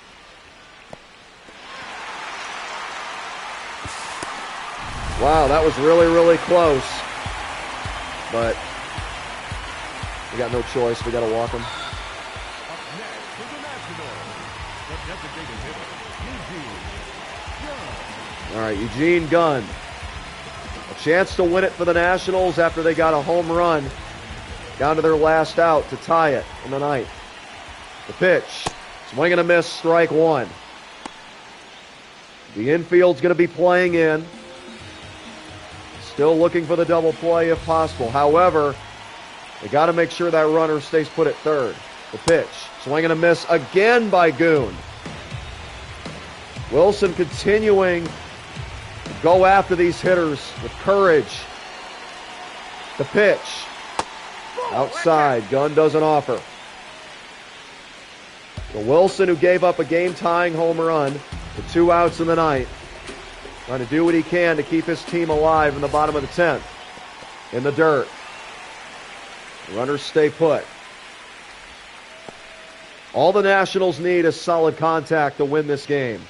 Wow, that was really, really close. But we got no choice. We got to walk him. Up next for the Nationals, the designated hitter, Eugene Gunn. All right, Eugene Gunn. A chance to win it for the Nationals after they got a home run down to their last out to tie it in the ninth. The pitch. Swing and a miss, strike one. The infield's going to be playing in. Still looking for the double play if possible. However, they got to make sure that runner stays put at third. The pitch. Swing and a miss again by Goon. Wilson continuing to go after these hitters with courage. The pitch. Outside. Gunn doesn't offer. The Wilson, who gave up a game-tying home run with 2 outs in the ninth, trying to do what he can to keep his team alive in the bottom of the 10th. In the dirt. The runners stay put. All the Nationals need is solid contact to win this game.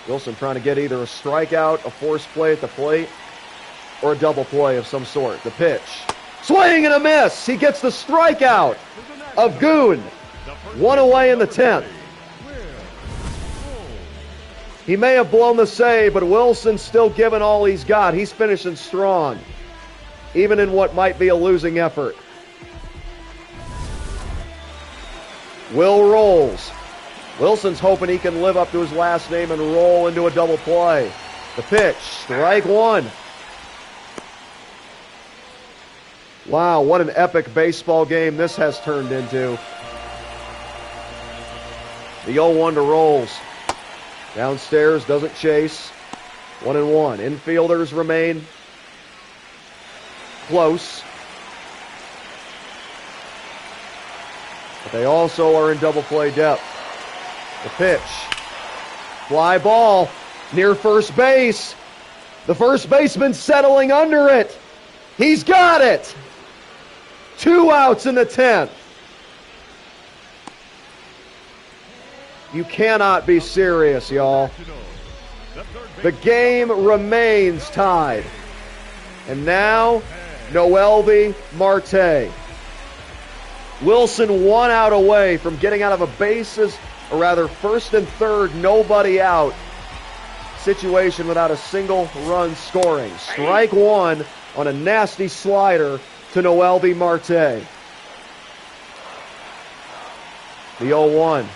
Wilson trying to get either a strikeout, a forced play at the plate, or a double play of some sort. The pitch. Swing and a miss! He gets the strikeout of Goon. 1 away in the 10th. He may have blown the save, but Wilson's still giving all he's got. He's finishing strong, even in what might be a losing effort. Will rolls. Wilson's hoping he can live up to his last name and roll into a double play. The pitch, strike one. Wow, what an epic baseball game this has turned into. The 0-1 to Rolls. Downstairs, doesn't chase. 1-1. Infielders remain close. But they also are in double play depth. The pitch. Fly ball near first base. The first baseman settling under it. He's got it. 2 outs in the 10th. You cannot be serious, y'all. The game remains tied. And now, Noelvi Marte. Wilson 1 out away from getting out of a bases, or rather first and third, nobody out situation without a single run scoring. Strike one on a nasty slider to Noelvi Marte. The 0-1.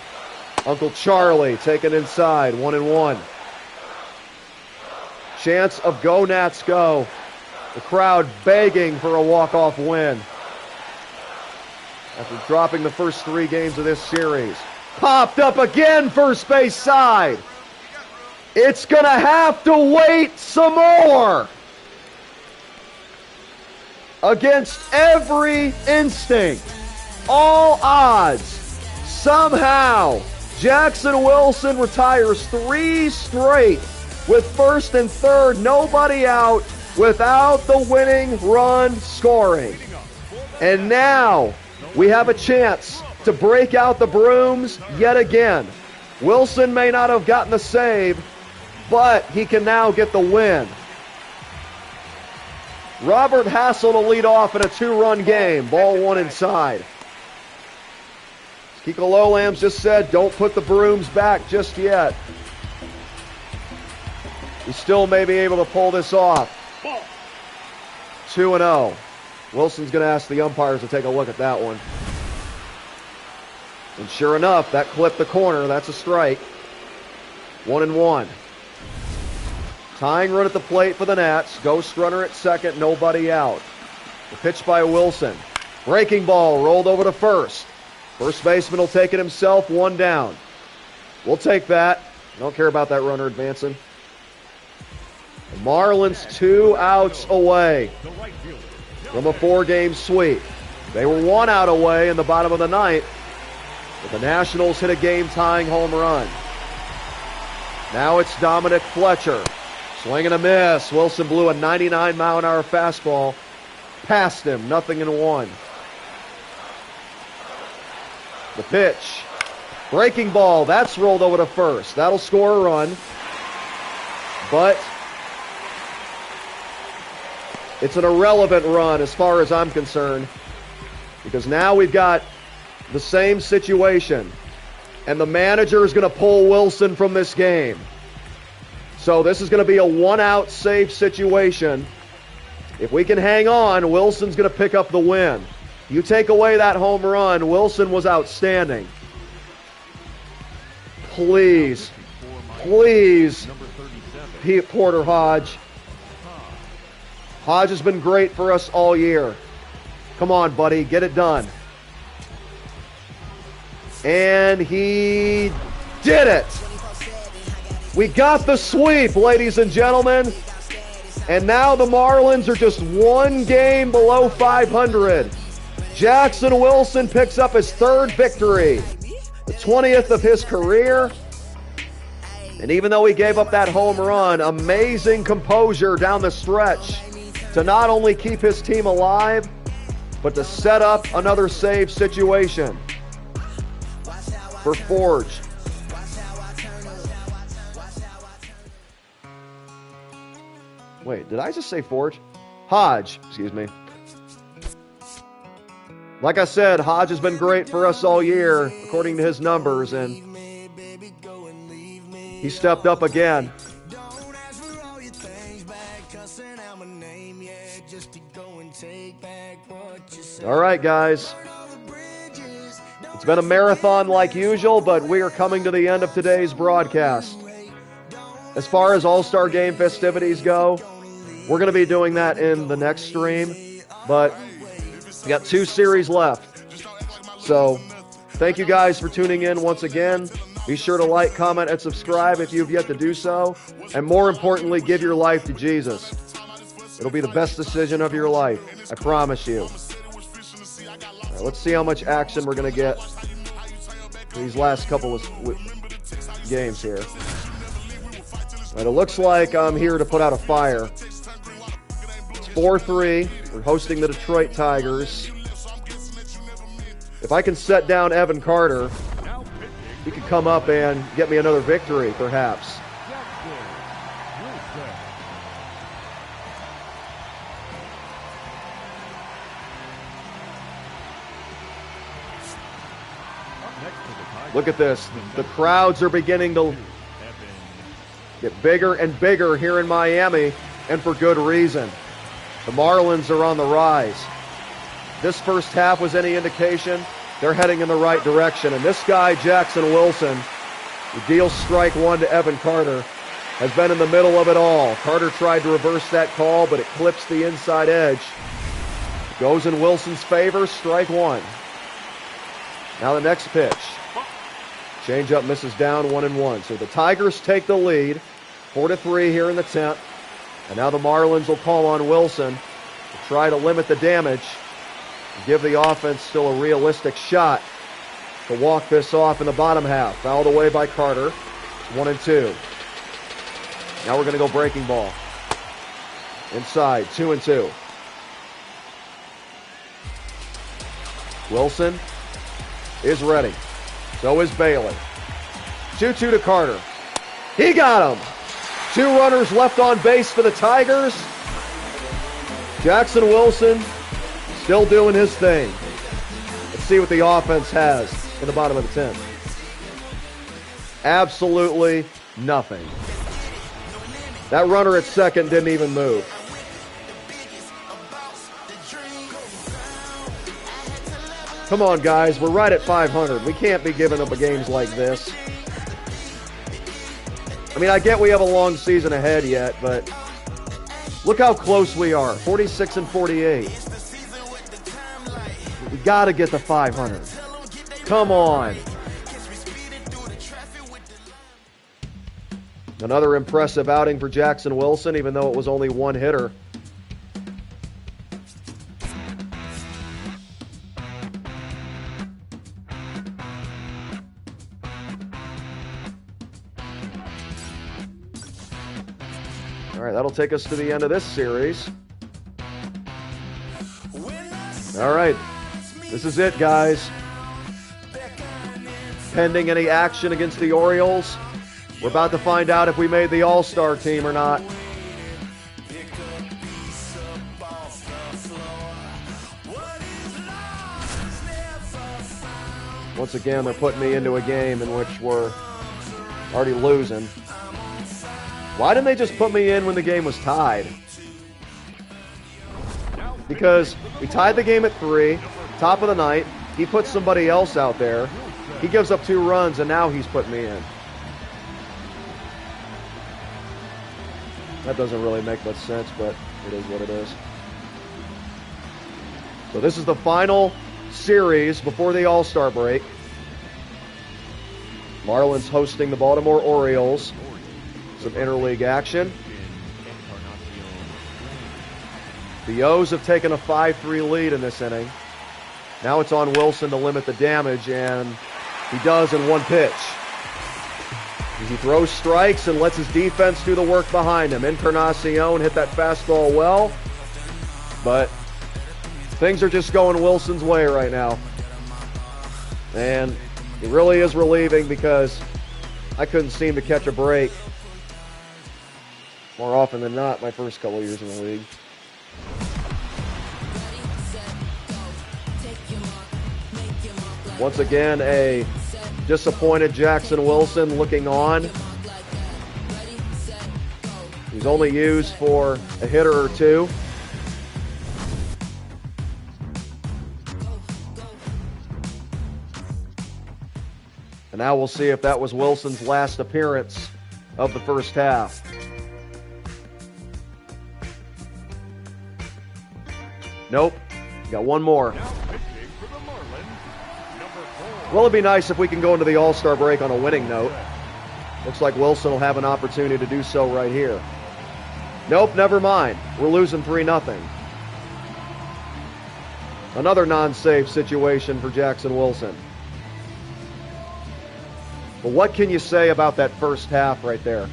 Uncle Charlie taken inside, 1-1. Chance of go Nats go. The crowd begging for a walk-off win after dropping the first 3 games of this series. Popped up again, first base side. It's going to have to wait some more. Against every instinct, all odds, somehow, Jackson Wilson retires 3 straight with first and third, nobody out, without the winning run scoring. And now we have a chance to break out the brooms yet again. Wilson may not have gotten the save, but he can now get the win. Robert Hassel to lead off in a 2-run game. Ball 1 inside. Kiko Lowlams just said, don't put the brooms back just yet. He still may be able to pull this off. 2-0. Wilson's going to ask the umpires to take a look at that one. And sure enough, that clipped the corner. That's a strike. 1-1. Tying run at the plate for the Nats. Ghost runner at second, nobody out. The pitch by Wilson. Breaking ball rolled over to first. First baseman will take it himself, 1 down. We'll take that. I don't care about that runner advancing. The Marlins 2 outs away from a 4-game sweep. They were 1 out away in the bottom of the 9th, but the Nationals hit a game-tying home run. Now it's Dominic Fletcher. Swing and a miss. Wilson blew a 99-mile-an-hour fastball past him. 0-1. The pitch. Breaking ball. That's rolled over to first. That'll score a run. But it's an irrelevant run as far as I'm concerned, because now we've got the same situation, and the manager is going to pull Wilson from this game. So this is going to be a 1-out safe situation. If we can hang on, Wilson's going to pick up the win. You take away that home run, Wilson was outstanding. Please, please, Pete Porter Hodge. Hodge has been great for us all year. Come on, buddy, get it done. And he did it. We got the sweep, ladies and gentlemen. And now the Marlins are just 1 game below 500. Jackson Wilson picks up his 3rd victory, the 20th of his career. And even though he gave up that home run, amazing composure down the stretch to not only keep his team alive, but to set up another save situation for Forge. Wait, did I just say Forge? Hodge, excuse me. Like I said, Hodge has been great for us all year, according to his numbers, and he stepped up again. All right, guys. It's been a marathon like usual, but we are coming to the end of today's broadcast. As far as All-Star Game festivities go, we're going to be doing that in the next stream, but we got 2 series left. So, thank you guys for tuning in once again. Be sure to like, comment, and subscribe if you've yet to do so. And more importantly, give your life to Jesus. It'll be the best decision of your life. I promise you. All right, let's see how much action we're going to get these last couple of games here. All right, it looks like I'm here to put out a fire. It's 4-3. We're hosting the Detroit Tigers. If I can set down Evan Carter, he could come up and get me another victory, perhaps. Look at this. The crowds are beginning to get bigger and bigger here in Miami, and for good reason. The Marlins are on the rise. This first half was any indication, they're heading in the right direction. And this guy, Jackson Wilson, who deals strike 1 to Evan Carter, has been in the middle of it all. Carter tried to reverse that call, but it clips the inside edge. Goes in Wilson's favor, strike 1. Now the next pitch. Changeup misses down, 1-1. So the Tigers take the lead, 4-3 here in the 10th. And now the Marlins will call on Wilson to try to limit the damage and give the offense still a realistic shot to walk this off in the bottom half. Fouled away by Carter. 1-2. Now we're going to go breaking ball. Inside, 2-2. Wilson is ready. So is Bailey. 2-2 to Carter. He got him. 2 runners left on base for the Tigers. Jackson Wilson still doing his thing. Let's see what the offense has in the bottom of the 10th. Absolutely nothing. That runner at second didn't even move. Come on, guys. We're right at 500. We can't be giving up games like this. I mean, I get we have a long season ahead yet, but look how close we are. 46 and 48. We got to get to 500. Come on. Another impressive outing for Jackson Wilson, even though it was only one hitter. All right, that'll take us to the end of this series. All right, this is it, guys. Pending any action against the Orioles, we're about to find out if we made the All-Star team or not. Once again, they're putting me into a game in which we're already losing. Why didn't they just put me in when the game was tied? Because we tied the game at 3, top of the ninth. He puts somebody else out there. He gives up 2 runs, and now he's putting me in. That doesn't really make much sense, but it is what it is. So this is the final series before the All-Star break. Marlins hosting the Baltimore Orioles. Some interleague action. The O's have taken a 5-3 lead in this inning. Now it's on Wilson to limit the damage, and he does in one pitch. He throws strikes and lets his defense do the work behind him. Encarnacion hit that fastball well, but things are just going Wilson's way right now. And it really is relieving because I couldn't seem to catch a break more often than not my first couple years in the league. Once again, a disappointed Jackson Wilson looking on. He's only used for a hitter or 2. And now we'll see if that was Wilson's last appearance of the first half. Nope. Got one more. Well, it'd be nice if we can go into the All-Star break on a winning note. Looks like Wilson will have an opportunity to do so right here. Nope, never mind. We're losing 3-0. Another non-safe situation for Jackson Wilson. But what can you say about that first half right there?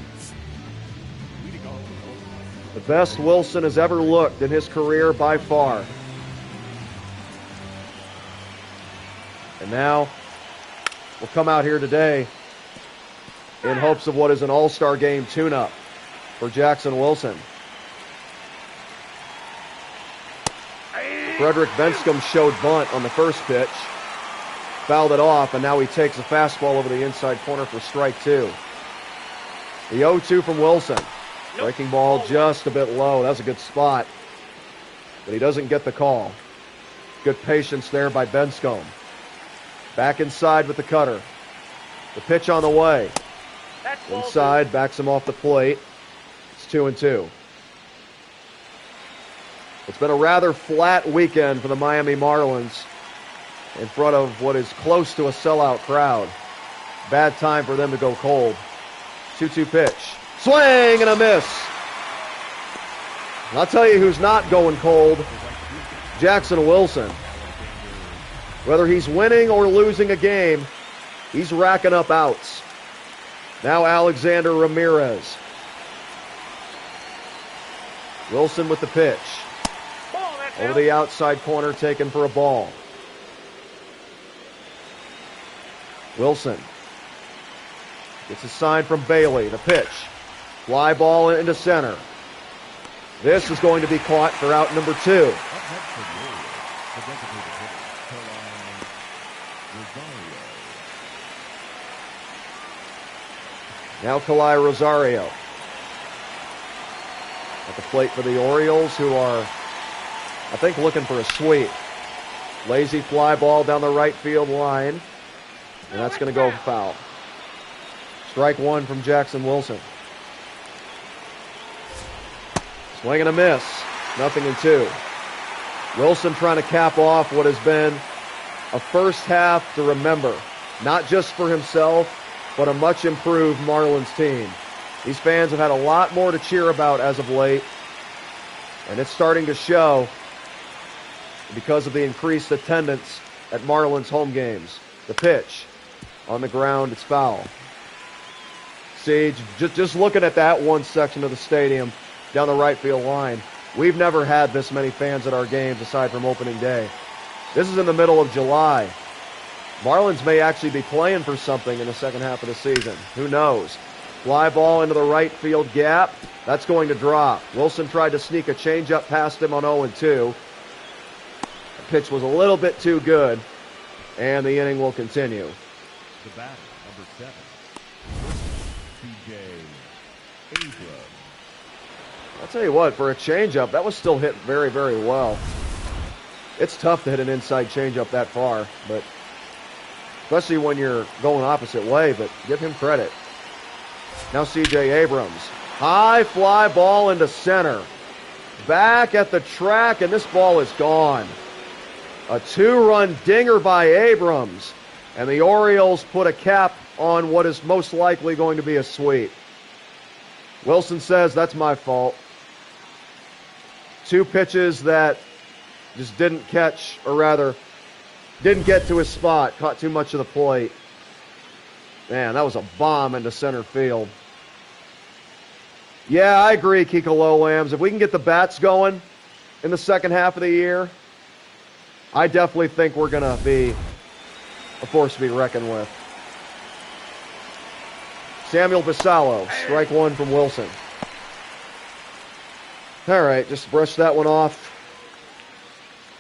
The best Wilson has ever looked in his career by far. And now we'll come out here today in hopes of what is an All-Star game tune-up for Jackson Wilson. Frederick Benscombe showed bunt on the first pitch, fouled it off, and now he takes a fastball over the inside corner for strike 2. The 0-2 from Wilson. Breaking ball just a bit low. That was a good spot, but he doesn't get the call. Good patience there by Benscombe. Back inside with the cutter. The pitch on the way. Inside, backs him off the plate. It's 2-2. It's been a rather flat weekend for the Miami Marlins in front of what is close to a sellout crowd. bad time for them to go cold. 2-2 pitch. Swing and a miss. And I'll tell you who's not going cold. Jackson Wilson. Whether he's winning or losing a game, he's racking up outs. Now Alexander Ramirez. Wilson with the pitch. Over the outside corner, taken for a ball. Wilson gets a sign from Bailey. The pitch. Fly ball into center. This is going to be caught for out number 2. Now Kalai Rosario at the plate for the Orioles, who are, I think, looking for a sweep. Lazy fly ball down the right field line, and that's going to go foul. Strike 1 from Jackson Wilson. Swing and a miss. 0-2. Wilson trying to cap off what has been a first half to remember, not just for himself, but a much improved Marlins team. These fans have had a lot more to cheer about as of late, and it's starting to show because of the increased attendance at Marlins home games. The pitch on the ground, it's foul. Siege, just looking at that one section of the stadium down the right field line, we've never had this many fans at our games aside from opening day. This is in the middle of July. Marlins may actually be playing for something in the second half of the season. Who knows? Fly ball into the right field gap. That's going to drop. Wilson tried to sneak a changeup past him on 0-2. The pitch was a little bit too good, and the inning will continue. The batter, number 7, C.J. Abrams. I'll tell you what, for a changeup, that was still hit very, very well. It's tough to hit an inside changeup that far, but especially when you're going opposite way, but give him credit. Now C.J. Abrams. High fly ball into center. Back at the track, and this ball is gone. A 2-run dinger by Abrams, and the Orioles put a cap on what is most likely going to be a sweep. Wilson says, that's my fault. 2 pitches that just didn't catch, or rather, didn't get to his spot, caught too much of the plate. Man, that was a bomb into center field. Yeah, I agree, Kiko Lowlams. If we can get the bats going in the second half of the year, I definitely think we're going to be a force to be reckoned with. Samuel Basallo, strike 1 from Wilson. All right, just brush that one off.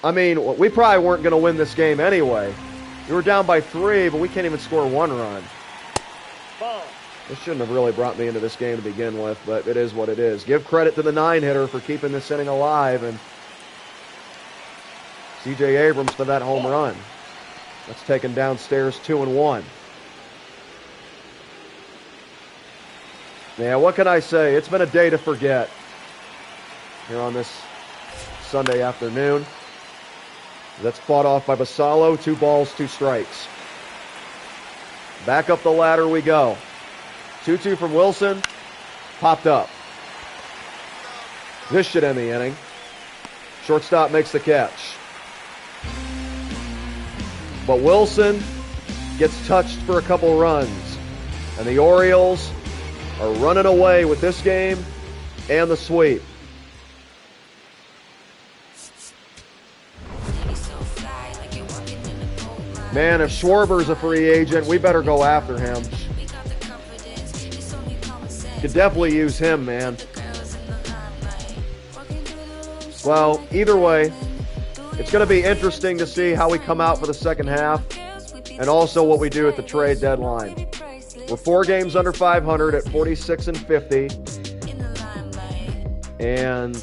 I mean, we probably weren't going to win this game anyway. We were down by 3, but we can't even score 1 run. Ball. This shouldn't have really brought me into this game to begin with, but it is what it is. Give credit to the 9-hitter for keeping this inning alive, and C.J. Abrams for that home run. That's taken downstairs 2-1. Yeah, what can I say? It's been a day to forget here on this Sunday afternoon. That's fought off by Basallo. 2 balls, 2 strikes. Back up the ladder we go. 2-2 from Wilson. Popped up. This should end the inning. Shortstop makes the catch. But Wilson gets touched for a couple runs. And the Orioles are running away with this game and the sweep. Man, if Schwarber's a free agent, we better go after him. Could definitely use him, man. Well, either way, it's going to be interesting to see how we come out for the second half and also what we do at the trade deadline. We're 4 games under 500 at 46-50. And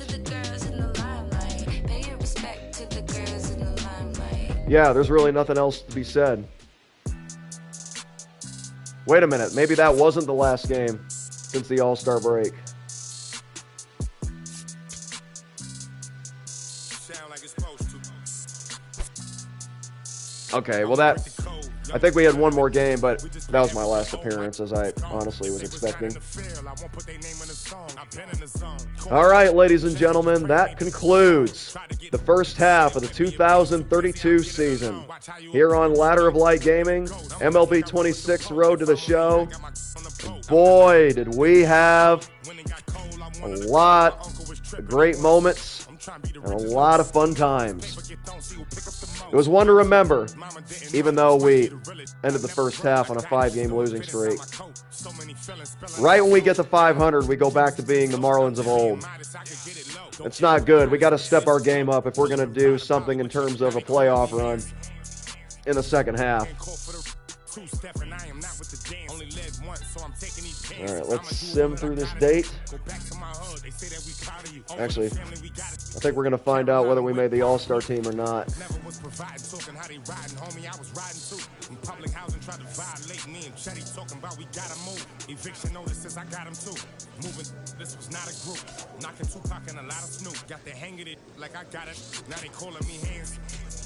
yeah, there's really nothing else to be said. Wait a minute, maybe that wasn't the last game since the All-Star break. Okay, well I think we had one more game, but that was my last appearance, as I honestly was expecting. All right, ladies and gentlemen, that concludes the first half of the 2032 season here on Ladder of Light Gaming, MLB 26 Road to the Show. And boy, did we have a lot of great moments and a lot of fun times. It was one to remember, even though we ended the first half on a 5-game losing streak. Right when we get to 500, we go back to being the Marlins of old. It's not good. We got to step our game up if we're going to do something in terms of a playoff run in the second half. All right, let's sim through this date. Actually, I think we're going to find out whether we made the All-Star team or not.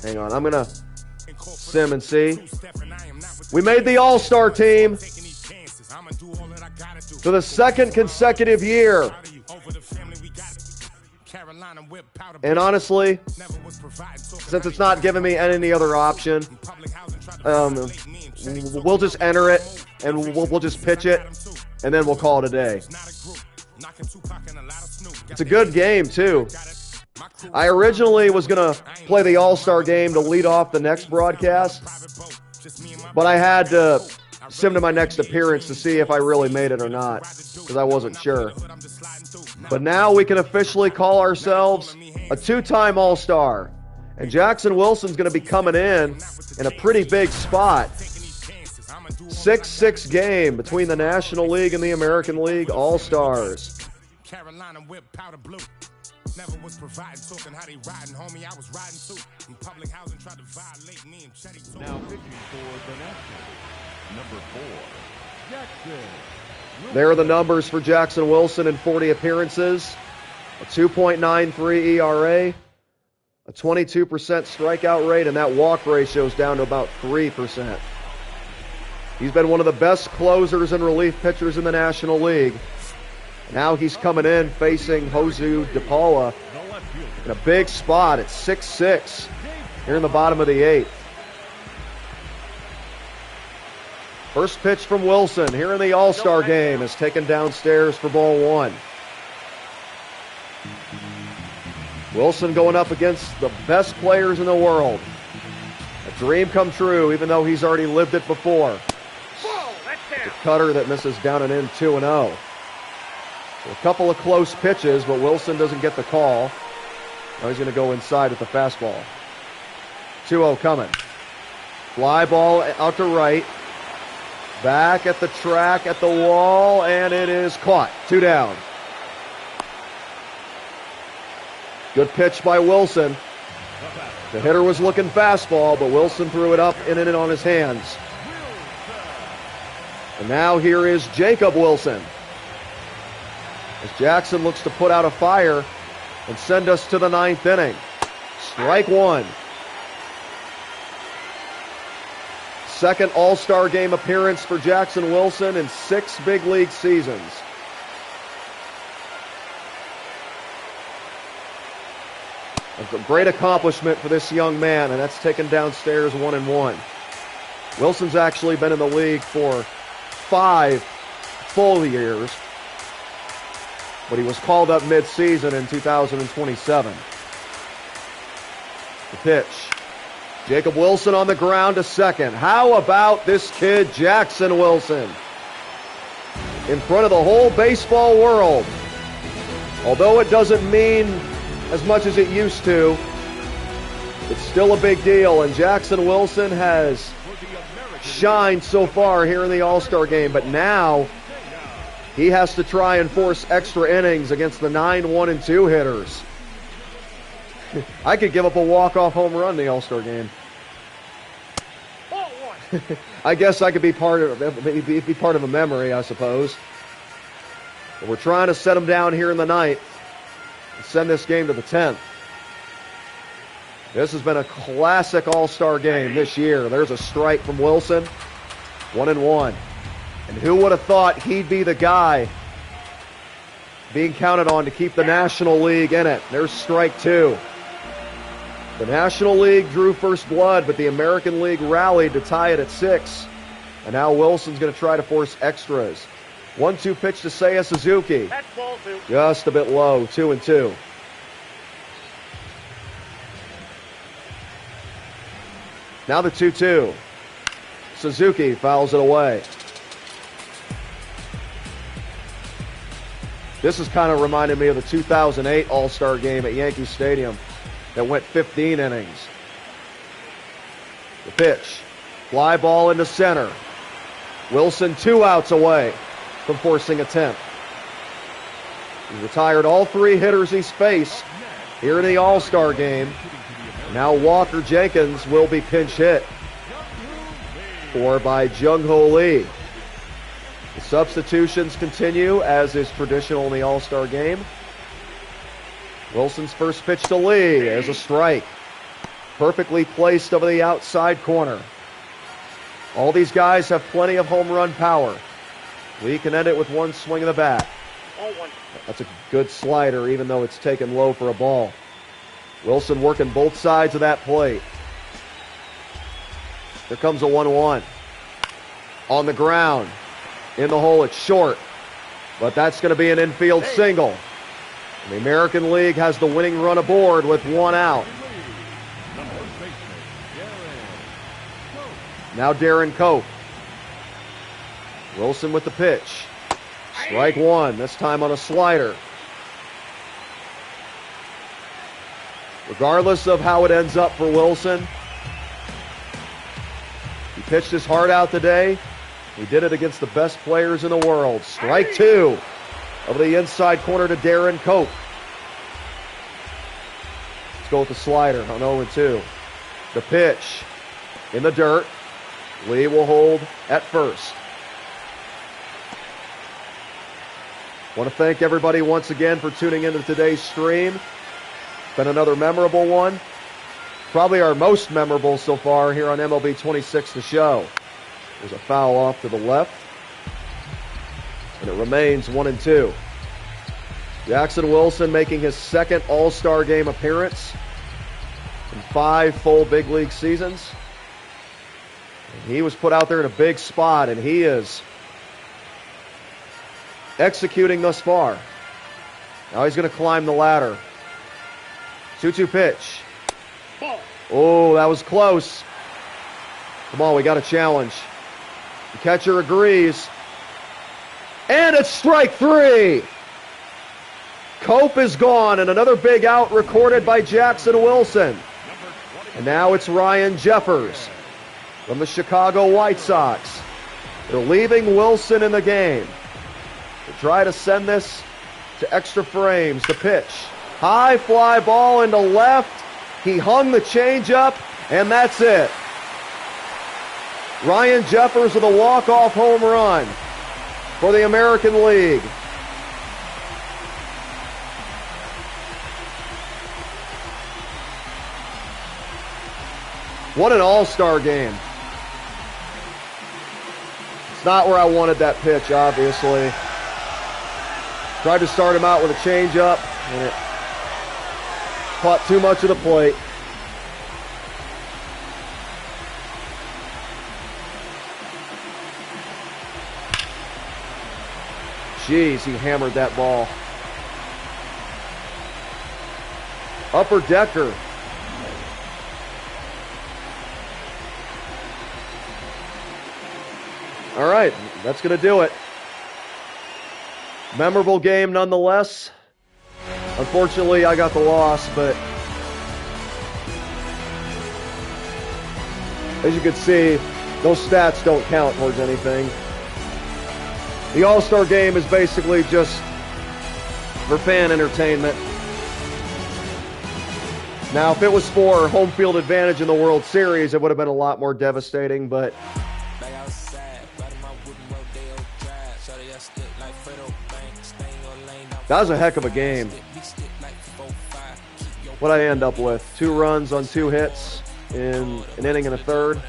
Hang on, I'm going to sim and see. We made the All-Star team for the second consecutive year. And honestly, since it's not giving me any other option, we'll just enter it and we'll just pitch it and then we'll call it a day. It's a good game too. I originally was going to play the All-Star game to lead off the next broadcast, but I had to sim to my next appearance to see if I really made it or not, because I wasn't sure. But now we can officially call ourselves a 2-time All-Star. And Jackson Wilson's going to be coming in a pretty big spot. 6-6 game between the National League and the American League All-Stars. Never was providing, talking how they riding, homie. I was riding too. In public housing, tried to violate me and Chetty. Now pitching for the Nationals, number 4, Jackson. There are the numbers for Jackson Wilson in 40 appearances. A 2.93 ERA, a 22% strikeout rate, and that walk ratio is down to about 3%. He's been one of the best closers and relief pitchers in the National League. Now he's coming in facing Josu De Paula in a big spot at 6-6 here in the bottom of the 8th. First pitch from Wilson here in the All-Star game is taken downstairs for ball 1. Wilson going up against the best players in the world. A dream come true, even though he's already lived it before. The cutter that misses down and in 2-0. A couple of close pitches, but Wilson doesn't get the call. Now he's going to go inside with the fastball. 2-0 coming. Fly ball out to right. Back at the track, at the wall, and it is caught. 2 down. Good pitch by Wilson. The hitter was looking fastball, but Wilson threw it up and in it on his hands. And now here is Jacob Wilson, as Jackson looks to put out a fire and send us to the 9th inning. Strike 1. Second All-Star game appearance for Jackson Wilson in 6 big league seasons. A great accomplishment for this young man, and that's taken downstairs 1-1. Wilson's actually been in the league for 5 full years, but he was called up mid-season in 2027. The pitch. Jacob Wilson on the ground to second. How about this kid, Jackson Wilson? In front of the whole baseball world. Although it doesn't mean as much as it used to, it's still a big deal, and Jackson Wilson has shined so far here in the All-Star game, but now he has to try and force extra innings against the 9-1-2 hitters. I could give up a walk-off home run in the All-Star game. I guess I could be part of a memory, I suppose. But we're trying to set them down here in the 9th and send this game to the 10th. This has been a classic all-star game this year. There's a strike from Wilson. 1-1. And who would have thought he'd be the guy being counted on to keep the National League in it? There's strike 2. The National League drew first blood, but the American League rallied to tie it at 6. And now Wilson's going to try to force extras. 1-2 pitch to Seiya Suzuki. That's ball 2. Just a bit low, 2-2. Now the 2-2. Suzuki fouls it away. This has kind of reminded me of the 2008 All-Star game at Yankee Stadium that went 15 innings. The pitch. Fly ball into center. Wilson 2 outs away from forcing a 10th. He's retired all 3 hitters he's faced here in the All-Star game. Now Walker Jenkins will be pinch hit for by Jung-Ho Lee. The substitutions continue as is traditional in the All-Star game. Wilson's first pitch to Lee as a strike. Perfectly placed over the outside corner. All these guys have plenty of home run power. Lee can end it with one swing of the bat. Ball 1. That's a good slider, even though it's taken low for a ball. Wilson working both sides of that plate. Here comes a 1-1. On the ground. In the hole, it's short. But that's going to be an infield single. And the American League has the winning run aboard with 1 out. Now Darren Cope. Wilson with the pitch. Strike 1, this time on a slider. Regardless of how it ends up for Wilson, he pitched his heart out today. He did it against the best players in the world. Strike 2 over the inside corner to Darren Cope. Let's go with the slider on 0-2. The pitch in the dirt. Lee will hold at first. Want to thank everybody once again for tuning into today's stream. It's been another memorable one. Probably our most memorable so far here on MLB 26 The Show. There's a foul off to the left. And it remains 1-2. Jackson Wilson making his second All-Star Game appearance in 5 full big league seasons. And he was put out there in a big spot, and he is executing thus far. Now he's going to climb the ladder. 2-2 pitch. Ball. Oh, that was close. Come on, we got a challenge. The catcher agrees. And it's strike 3. Cope is gone, and another big out recorded by Jackson Wilson. And now it's Ryan Jeffers from the Chicago White Sox. They're leaving Wilson in the game to try to send this to extra frames. The pitch. High fly ball into left. He hung the changeup, and that's it. Ryan Jeffers with a walk-off home run for the American League. What an all-star game. It's not where I wanted that pitch, obviously. Tried to start him out with a changeup, and it caught too much of the plate. Jeez, he hammered that ball. Upper decker. All right, that's going to do it. Memorable game nonetheless. Unfortunately, I got the loss, but as you can see, those stats don't count towards anything. The All-Star Game is basically just for fan entertainment. Now, if it was for home field advantage in the World Series, it would have been a lot more devastating, but that was a heck of a game. what I end up with. 2 runs on 2 hits in an inning and a third.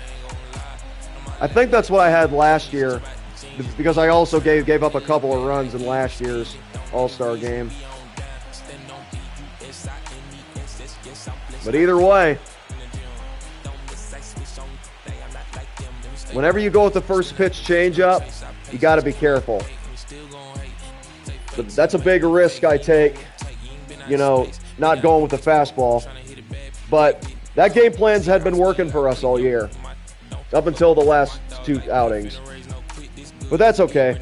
I think that's what I had last year, because I also gave up a couple of runs in last year's All-Star game. But either way, whenever you go with the first pitch changeup, you got to be careful. That's a big risk I take, not going with the fastball. But that game plans had been working for us all year, up until the last 2 outings. But that's okay.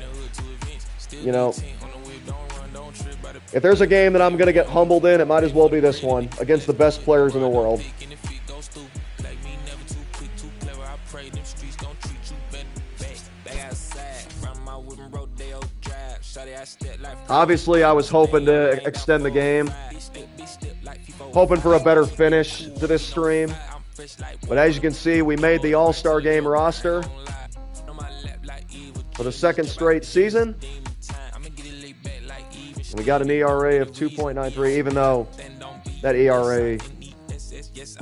If there's a game that I'm going to get humbled in, it might as well be this one, against the best players in the world. Obviously, I was hoping to extend the game, hoping for a better finish to this stream. But as you can see, we made the All-Star Game roster for the 2nd straight season. We got an ERA of 2.93, even though that ERA is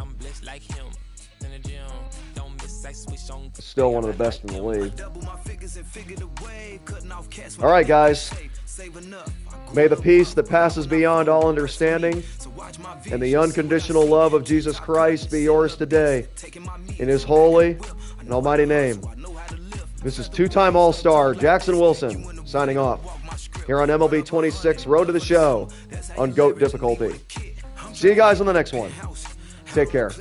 still one of the best in the league. All right, guys. May the peace that passes beyond all understanding and the unconditional love of Jesus Christ be yours today. In His holy and almighty name. This is 2-time All-Star Jackson Wilson signing off here on MLB 26 Road to the Show on GOAT difficulty. See you guys on the next one. Take care.